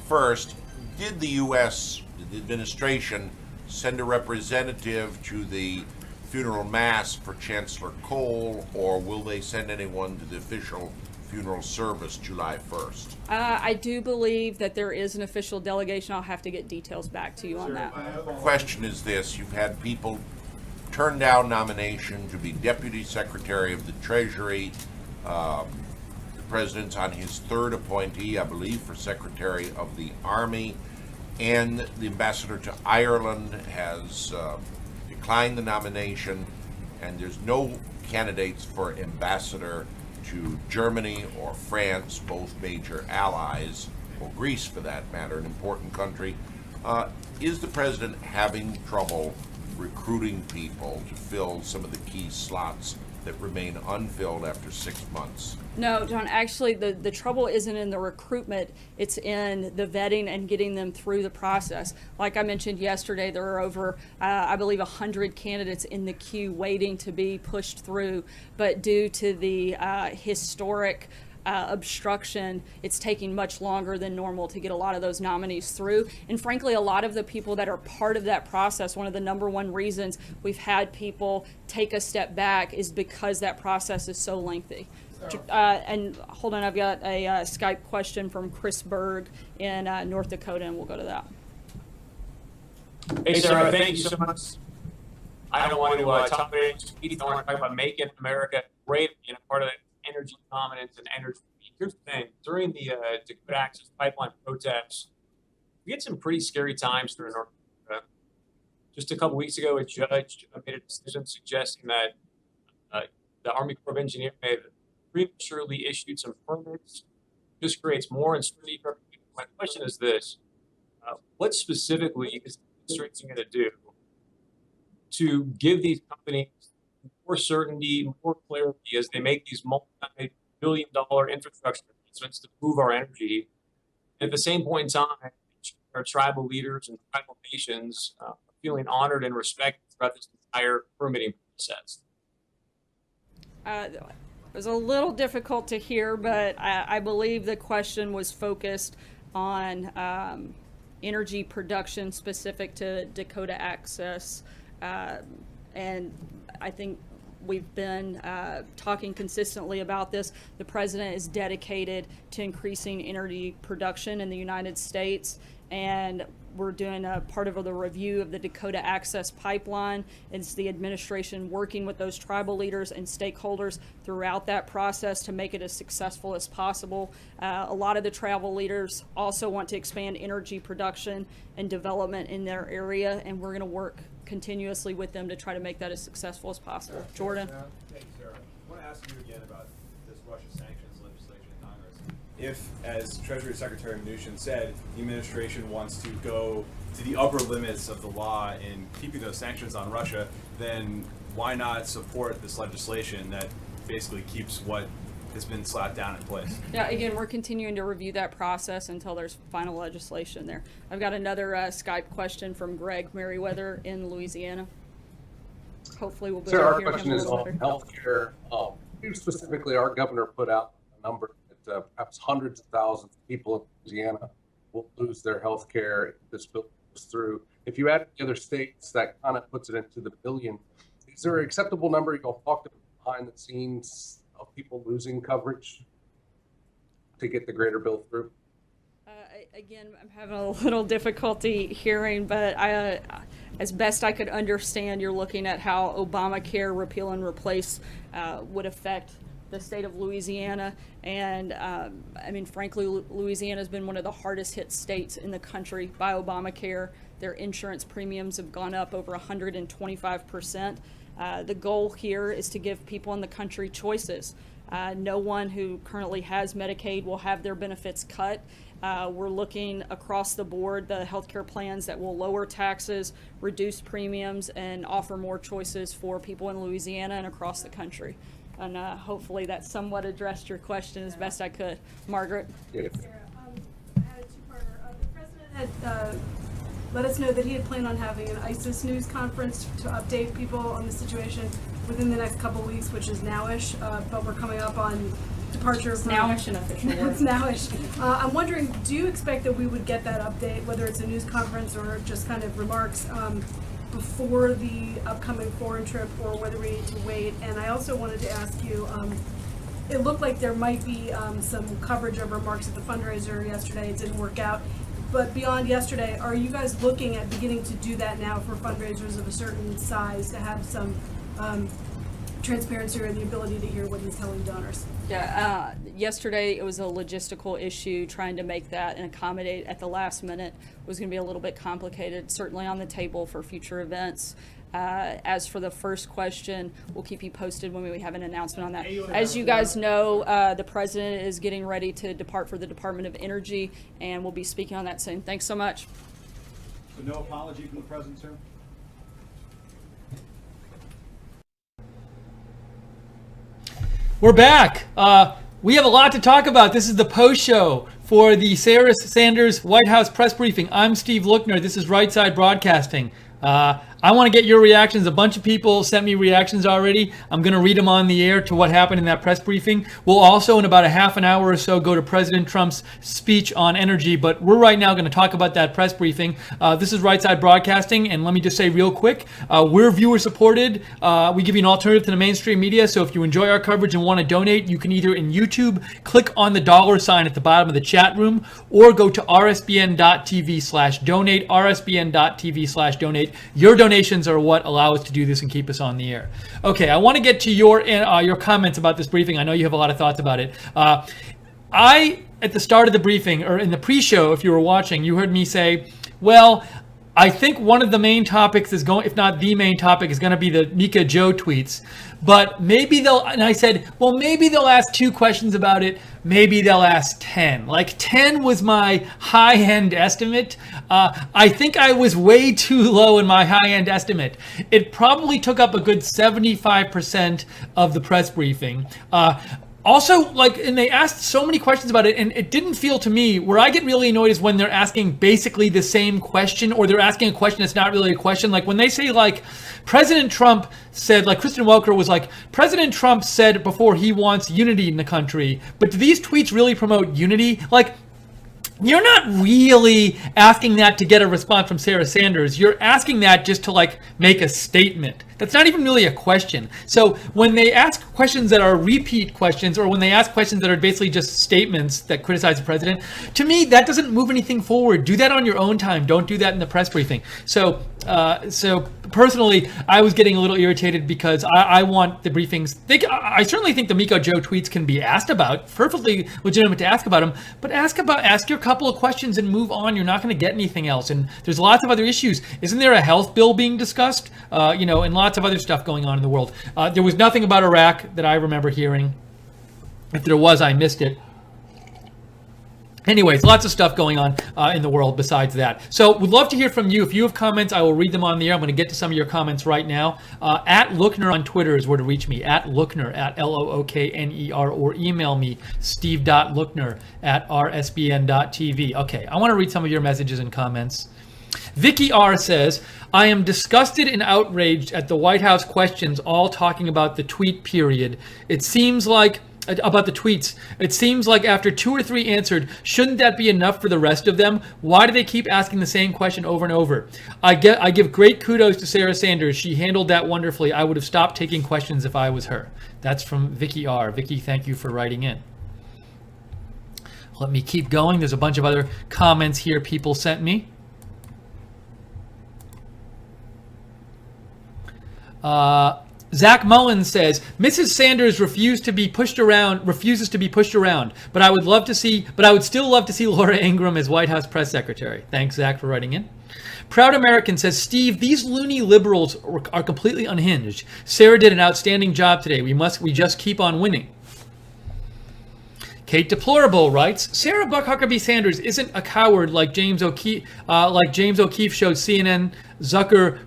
First, did the U.S. administration send a representative to the funeral mass for Chancellor Kohl, or will they send anyone to the official funeral service July 1st?
I do believe that there is an official delegation. I'll have to get details back to you on that.
The question is this: you've had people turn down nomination to be Deputy Secretary of the Treasury. The President's on his 3rd appointee, I believe, for Secretary of the Army. And the ambassador to Ireland has declined the nomination, and there's no candidates for ambassador to Germany or France, both major allies, or Greece for that matter, an important country. Is the president having trouble recruiting people to fill some of the key slots that remain unfilled after 6 months?
No, John, actually the trouble isn't in the recruitment, it's in the vetting and getting them through the process. Like I mentioned yesterday, there are over, I believe, 100 candidates in the queue waiting to be pushed through, but due to the historic obstruction, it's taking much longer than normal to get a lot of those nominees through. And frankly, a lot of the people that are part of that process, one of the #1 reasons we've had people take a step back is because that process is so lengthy. And hold on, I've got a Skype question from Chris Berg in North Dakota, and we'll go to that.
Hey, Sarah, thank you so much. I don't want to talk about it. I want to talk about making America great, part of the energy dominance and energy. Here's the thing: during the Dakota Access Pipeline protests, we had some pretty scary times through North Dakota. Just a couple weeks ago, a judge made a decision suggesting that the Army Corps of Engineers may have prematurely issued some permits. This creates more uncertainty for people. My question is this: what specifically is the administration going to do to give these companies more certainty, more clarity as they make these multi-billion-dollar infrastructure investments to move our energy. At the same point in time, our tribal leaders and tribal nations are feeling honored and respected throughout this entire permitting process.
It was a little difficult to hear, but I believe the question was focused on energy production specific to Dakota Access. And I think we've been talking consistently about this. The president is dedicated to increasing energy production in the United States, and we're doing a part of the review of the Dakota Access Pipeline. It's the administration working with those tribal leaders and stakeholders throughout that process to make it as successful as possible. A lot of the tribal leaders also want to expand energy production and development in their area, and we're going to work continuously with them to try to make that as successful as possible. Jordan?
Thank you, Sarah. I want to ask you again about this Russia sanctions legislation in Congress. If, as Treasury Secretary Mnuchin said, the administration wants to go to the upper limits of the law in keeping those sanctions on Russia, then why not support this legislation that basically keeps what has been slapped down in place?
Yeah, again, we're continuing to review that process until there's final legislation there. I've got another Skype question from Greg Merriweather in Louisiana. Hopefully we'll be able to
Our
hear him
question
a
is
little
on
better.
healthcare. Specifically, our governor put out a number that perhaps hundreds of thousands of people in Louisiana will lose their health care if this bill goes through. If you add the other states, that kind of puts it into the billion. Is there an acceptable number you'll talk behind the scenes of people losing coverage to get the greater bill through?
Again, I'm having a little difficulty hearing, but as best I could understand, you're looking at how Obamacare repeal and replace would affect the state of Louisiana. And I mean, frankly, Louisiana has been one of the hardest hit states in the country by Obamacare. Their insurance premiums have gone up over 125%. The goal here is to give people in the country choices. No one who currently has Medicaid will have their benefits cut. We're looking across the board, the healthcare plans that will lower taxes, reduce premiums, and offer more choices for people in Louisiana and across the country. And hopefully that somewhat addressed your question as best I could. Margaret?
Sarah, I had a two-parter. The president had let us know that he had planned on having an ISIS news conference to update people on the situation within the next couple of weeks, which is nowish, but we're coming up on departure.
It's nowish an official word.
It's nowish. I'm wondering, do you expect that we would get that update, whether it's a news conference or just kind of remarks, before the upcoming foreign trip, or whether we need to wait? And I also wanted to ask you, it looked like there might be some coverage of remarks at the fundraiser yesterday. It didn't work out. But beyond yesterday, are you guys looking at beginning to do that now for fundraisers of a certain size, to have some transparency or the ability to hear what he's telling donors?
Yeah, yesterday it was a logistical issue. Trying to make that and accommodate at the last minute was going to be a little bit complicated, certainly on the table for future events. As for the first question, we'll keep you posted when we have an announcement on that. As you guys know, the president is getting ready to depart for the Department of Energy, and we'll be speaking on that soon. Thanks so much.
So no apology from the president, sir?
We're back. We have a lot to talk about. This is the post show for the Sarah Sanders White House press briefing. I'm Steve Lookner. This is Right Side Broadcasting. I want to get your reactions. A bunch of people sent me reactions already. I'm going to read them on the air to what happened in that press briefing. We'll also, in about a half an hour or so, go to President Trump's speech on energy. But we're right now going to talk about that press briefing. This is Right Side Broadcasting, and let me just say real quick, we're viewer supported. We give you an alternative to the mainstream media. So if you enjoy our coverage and want to donate, you can either in YouTube click on the $ at the bottom of the chat room, or go to rsbn.tv/donate, rsbn.tv/donate. Your donations are what allow us to do this and keep us on the air. Okay, I want to get to your comments about this briefing. I know you have a lot of thoughts about it. At the start of the briefing, or in the pre-show, if you were watching, you heard me say, well, I think one of the main topics is going, if not the main topic, is going to be the Mika Joe tweets. But maybe and I said, well, maybe they'll ask 2 questions about it. Maybe they'll ask 10. Like 10 was my high-end estimate. I think I was way too low in my high-end estimate. It probably took up a good 75% of the press briefing. Also, like, and they asked so many questions about it, and it didn't feel to me, where I get really annoyed is when they're asking basically the same question, or they're asking a question that's not really a question. Like when they say, like, President Trump said, like Kristen Welker was like, President Trump said before he wants unity in the country, but do these tweets really promote unity? Like, you're not really asking that to get a response from Sarah Sanders. You're asking that just to, like, make a statement. That's not even really a question. So when they ask questions that are repeat questions, or when they ask questions that are basically just statements that criticize the president, to me, that doesn't move anything forward. Do that on your own time. Don't do that in the press briefing. So personally, I was getting a little irritated because I want the briefings. I certainly think the Miko Joe tweets can be asked about, perfectly legitimate to ask about them, but ask your couple of questions and move on. You're not going to get anything else. And there's lots of other issues. Isn't there a health bill being discussed? And lots of other stuff going on in the world. There was nothing about Iraq that I remember hearing. If there was, I missed it. Anyways, lots of stuff going on in the world besides that. So we'd love to hear from you. If you have comments, I will read them on the air. I'm going to get to some of your comments right now. At Lookner on Twitter is where to reach me. At Lookner, at Lookner, or email me, steve.lookner@rsbn.tv. Okay, I want to read some of your messages and comments. Vicky R says, I am disgusted and outraged at the White House questions all talking about the tweet period. It seems like about the tweets. It seems like after 2 or 3 answered, shouldn't that be enough for the rest of them? Why do they keep asking the same question over and over? I give great kudos to Sarah Sanders. She handled that wonderfully. I would have stopped taking questions if I was her. That's from Vicky R. Vicky, thank you for writing in. Let me keep going. There's a bunch of other comments here people sent me. Zach Mullins says, Mrs. Sanders refuses to be pushed around, but I would still love to see Laura Ingraham as White House press secretary. Thanks, Zach, for writing in. Proud American says, Steve, these loony liberals are completely unhinged. Sarah did an outstanding job today. We just keep on winning. Kate Deplorable writes, Sarah Buck Huckabee Sanders isn't a coward like James O'Keefe showed CNN Zucker,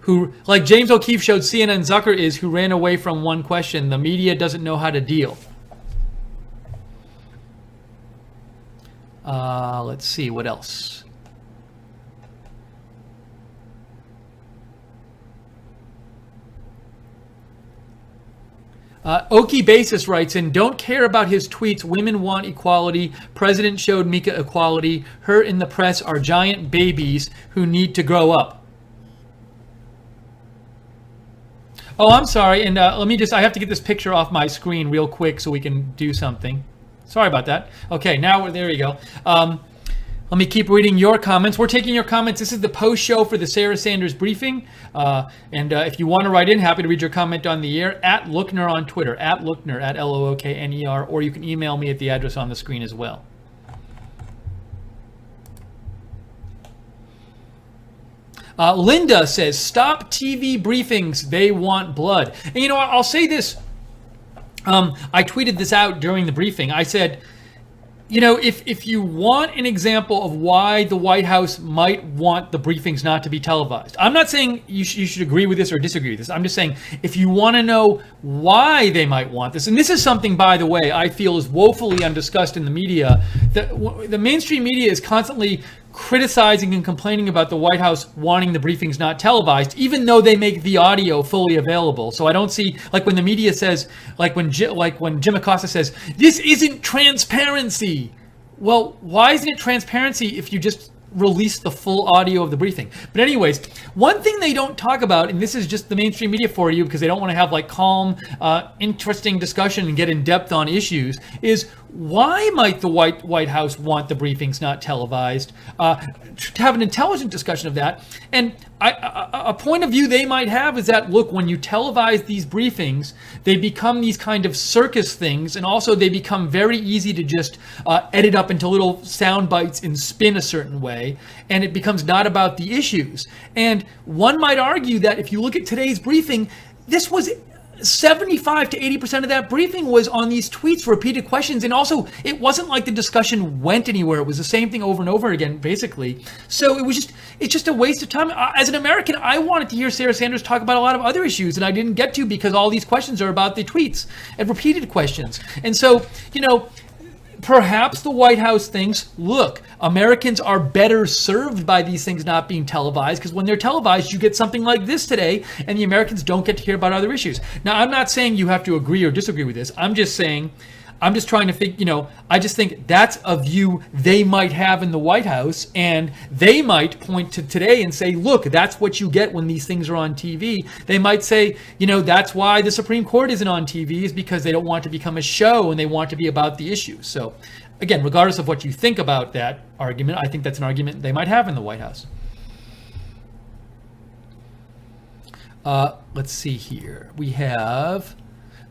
who ran away from one question. The media doesn't know how to deal. Let's see what else. Okie Basis writes in, don't care about his tweets. Women want equality. President showed Mika equality. Her in the press are giant babies who need to grow up. Oh, I'm sorry. And I have to get this picture off my screen real quick so we can do something. Sorry about that. Okay, now there we go. Let me keep reading your comments. We're taking your comments. This is the post show for the Sarah Sanders briefing. If you want to write in, happy to read your comment on the air. At Lookner on Twitter. At Lookner, at Lookner. Or you can email me at the address on the screen as well. Linda says, stop TV briefings. They want blood. And you know what? I'll say this. I tweeted this out during the briefing. I said, you know, if you want an example of why the White House might want the briefings not to be televised, I'm not saying you should agree with this or disagree with this. I'm just saying if you want to know why they might want this, and this is something, by the way, I feel is woefully undiscussed in the media. The mainstream media is constantly criticizing and complaining about the White House wanting the briefings not televised, even though they make the audio fully available. So I don't see, like when the media says, like when Jim Acosta says, this isn't transparency. Well, why isn't it transparency if you just release the full audio of the briefing? But anyways, one thing they don't talk about, and this is just the mainstream media for you because they don't want to have like calm, interesting discussion and get in depth on issues, is why might the White House want the briefings not televised? To have an intelligent discussion of that. And a point of view they might have is that, look, when you televise these briefings, they become these kind of circus things, and also they become very easy to just edit up into little sound bites and spin a certain way, and it becomes not about the issues. And one might argue that if you look at today's briefing, this was 75 to 80% of that briefing was on these tweets, repeated questions, and also it wasn't like the discussion went anywhere. It was the same thing over and over again, basically. So it's just a waste of time. As an American, I wanted to hear Sarah Sanders talk about a lot of other issues, and I didn't get to because all these questions are about the tweets and repeated questions. And so, perhaps the White House thinks, look, Americans are better served by these things not being televised, because when they're televised, you get something like this today, and the Americans don't get to hear about other issues. Now, I'm not saying you have to agree or disagree with this. I'm just trying to think, I just think that's a view they might have in the White House, and they might point to today and say, look, that's what you get when these things are on TV. They might say, that's why the Supreme Court isn't on TV, is because they don't want to become a show and they want to be about the issues. So, again, regardless of what you think about that argument, I think that's an argument they might have in the White House. Let's see here. We have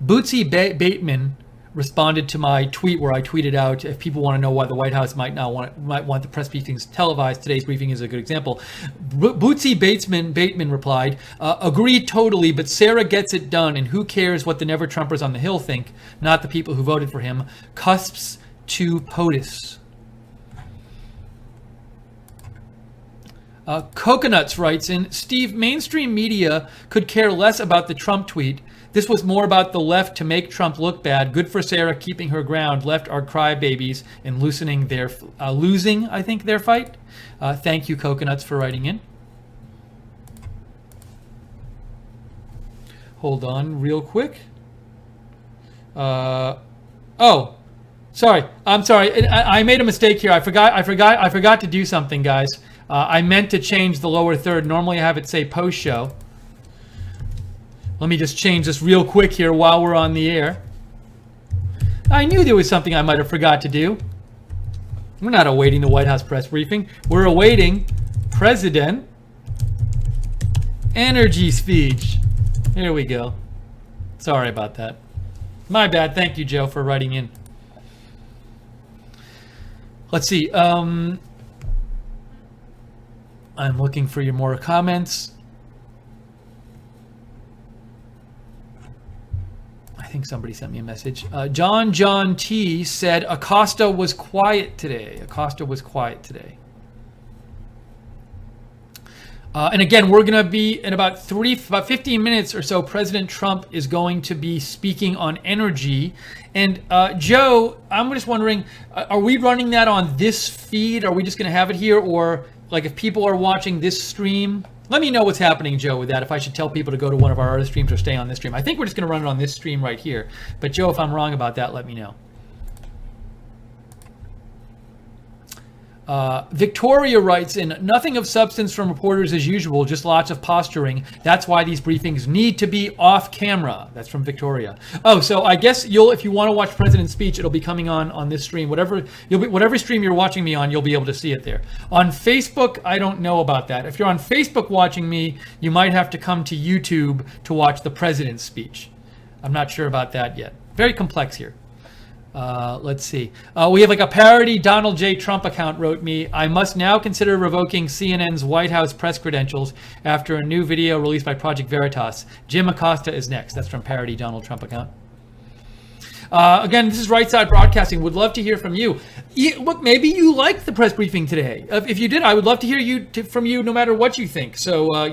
Bootsy Bateman responded to my tweet where I tweeted out, if people want to know why the White House might want the press briefings televised, today's briefing is a good example. Bootsy Bateman replied, agreed totally, but Sarah gets it done, and who cares what the Never Trumpers on the Hill think, not the people who voted for him. Cusps to POTUS. Coconuts writes in, Steve, mainstream media could care less about the Trump tweet. This was more about the left to make Trump look bad. Good for Sarah keeping her ground. Left are crybabies and losing their fight. Thank you, Coconuts, for writing in. Hold on real quick. Oh, sorry. I'm sorry. I made a mistake here. I forgot to do something, guys. I meant to change the lower third. Normally I have it say post show. Let me just change this real quick here while we're on the air. I knew there was something I might have forgot to do. We're not awaiting the White House press briefing. We're awaiting President Energy speech. Here we go. Sorry about that. My bad. Thank you, Joe, for writing in. Let's see. I'm looking for your more comments. I think somebody sent me a message. John T said Acosta was quiet today. And again, we're going to be in about 15 minutes or so. President Trump is going to be speaking on energy. And Joe, I'm just wondering, are we running that on this feed? Are we just going to have it here? Or like if people are watching this stream, let me know what's happening, Joe, with that. If I should tell people to go to one of our other streams or stay on this stream. I think we're just going to run it on this stream right here. But Joe, if I'm wrong about that, let me know. Victoria writes in, nothing of substance from reporters as usual, just lots of posturing. That's why these briefings need to be off camera. That's from Victoria. Oh, so I guess if you want to watch President's speech, it'll be coming on this stream. Whatever stream you're watching me on, you'll be able to see it there. On Facebook, I don't know about that. If you're on Facebook watching me, you might have to come to YouTube to watch the President's speech. I'm not sure about that yet. Very complex here. Let's see. We have like a parody Donald J. Trump account wrote me, I must now consider revoking CNN's White House press credentials after a new video released by Project Veritas. Jim Acosta is next. That's from parody Donald Trump account. Again, this is Right Side Broadcasting. Would love to hear from you. Look, maybe you liked the press briefing today. If you did, I would love to hear from you no matter what you think. So,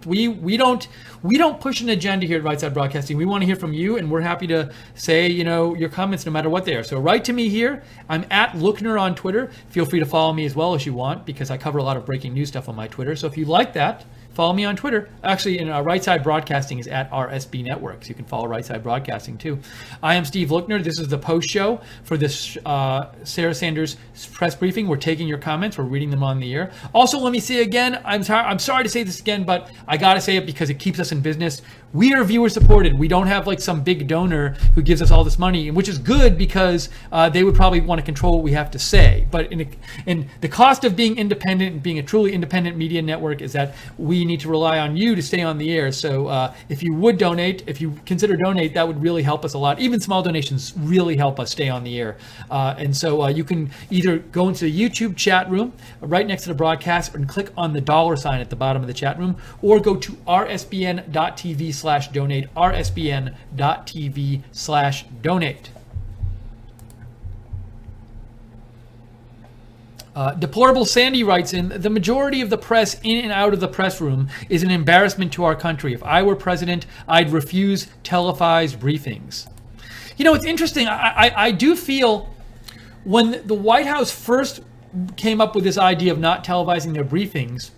we don't push an agenda here at Right Side Broadcasting. We want to hear from you, and we're happy to say, your comments no matter what they are. So write to me here. I'm at Lookner on Twitter. Feel free to follow me as well as you want, because I cover a lot of breaking news stuff on my Twitter. So if you like that, follow me on Twitter. Actually, Right Side Broadcasting is at RSB Network, so you can follow Right Side Broadcasting too. I am Steve Lookner. This is the post show for this Sarah Sanders press briefing. We're taking your comments. We're reading them on the air. Also, let me say again, I'm sorry to say this again, but I got to say it because it keeps us in business. We are viewer supported. We don't have like some big donor who gives us all this money, which is good because they would probably want to control what we have to say. But in the cost of being independent and being a truly independent media network is that we need to rely on you to stay on the air. So if you would donate, if you consider donate, that would really help us a lot. Even small donations really help us stay on the air. And so you can either go into the YouTube chat room right next to the broadcast and click on the $sign at the bottom of the chat room, or go to rsbn.tv/donate, rsbn.tv/donate. Deplorable Sandy writes in, the majority of the press in and out of the press room is an embarrassment to our country. If I were president, I'd refuse televised briefings. You know, it's interesting. I do feel when the White House first came up with this idea of not televising their briefings,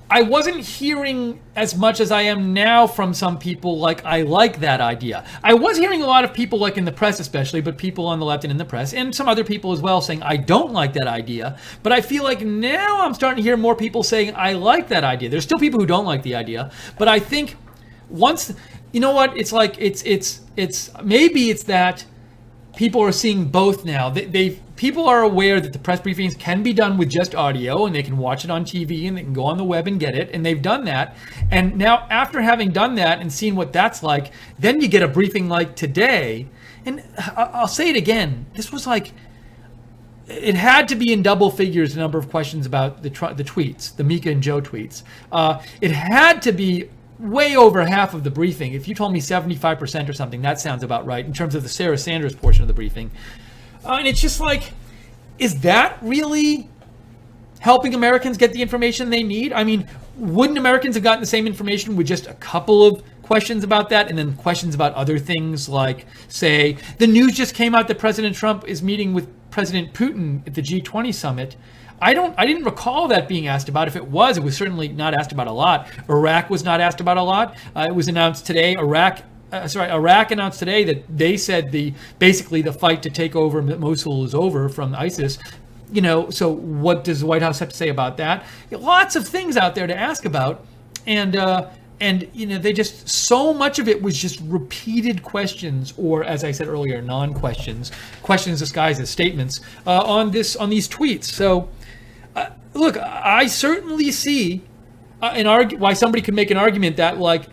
I wasn't hearing as much as I am now from some people like I like that idea. I was hearing a lot of people, like in the press especially, but people on the left and in the press, and some other people as well, saying I don't like that idea. But I feel like now I'm starting to hear more people saying I like that idea. There's still people who don't like the idea, but I think once, you know what, it's like it's maybe it's that people are seeing both now. People are aware that the press briefings can be done with just audio, and they can watch it on TV, and they can go on the web and get it, and they've done that. And now, after having done that and seen what that's like, then you get a briefing like today. And I'll say it again, this was like, it had to be in double figures, the number of questions about the tweets, the Mika and Joe tweets. It had to be way over half of the briefing. If you told me 75% or something, that sounds about right in terms of the Sarah Sanders portion of the briefing. And it's just like, is that really helping Americans get the information they need? I mean, wouldn't Americans have gotten the same information with just a couple of questions about that, and then questions about other things, like, say, the news just came out that President Trump is meeting with President Putin at the G20 summit. I didn't recall that being asked about. If it was certainly not asked about a lot. Iraq was not asked about a lot. It was announced today. Iraq announced today that they said basically the fight to take over Mosul is over from ISIS. You know, so what does the White House have to say about that? Lots of things out there to ask about, and you know, they just, so much of it was just repeated questions, or as I said earlier, non-questions, questions disguised as statements on these tweets. So look, I certainly see why somebody could make an argument that, like,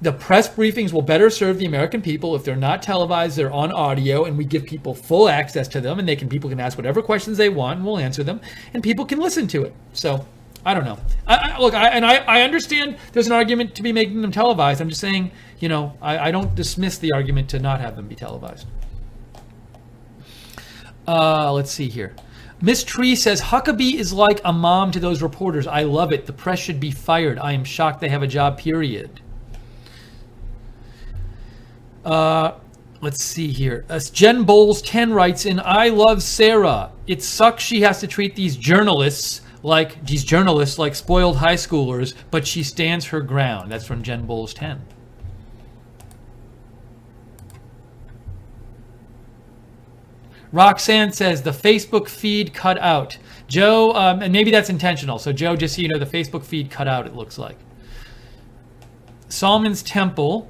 the press briefings will better serve the American people if they're not televised, they're on audio, and we give people full access to them, and people can ask whatever questions they want, and we'll answer them, and people can listen to it. So I don't know. I understand there's an argument to be making them televised. I'm just saying, you know, I don't dismiss the argument to not have them be televised. Let's see here. Miss Tree says, Huckabee is like a mom to those reporters. I love it. The press should be fired. I am shocked they have a job, period. Let's see here. Jen Bowles 10 writes in, I love Sarah. It sucks she has to treat these journalists like spoiled high schoolers, but she stands her ground. That's from Jen Bowles 10. Roxanne says the Facebook feed cut out. Joe, and maybe that's intentional. So Joe, just so you know, the Facebook feed cut out, it looks like. Solomon's Temple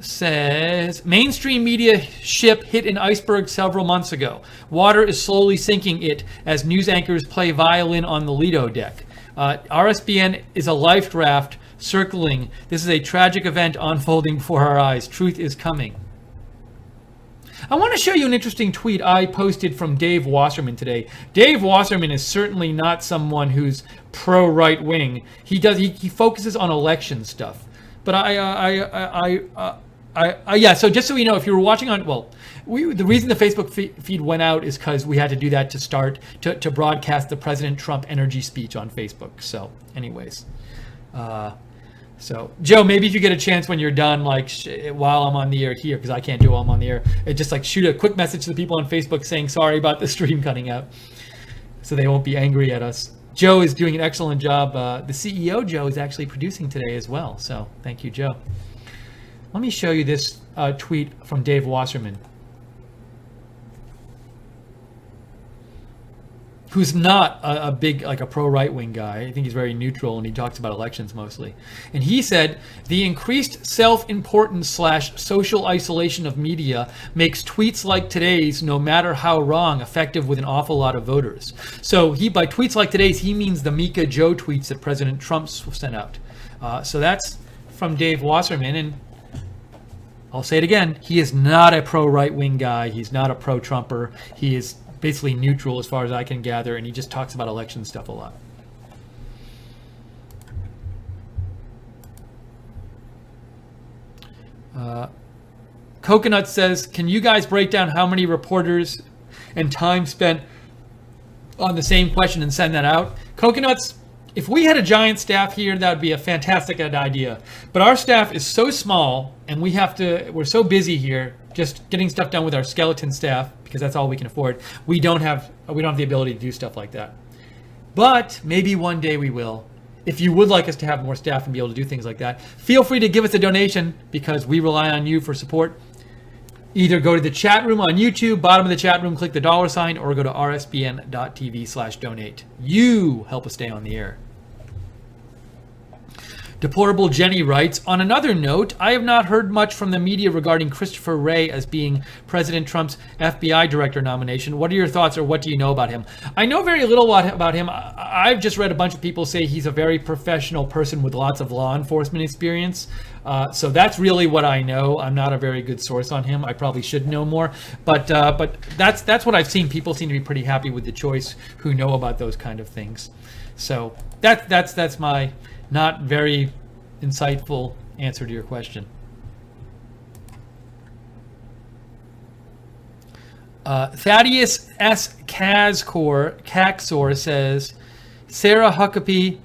says, mainstream media ship hit an iceberg several months ago. Water is slowly sinking it as news anchors play violin on the Lido deck. RSBN is a life raft circling. This is a tragic event unfolding before our eyes. Truth is coming. I want to show you an interesting tweet I posted from Dave Wasserman today. Dave Wasserman is certainly not someone who's pro right wing. He focuses on election stuff. But yeah, so just so you know, if you were watching on, the reason the Facebook feed went out is because we had to do that to start to broadcast the President Trump energy speech on Facebook. So anyways, so Joe, maybe if you get a chance when you're done, like while I'm on the air here, because I can't do it while I'm on the air, just like shoot a quick message to the people on Facebook saying sorry about the stream cutting out, so they won't be angry at us. Joe is doing an excellent job. The CEO, Joe, is actually producing today as well. So thank you, Joe. Let me show you this tweet from Dave Wasserman. who's not a big, like a pro-right wing guy. I think he's very neutral, and he talks about elections mostly. And he said, the increased self-importance / social isolation of media makes tweets like today's, no matter how wrong, effective with an awful lot of voters. So by tweets like today's, he means the Mika Joe tweets that President Trump sent out. So that's from Dave Wasserman, and I'll say it again, he is not a pro-right wing guy. He's not a pro-Trumper. He is basically neutral as far as I can gather, and he just talks about election stuff a lot. Coconut says, can you guys break down how many reporters and time spent on the same question and send that out? Coconuts, if we had a giant staff here, that would be a fantastic idea. But our staff is so small, and we're so busy here just getting stuff done with our skeleton staff, because that's all we can afford. We don't have the ability to do stuff like that. But maybe one day we will. If you would like us to have more staff and be able to do things like that, feel free to give us a donation, because we rely on you for support. Either go to the chat room on YouTube, bottom of the chat room, click the $sign, or go to rsbn.tv/donate. You help us stay on the air. Deplorable Jenny writes, on another note, I have not heard much from the media regarding Christopher Wray as being President Trump's FBI director nomination. What are your thoughts, or what do you know about him? I know very little about him. I've just read a bunch of people say he's a very professional person with lots of law enforcement experience. So that's really what I know. I'm not a very good source on him. I probably should know more. But that's what I've seen. People seem to be pretty happy with the choice who know about those kind of things. So that's my not very insightful answer to your question. Thaddeus S. Caxor says, Sarah Huckabee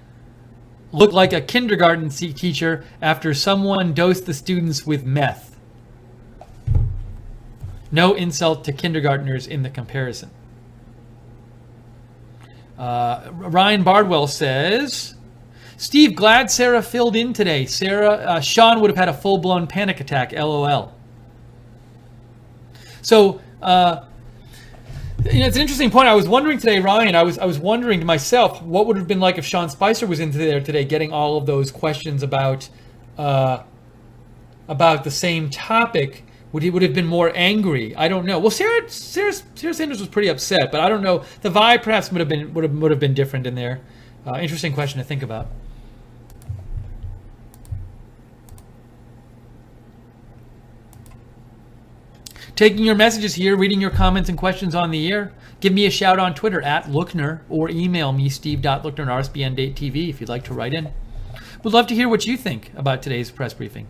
looked like a kindergarten teacher after someone dosed the students with meth. No insult to kindergartners in the comparison. Ryan Bardwell says, Steve, glad Sarah filled in today. Sean would have had a full-blown panic attack, LOL. So, it's an interesting point. I was wondering today, Ryan, I was wondering to myself, what would it have been like if Sean Spicer was in there today getting all of those questions about the same topic? Would he have been more angry? I don't know. Well, Sarah Sanders was pretty upset, but I don't know. The vibe perhaps would have been different in there. Interesting question to think about. Taking your messages here, reading your comments and questions on the air. Give me a shout on Twitter @Lookner, or email me steve.lookner@rsbn.tv if you'd like to write in. Would love to hear what you think about today's press briefing.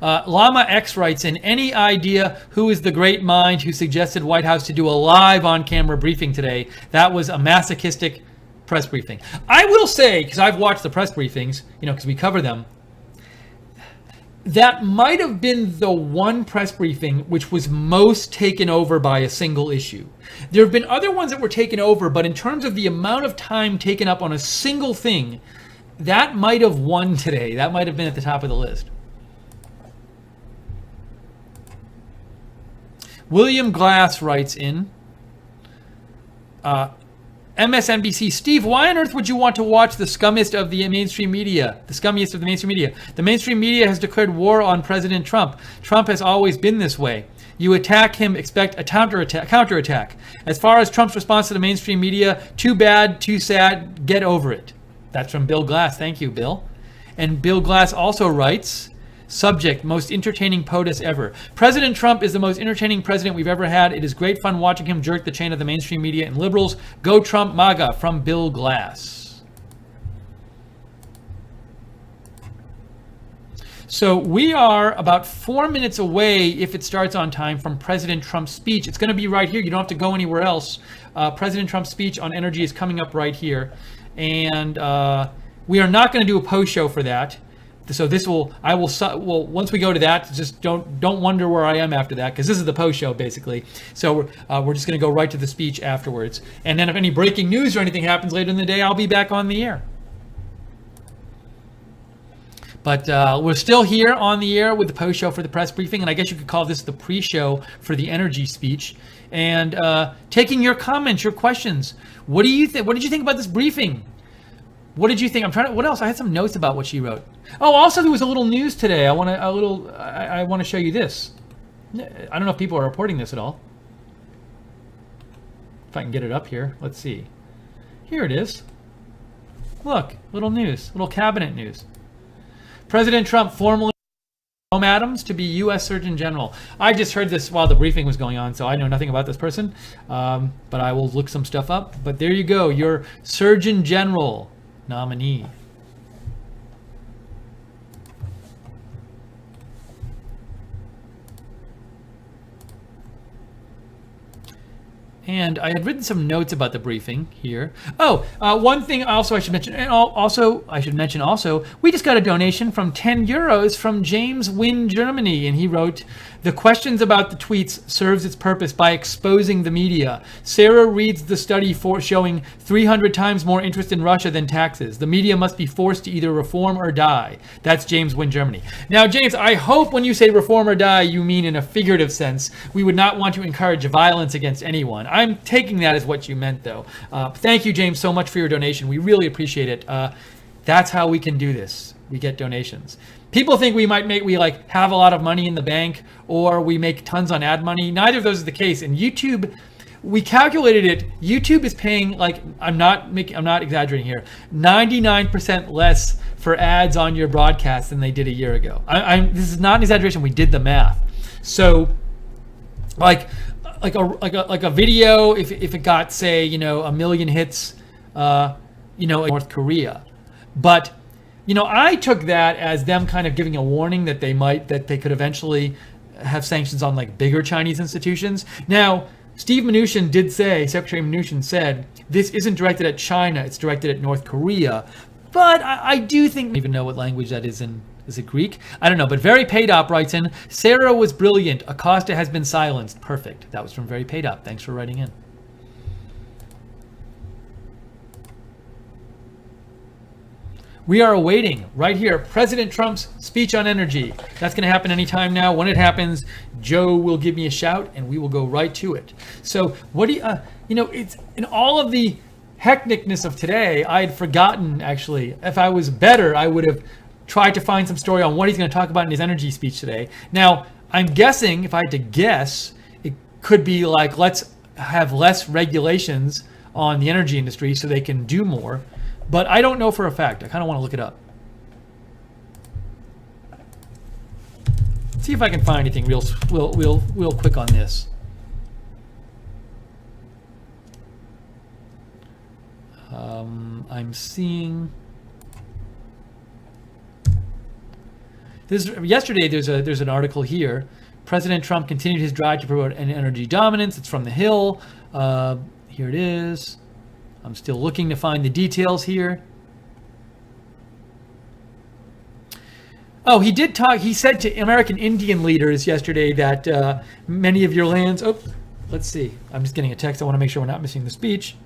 Llama X writes in, any idea who is the great mind who suggested White House to do a live on-camera briefing today? That was a masochistic press briefing. I will say, because I've watched the press briefings, because we cover them, that might have been the one press briefing which was most taken over by a single issue. There have been other ones that were taken over, but in terms of the amount of time taken up on a single thing, that might have won today. That might have been at the top of the list. William Glass writes in, MSNBC, Steve, why on earth would you want to watch the scummiest of the mainstream media? The scummiest of the mainstream media. The mainstream media has declared war on President Trump. Trump has always been this way. You attack him, expect a counterattack. As far as Trump's response to the mainstream media, too bad, too sad, get over it. That's from Bill Glass. Thank you, Bill. And Bill Glass also writes, subject, most entertaining POTUS ever. President Trump is the most entertaining president we've ever had. It is great fun watching him jerk the chain of the mainstream media and liberals. Go Trump MAGA, from Bill Glass. So we are about 4 minutes away, if it starts on time, from President Trump's speech. It's going to be right here. You don't have to go anywhere else. President Trump's speech on energy is coming up right here. And we are not going to do a post show for that. So once we go to that, just don't wonder where I am after that, because this is the post show basically. So we're just going to go right to the speech afterwards. And then if any breaking news or anything happens later in the day, I'll be back on the air. But we're still here on the air with the post show for the press briefing, and I guess you could call this the pre-show for the energy speech. And taking your comments, your questions. What do you think? What did you think about this briefing? What did you think? What else? I had some notes about what she wrote. Oh, also there was a little news today. I want to show you this. I don't know if people are reporting this at all. If I can get it up here, let's see. Here it is. Look, little news, little cabinet news. President Trump formally Jerome Adams to be U.S. Surgeon General. I just heard this while the briefing was going on, so I know nothing about this person, but I will look some stuff up. But there you go, your Surgeon General nominee. And I had written some notes about the briefing here. Oh, one thing also I should mention, and also, we just got a donation from 10 euros from James Wynn Germany, and he wrote, "The questions about the tweets serves its purpose by exposing the media. Sarah reads the study showing 300 times more interest in Russia than taxes. The media must be forced to either reform or die." That's James Wynn Germany. Now, James, I hope when you say reform or die, you mean in a figurative sense. We would not want to encourage violence against anyone. I'm taking that as what you meant, though. Thank you, James, so much for your donation. We really appreciate it. That's how we can do this. We get donations. People think we have a lot of money in the bank, or we make tons on ad money. Neither of those is the case. And YouTube, we calculated it. YouTube is paying, I'm not exaggerating here, 99% less for ads on your broadcast than they did a year ago. This is not an exaggeration. We did the math. So, like a video, if it got, say, 1 million hits, in North Korea, but I took that as them kind of giving a warning that they could eventually have sanctions on bigger Chinese institutions. Now, Secretary Mnuchin said, this isn't directed at China, it's directed at North Korea. But I do think, I don't even know what language that is in. Is it Greek? I don't know, but Very Paid Up writes in, "Sarah was brilliant. Acosta has been silenced." Perfect. That was from Very Paid Up. Thanks for writing in. We are awaiting, right here, President Trump's speech on energy. That's going to happen anytime now. When it happens, Joe will give me a shout, and we will go right to it. So, what do you, it's in all of the hecticness of today, I had forgotten, actually. If I was better, I would have tried to find some story on what he's going to talk about in his energy speech today. Now, I'm guessing, if I had to guess, it could be let's have less regulations on the energy industry so they can do more. But I don't know for a fact. I kind of want to look it up. See if I can find anything real quick on this. I'm seeing this yesterday. There's an article here. President Trump continued his drive to promote an energy dominance. It's from The Hill. Here it is. I'm still looking to find the details here. Oh, he did talk. He said to American Indian leaders yesterday that many of your lands. Oh, let's see. I'm just getting a text. I want to make sure we're not missing the speech.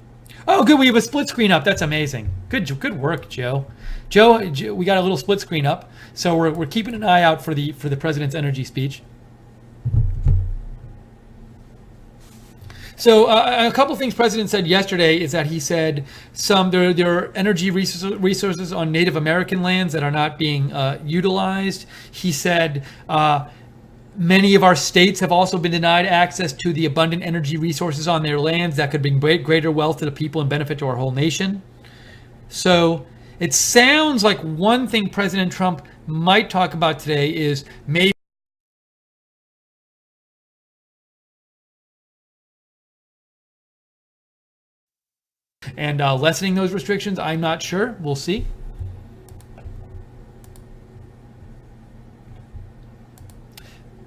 Oh, good. We have a split screen up. That's amazing. Good work, Joe. Joe, we got a little split screen up, so we're keeping an eye out for the president's energy speech. So a couple things President said yesterday is that he said there are energy resources on Native American lands that are not being utilized. He said many of our states have also been denied access to the abundant energy resources on their lands that could bring greater wealth to the people and benefit to our whole nation. So it sounds like one thing President Trump might talk about today is maybe and lessening those restrictions. I'm not sure. We'll see.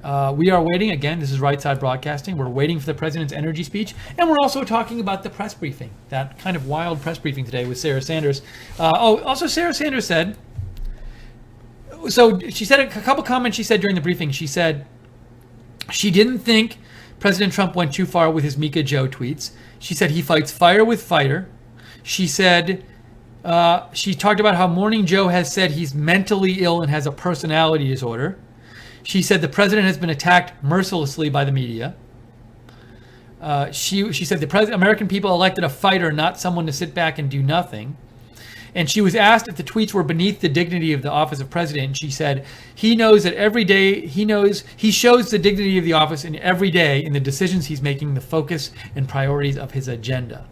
We are waiting. Again, this is Right Side Broadcasting. We're waiting for the president's energy speech. And we're also talking about the press briefing, that kind of wild press briefing today with Sarah Sanders. Also Sarah Sanders said, so she said a couple comments she said during the briefing. She said she didn't think President Trump went too far with his Mika Joe tweets. She said he fights fire with fire. She said She talked about how Morning Joe has said he's mentally ill and has a personality disorder. She said the president has been attacked mercilessly by the media. She said the American people elected a fighter, not someone to sit back and do nothing. And she was asked if the tweets were beneath the dignity of the office of president. And she said, he knows that every day, he shows the dignity of the office in every day in the decisions he's making, the focus and priorities of his agenda.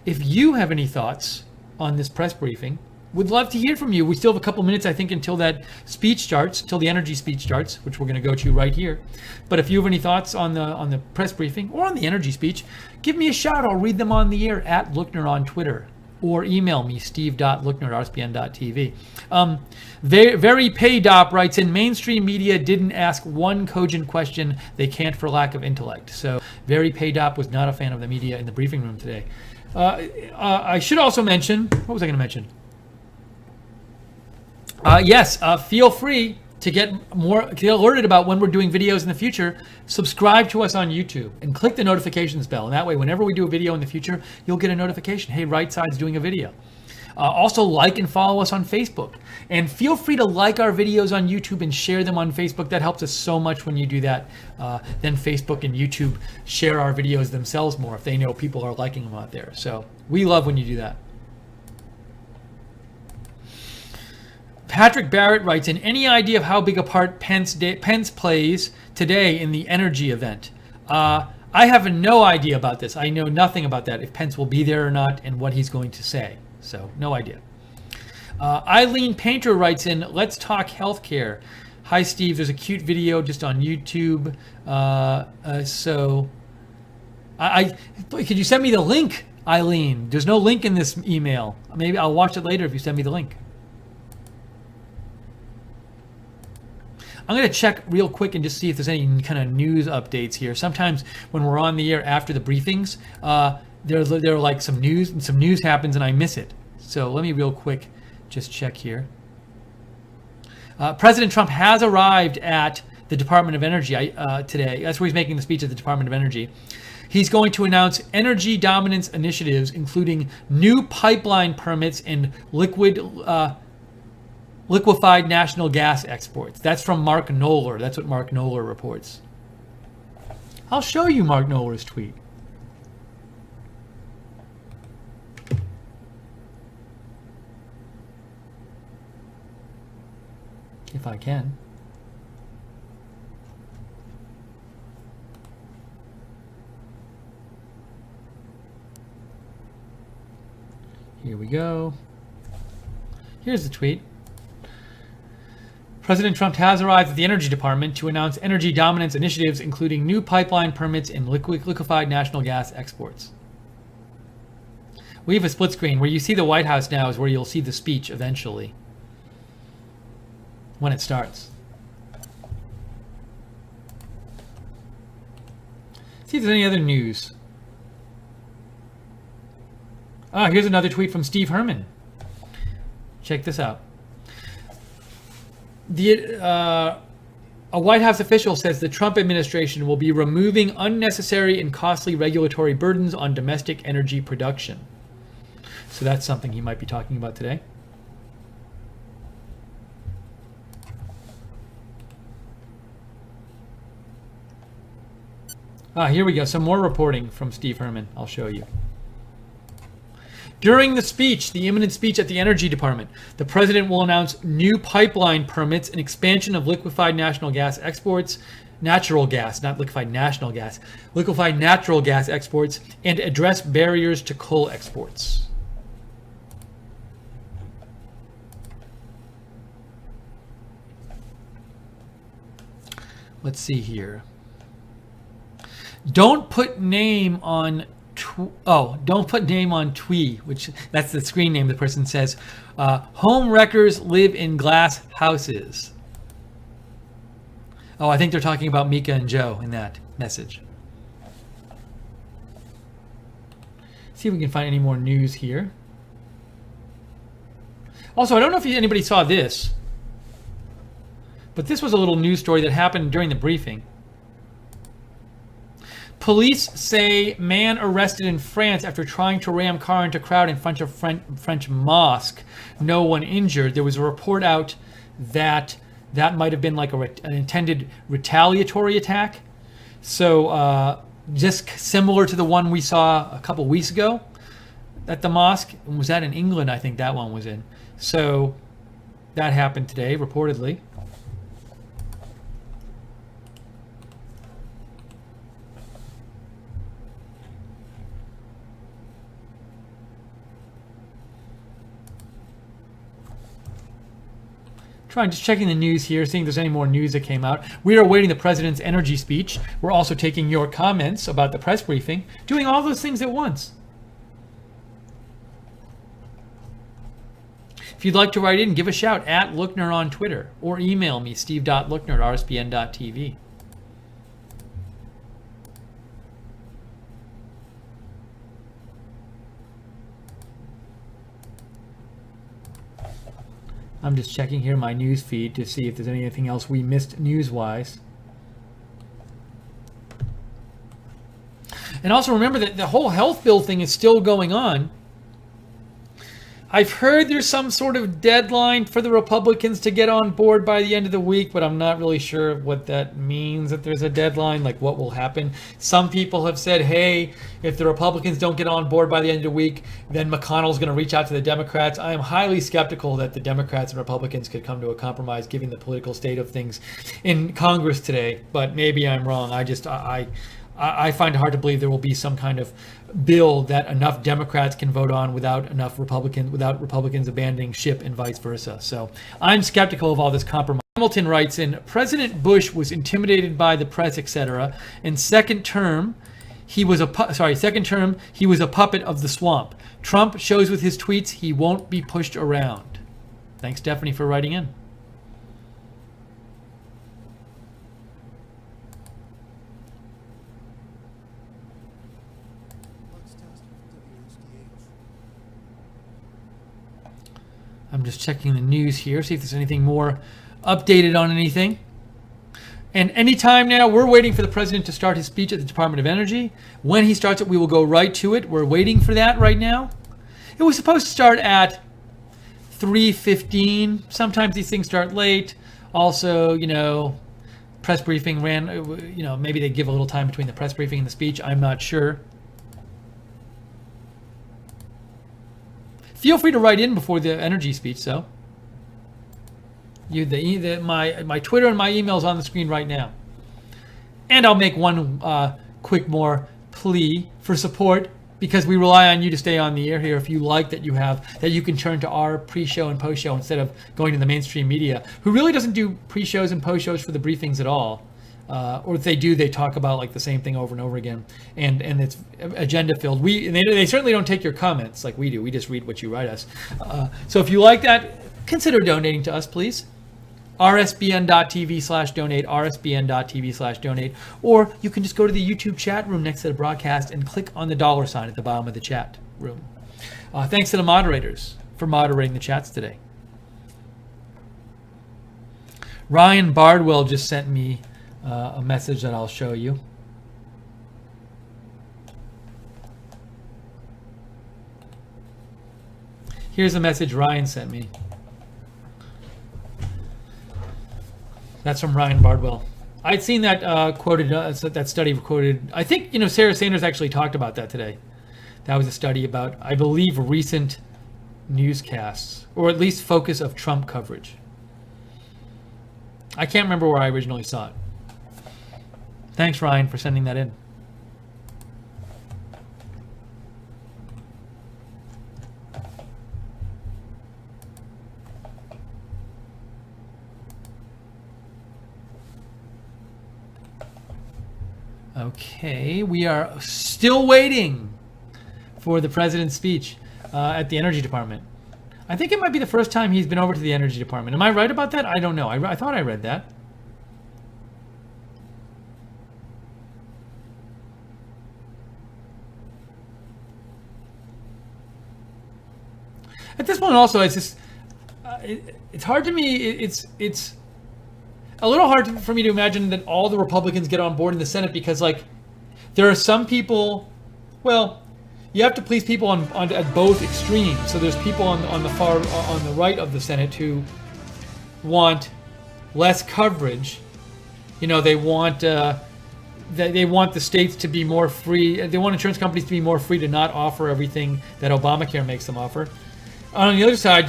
If you have any thoughts on this press briefing, would love to hear from you. We still have a couple minutes, I think, until that speech starts, till the energy speech starts, which we're going to go to right here. But if you have any thoughts on the press briefing or on the energy speech, give me a shout. I'll read them on the air at Lookner on Twitter, or email me, steve.lookner@rspn.tv. Very Paydop writes in, mainstream media didn't ask one cogent question. They can't for lack of intellect. So Very Paydop was not a fan of the media in the briefing room today. I should also mention, what was I going to mention? Feel free to get alerted about when we're doing videos in the future. Subscribe to us on YouTube and click the notifications bell. And that way, whenever we do a video in the future, you'll get a notification. Hey, Right Side's doing a video. Also, like and follow us on Facebook. And feel free to like our videos on YouTube and share them on Facebook. That helps us so much when you do that. Then Facebook and YouTube share our videos themselves more if they know people are liking them out there. So we love when you do that. Patrick Barrett writes in, any idea of how big a part Pence plays today in the energy event? I have no idea about this. I know nothing about that, if Pence will be there or not and what he's going to say. So no idea. Eileen Painter writes in, let's talk healthcare. Hi, Steve. There's a cute video just on YouTube. Could you send me the link, Eileen? There's no link in this email. Maybe I'll watch it later if you send me the link. I'm going to check real quick and just see if there's any kind of news updates here. Sometimes when we're on the air after the briefings, there are like some news happens and I miss it. So let me real quick just check here. President Trump has arrived at the Department of Energy today. That's where he's making the speech at the Department of Energy. He's going to announce energy dominance initiatives, including new pipeline permits and liquefied natural gas exports. That's from Mark Knoller. That's what Mark Knoller reports. I'll show you Mark Knoller's tweet. If I can. Here we go. Here's the tweet. President Trump has arrived at the Energy Department to announce energy dominance initiatives, including new pipeline permits and liquefied natural gas exports. We have a split screen. Where you see the White House now is where you'll see the speech eventually, when it starts. See if there's any other news. Here's another tweet from Steve Herman. Check this out. A White House official says the Trump administration will be removing unnecessary and costly regulatory burdens on domestic energy production. So that's something he might be talking about today. Here we go. Some more reporting from Steve Herman. I'll show you. During the speech, the imminent speech at the Energy Department, the president will announce new pipeline permits and expansion of liquefied natural gas exports, natural gas, not liquefied national gas, liquefied natural gas exports, and address barriers to coal exports. Let's see here. Don't put name on don't put name on Twee, which that's the screen name the person says. Home wreckers live in glass houses. I think they're talking about Mika and Joe in that message. See if we can find any more news here. Also, I don't know if anybody saw this, but this was a little news story that happened during the briefing. Police say man arrested in France after trying to ram car into crowd in front of French mosque. No one injured. There was a report out that might have been like an intended retaliatory attack. So just similar to the one we saw a couple weeks ago at the mosque. Was that in England? I think that one was in. So that happened today, reportedly. Just checking the news here, seeing if there's any more news that came out. We are awaiting the president's energy speech. We're also taking your comments about the press briefing, doing all those things at once. If you'd like to write in, give a shout at Lookner on Twitter, or email me, steve.lookner@rspn.tv. I'm just checking here my news feed to see if there's anything else we missed news-wise. And also remember that the whole health bill thing is still going on. I've heard there's some sort of deadline for the Republicans to get on board by the end of the week, but I'm not really sure what that means, that there's a deadline, like what will happen. Some people have said, hey, if the Republicans don't get on board by the end of the week, then McConnell's going to reach out to the Democrats. I am highly skeptical that the Democrats and Republicans could come to a compromise given the political state of things in Congress today, but maybe I'm wrong. I find it hard to believe there will be some kind of bill that enough Democrats can vote on without Republicans abandoning ship and vice versa. So I'm skeptical of all this compromise. Hamilton writes in, President Bush was intimidated by the press, etc. In second term, he was a puppet of the swamp. Trump shows with his tweets he won't be pushed around. Thanks, Stephanie, for writing in. I'm just checking the news here, see if there's anything more updated on anything. And anytime now, we're waiting for the president to start his speech at the Department of Energy. When he starts it, we will go right to it. We're waiting for that right now. It was supposed to start at 3:15. Sometimes these things start late. Also, press briefing ran, maybe they give a little time between the press briefing and the speech. I'm not sure. Feel free to write in before the energy speech, though. My Twitter and my email's on the screen right now. And I'll make one quick more plea for support, because we rely on you to stay on the air here. If you like that you can turn to our pre-show and post-show instead of going to the mainstream media, who really doesn't do pre-shows and post-shows for the briefings at all. Or if they do, they talk about like the same thing over and over again, and it's agenda filled. They certainly don't take your comments like we do. We just read what you write us. So if you like that, consider donating to us, please. rsbn.tv/donate, rsbn.tv/donate, or you can just go to the YouTube chat room next to the broadcast and click on the $ at the bottom of the chat room. Thanks to the moderators for moderating the chats today. Ryan Bardwell just sent me a message that I'll show you. Here's a message Ryan sent me. That's from Ryan Bardwell. I'd seen that quoted, that study quoted. I think, Sarah Sanders actually talked about that today. That was a study about, I believe, recent newscasts, or at least focus of Trump coverage. I can't remember where I originally saw it. Thanks, Ryan, for sending that in. Okay, we are still waiting for the president's speech at the Energy Department. I think it might be the first time he's been over to the Energy Department. Am I right about that? I don't know. I thought I read that. At this point, also, it's just it's hard to me. It's a little hard for me to imagine that all the Republicans get on board in the Senate, because, like, there are some people, well, you have to please people at both extremes. So there's people on the right of the Senate who want less coverage. You know, they want they want the states to be more free. They want insurance companies to be more free to not offer everything that Obamacare makes them offer. On the other side,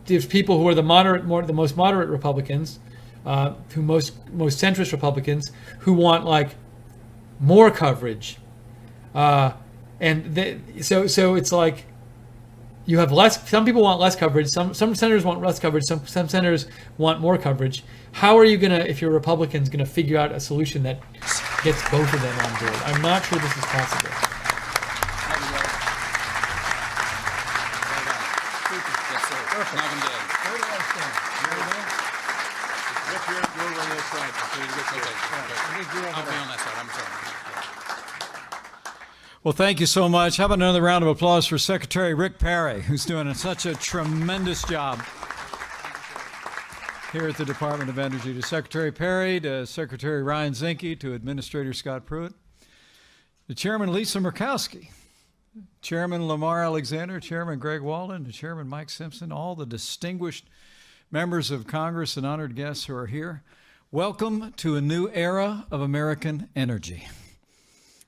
there's people who are the most moderate Republicans, who most centrist Republicans, who want like more coverage, so it's like you have less. Some people want less coverage. Some senators want less coverage. Some senators want more coverage. How are you gonna, if you're Republicans, gonna figure out a solution that gets both of them on board? I'm not sure this is possible.
Well, thank you so much. How about another round of applause for Secretary Rick Perry, who's doing such a tremendous job here at the Department of Energy. To Secretary Perry, to Secretary Ryan Zinke, to Administrator Scott Pruitt, to Chairman Lisa Murkowski, Chairman Lamar Alexander, Chairman Greg Walden, to Chairman Mike Simpson, all the distinguished members of Congress and honored guests who are here. Welcome to a new era of American energy.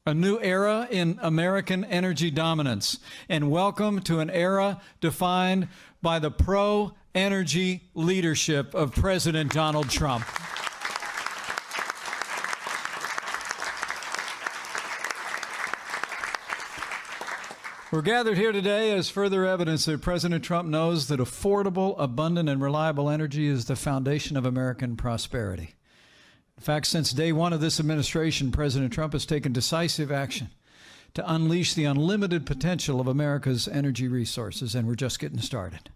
A new era in American energy dominance, and welcome to an era defined by the pro-energy leadership of President Donald Trump. We're gathered here today as further evidence that President Trump knows that affordable, abundant, and reliable energy is the foundation of American prosperity. In fact, since day one of this administration, President Trump has taken decisive action to unleash the unlimited potential of America's energy resources, and we're just getting started.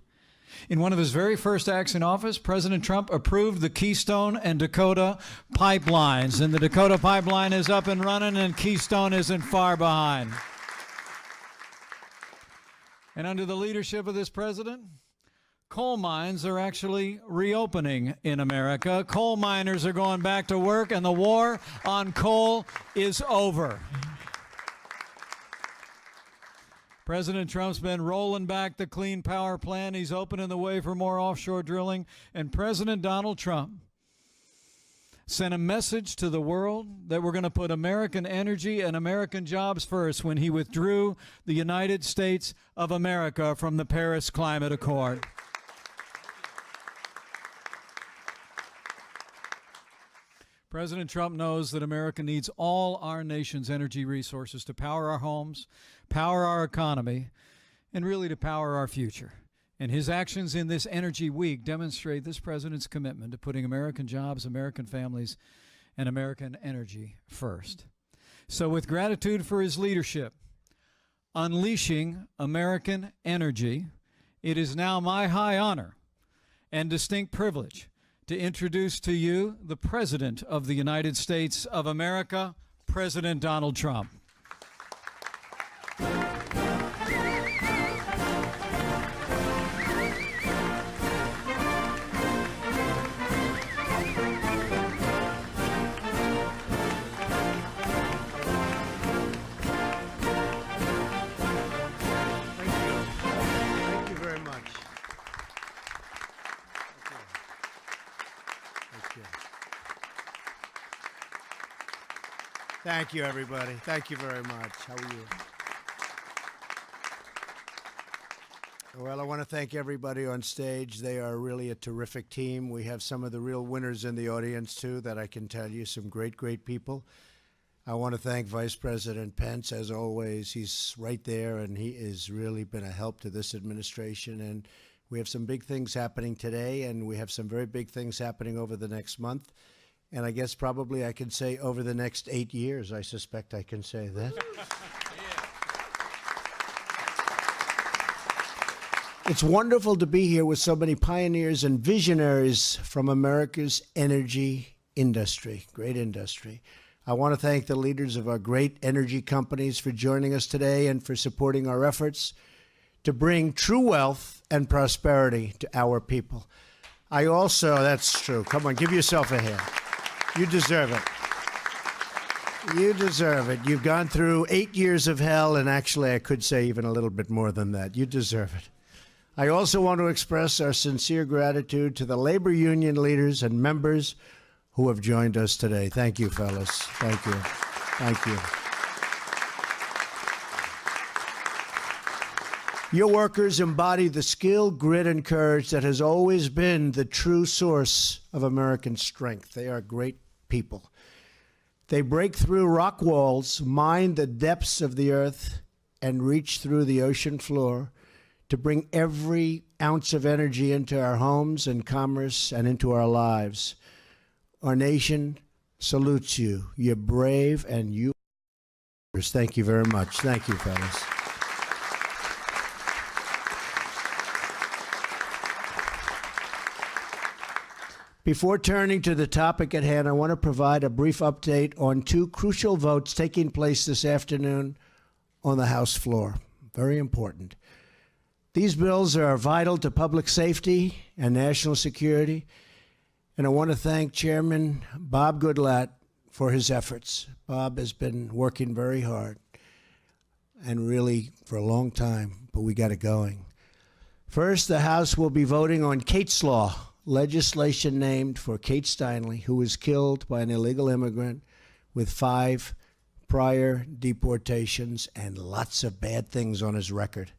In one of his very first acts in office, President Trump approved the Keystone and Dakota pipelines, and the Dakota pipeline is up and running, and Keystone isn't far behind. And under the leadership of this president, coal mines are actually reopening in America. Coal miners are going back to work, and the war on coal is over. President Trump's been rolling back the Clean Power Plan. He's opening the way for more offshore drilling. And President Donald Trump sent a message to the world that we're going to put American energy and American jobs first when he withdrew the United States of America from the Paris Climate Accord. President Trump knows that America needs all our nation's energy resources to power our homes, power our economy, and really to power our future. And his actions in this Energy Week demonstrate this president's commitment to putting American jobs, American families, and American energy first. So with gratitude for his leadership, unleashing American energy, it is now my high honor and distinct privilege to introduce to you the President of the United States of America, President Donald Trump.
Thank you very much. Thank you, everybody. Thank you very much. How are you? Well, I want to thank everybody on stage. They are really a terrific team. We have some of the real winners in the audience, too, that I can tell you, some great, great people. I want to thank Vice President Pence, as always. He's right there, and he has really been a help to this administration. And we have some big things happening today, and we have some very big things happening over the next month. And I guess probably I can say over the next 8 years, I suspect I can say that. It's wonderful to be here with so many pioneers and visionaries from America's energy industry, great industry. I want to thank the leaders of our great energy companies for joining us today and for supporting our efforts to bring true wealth and prosperity to our people. I also, that's true. Come on, give yourself a hand. You deserve it. You deserve it. You've gone through 8 years of hell, and actually I could say even a little bit more than that. You deserve it. I also want to express our sincere gratitude to the labor union leaders and members who have joined us today. Thank you, fellas. Thank you. Thank you. Your workers embody the skill, grit, and courage that has always been the true source of American strength. They are great people. They break through rock walls, mine the depths of the earth, and reach through the ocean floor to bring every ounce of energy into our homes and commerce and into our lives. Our nation salutes you. You're brave and you. Thank you very much. Thank you, fellas. Before turning to the topic at hand, I want to provide a brief update on two crucial votes taking place this afternoon on the House floor. Very important. These bills are vital to public safety and national security, and I want to thank Chairman Bob Goodlatte for his efforts. Bob has been working very hard and really for a long time, but we got it going. First, the House will be voting on Kate's Law, legislation named for Kate Steinle, who was killed by an illegal immigrant with 5 prior deportations and lots of bad things on his record.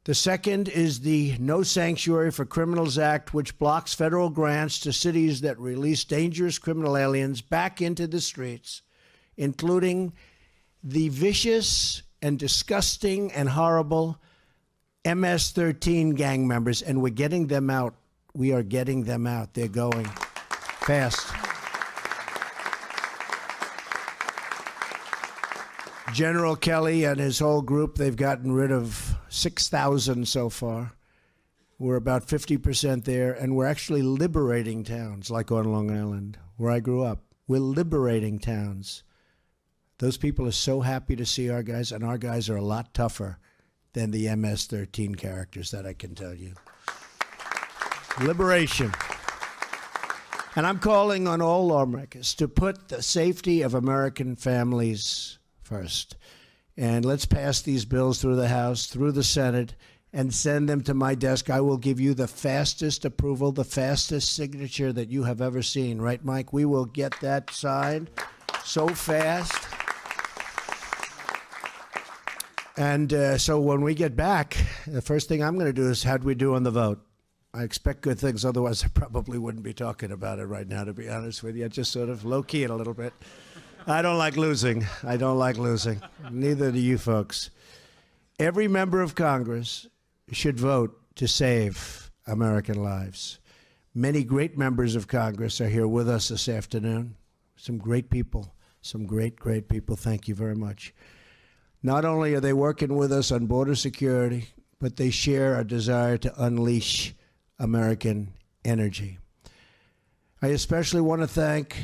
The second is the No Sanctuary for Criminals Act, which blocks federal grants to cities that release dangerous criminal aliens back into the streets, including the vicious and disgusting and horrible MS-13 gang members, and we're getting them out. We are getting them out. They're going fast. General Kelly and his whole group, they've gotten rid of 6,000 so far. We're about 50% there, and we're actually liberating towns, like on Long Island, where I grew up. We're liberating towns. Those people are so happy to see our guys, and our guys are a lot tougher than the MS-13 characters, that I can tell you. Liberation. And I'm calling on all lawmakers to put the safety of American families first. And let's pass these bills through the House, through the Senate, and send them to my desk. I will give you the fastest approval, the fastest signature that you have ever seen. Right, Mike? We will get that signed so fast. And so when we get back, the first thing I'm going to do is, how'd we do on the vote? I expect good things, otherwise I probably wouldn't be talking about it right now, to be honest with you. I just sort of low-key it a little bit. I don't like losing. I don't like losing. Neither do you folks. Every member of Congress should vote to save American lives. Many great members of Congress are here with us this afternoon. Some great people, some great, great people. Thank you very much. Not only are they working with us on border security, but they share a desire to unleash American energy. I especially want to thank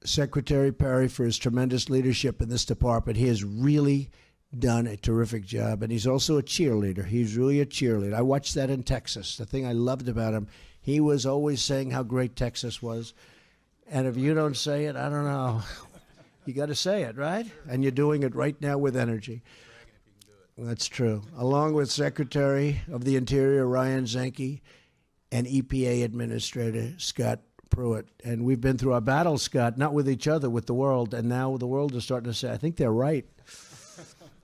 Secretary Perry for his tremendous leadership in this department. He has really done a terrific job, and he's also a cheerleader. He's really a cheerleader. I watched that in Texas. The thing I loved about him, he was always saying how great Texas was. And if you don't say it, I don't know. You got to say it, right? And you're doing it right now with energy. That's true. Along with Secretary of the Interior Ryan Zinke and EPA Administrator Scott Pruitt. And we've been through our battle, Scott, not with each other, with the world. And now the world is starting to say, I think they're right.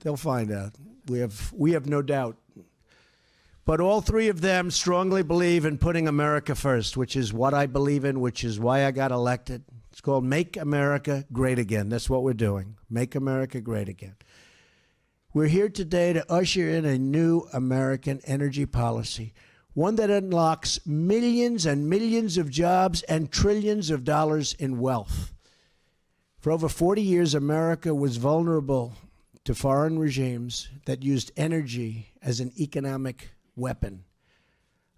They'll find out. We have no doubt. But all three of them strongly believe in putting America first, which is what I believe in, which is why I got elected. It's called Make America Great Again. That's what we're doing. Make America Great Again. We're here today to usher in a new American energy policy, one that unlocks millions and millions of jobs and trillions of dollars in wealth. For over 40 years, America was vulnerable to foreign regimes that used energy as an economic weapon.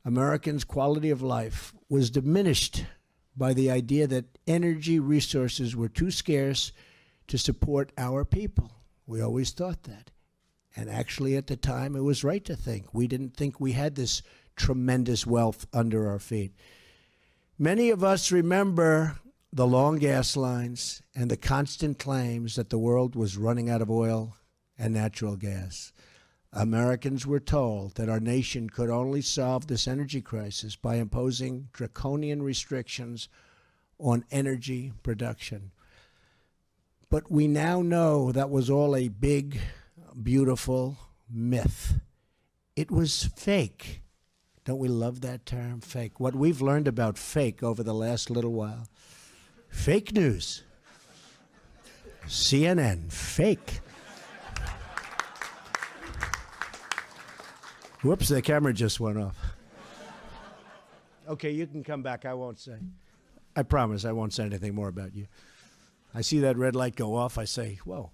Americans' quality of life was diminished by the idea that energy resources were too scarce to support our people. We always thought that. And actually, at the time, it was right to think. We didn't think we had this tremendous wealth under our feet. Many of us remember the long gas lines, and the constant claims that the world was running out of oil and natural gas. Americans were told that our nation could only solve this energy crisis by imposing draconian restrictions on energy production. But we now know that was all a big, beautiful myth. It was fake. Don't we love that term, fake? What we've learned about fake over the last little while. Fake news. CNN, fake. Whoops, the camera just went off. Okay, you can come back. I won't say. I promise I won't say anything more about you. I see that red light go off. I say, whoa.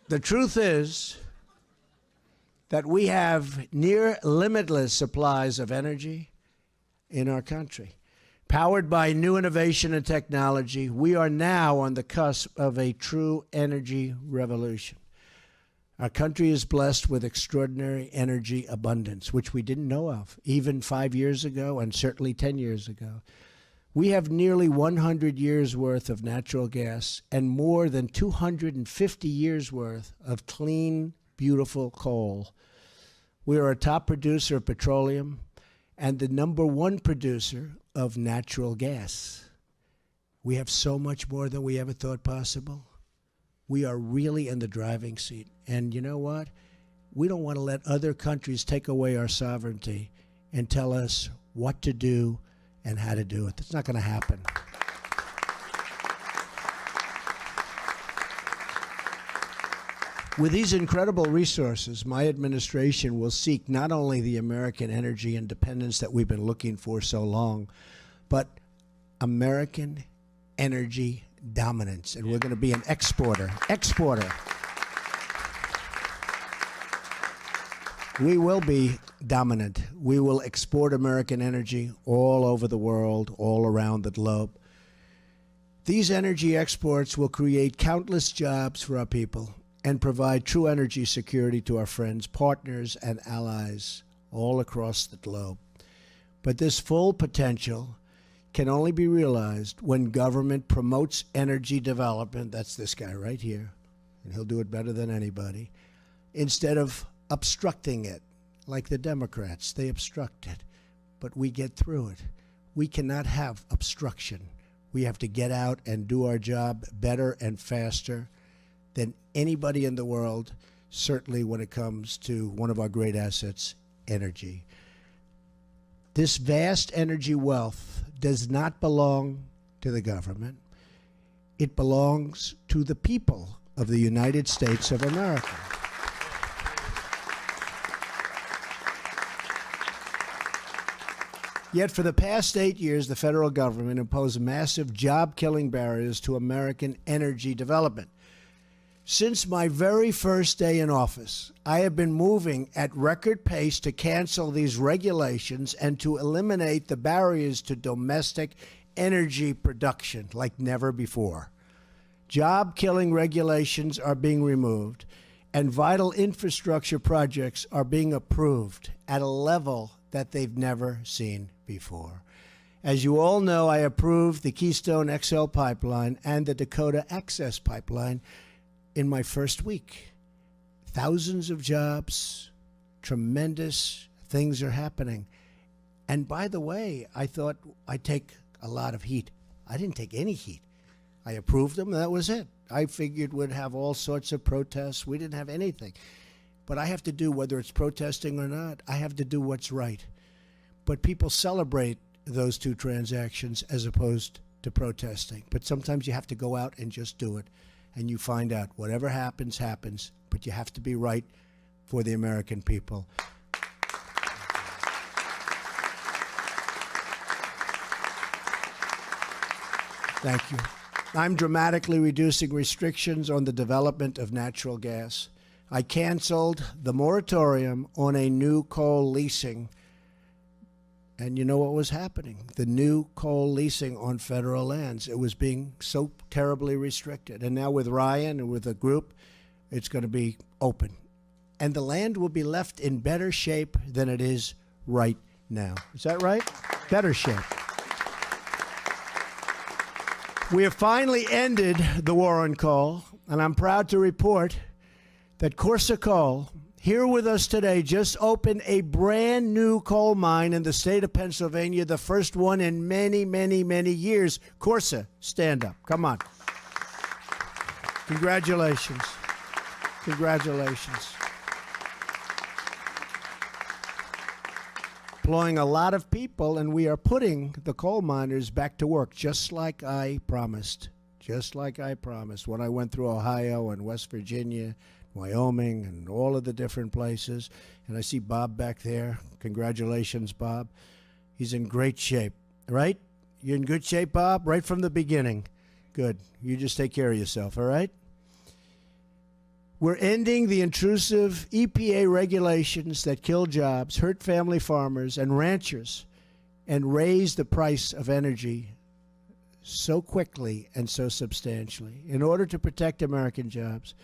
The truth is that we have near limitless supplies of energy in our country. Powered by new innovation and technology, we are now on the cusp of a true energy revolution. Our country is blessed with extraordinary energy abundance, which we didn't know of even 5 years ago and certainly 10 years ago. We have nearly 100 years' worth of natural gas and more than 250 years' worth of clean, beautiful coal. We are a top producer of petroleum and the #1 producer of natural gas. We have so much more than we ever thought possible. We are really in the driving seat. And you know what? We don't want to let other countries take away our sovereignty and tell us what to do and how to do it. That's not going to happen. With these incredible resources, my administration will seek not only the American energy independence that we've been looking for so long, but American energy dominance. And we're going to be an exporter. We will be dominant. We will export American energy all over the world, all around the globe. These energy exports will create countless jobs for our people and provide true energy security to our friends, partners, and allies all across the globe. But this full potential can only be realized when government promotes energy development. That's this guy right here, and he'll do it better than anybody, instead of obstructing it, like the Democrats. They obstruct it, but we get through it. We cannot have obstruction. We have to get out and do our job better and faster than anybody in the world, certainly when it comes to one of our great assets, energy. This vast energy wealth does not belong to the government. It belongs to the people of the United States of America. Yet for the past 8 years, the federal government imposed massive job-killing barriers to American energy development. Since my very first day in office, I have been moving at record pace to cancel these regulations and to eliminate the barriers to domestic energy production like never before. Job-killing regulations are being removed, and vital infrastructure projects are being approved at a level that they've never seen before. As you all know, I approved the Keystone XL pipeline and the Dakota Access pipeline in my first week. Thousands of jobs, tremendous things are happening. And by the way, I thought I'd take a lot of heat. I didn't take any heat. I approved them, and that was it. I figured we'd have all sorts of protests. We didn't have anything. But I have to do, whether it's protesting or not, I have to do what's right. But people celebrate those two transactions as opposed to protesting. But sometimes you have to go out and just do it. And you find out whatever happens, happens. But you have to be right for the American people. Thank you. I'm dramatically reducing restrictions on the development of natural gas. I canceled the moratorium on a new coal leasing. And you know what was happening? The new coal leasing on federal lands. It was being so terribly restricted. And now with Ryan and with the group, it's going to be open. And the land will be left in better shape than it is right now. Is that right? Better shape. We have finally ended the war on coal, and I'm proud to report that Corsa Coal, here with us today, just opened a brand new coal mine in the state of Pennsylvania, the first one in many, many, many years. Corsa, stand up. Come on. Congratulations. Congratulations. Employing a lot of people, and we are putting the coal miners back to work, just like I promised. Just like I promised when I went through Ohio and West Virginia, Wyoming, and all of the different places. And I see Bob back there. Congratulations, Bob. He's in great shape, right? You're in good shape, Bob, right from the beginning. Good. You just take care of yourself, all right? We're ending the intrusive EPA regulations that kill jobs, hurt family farmers and ranchers, and raise the price of energy so quickly and so substantially. In order to protect American jobs,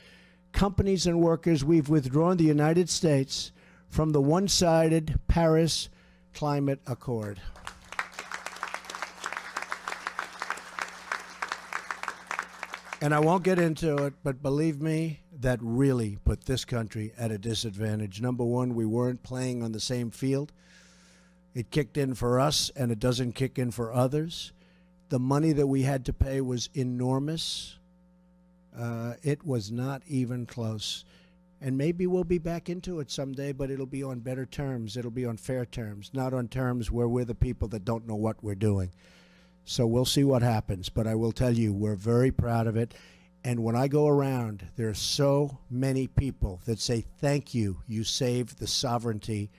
companies and workers, we've withdrawn the United States from the one-sided Paris Climate Accord. And I won't get into it, but believe me, that really put this country at a disadvantage. Number one, we weren't playing on the same field. It kicked in for us, and it doesn't kick in for others. The money that we had to pay was enormous. It was not even close. And maybe we'll be back into it someday, but it'll be on better terms. It'll be on fair terms, not on terms where we're the people that don't know what we're doing. So we'll see what happens, but I will tell you, we're very proud of it. And when I go around, there are so many people that say, thank you, you saved the sovereignty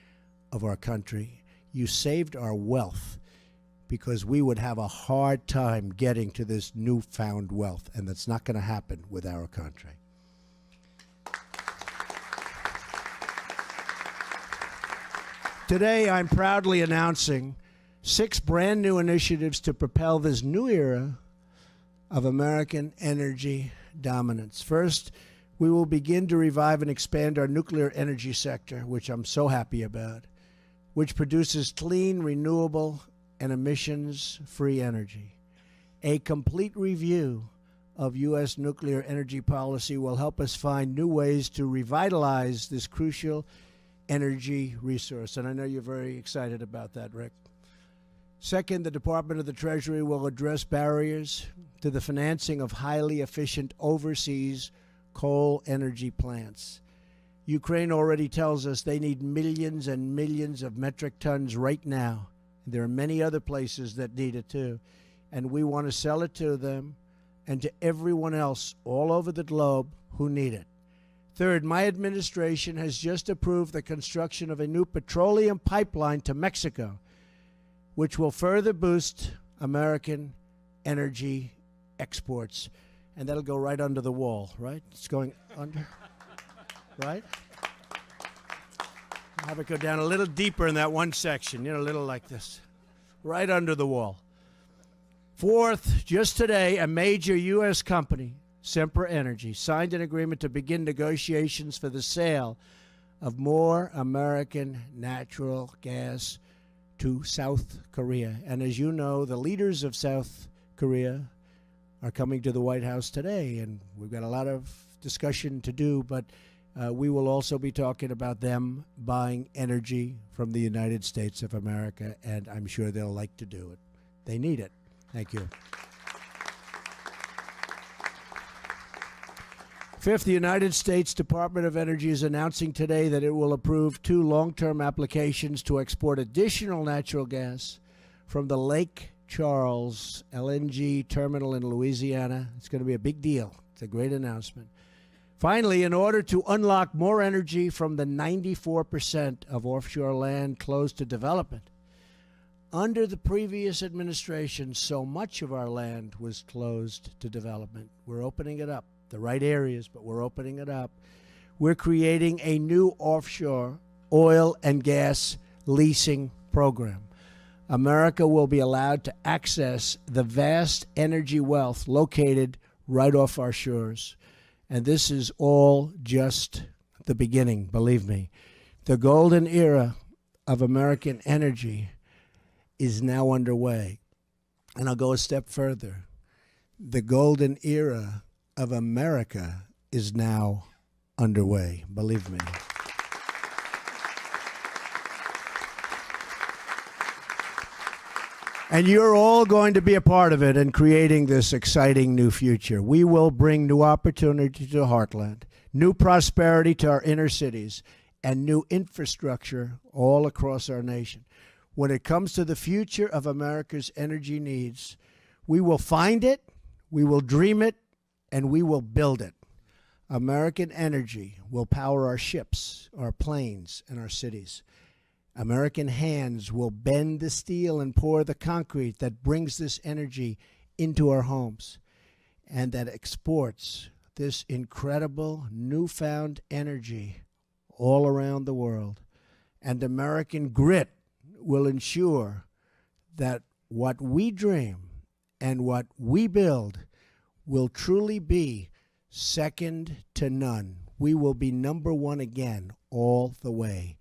of our country. You saved our wealth, because we would have a hard time getting to this newfound wealth, and that's not going to happen with our country. Today, I'm proudly announcing 6 brand new initiatives to propel this new era of American energy dominance. First, we will begin to revive and expand our nuclear energy sector, which I'm so happy about, which produces clean, renewable, and emissions-free energy. A complete review of U.S. nuclear energy policy will help us find new ways to revitalize this crucial energy resource. And I know you're very excited about that, Rick. Second, the Department of the Treasury will address barriers to the financing of highly efficient overseas coal energy plants. Ukraine already tells us they need millions and millions of metric tons right now. There are many other places that need it too. And we want to sell it to them and to everyone else all over the globe who need it. Third, my administration has just approved the construction of a new petroleum pipeline to Mexico, which will further boost American energy exports. And that'll go right under the wall, right? It's going under, right? Have it go down a little deeper in that one section, a little like this, right under the wall. Fourth, just today, a major U.S. company, Sempra Energy, signed an agreement to begin negotiations for the sale of more American natural gas to South Korea. And as you know, the leaders of South Korea are coming to the White House today, and we've got a lot of discussion to do, but we will also be talking about them buying energy from the United States of America, and I'm sure they'll like to do it. They need it. Thank you. Fifth, the United States Department of Energy is announcing today that it will approve 2 long-term applications to export additional natural gas from the Lake Charles LNG terminal in Louisiana. It's going to be a big deal. It's a great announcement. Finally, in order to unlock more energy from the 94% of offshore land closed to development, under the previous administration, so much of our land was closed to development. We're opening it up. The right areas, but we're opening it up. We're creating a new offshore oil and gas leasing program. America will be allowed to access the vast energy wealth located right off our shores. And this is all just the beginning, believe me. The golden era of American energy is now underway. And I'll go a step further. The golden era of America is now underway, believe me. And you're all going to be a part of it in creating this exciting new future. We will bring new opportunity to the heartland, new prosperity to our inner cities, and new infrastructure all across our nation. When it comes to the future of America's energy needs, we will find it, we will dream it, and we will build it. American energy will power our ships, our planes, and our cities. American hands will bend the steel and pour the concrete that brings this energy into our homes and that exports this incredible newfound energy all around the world. And American grit will ensure that what we dream and what we build will truly be second to none. We will be number one again all the way.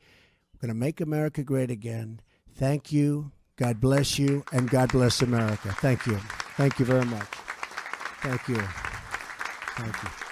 We're going to make America great again. Thank you. God bless you, and God bless America. Thank you. Thank you very much. Thank you. Thank you.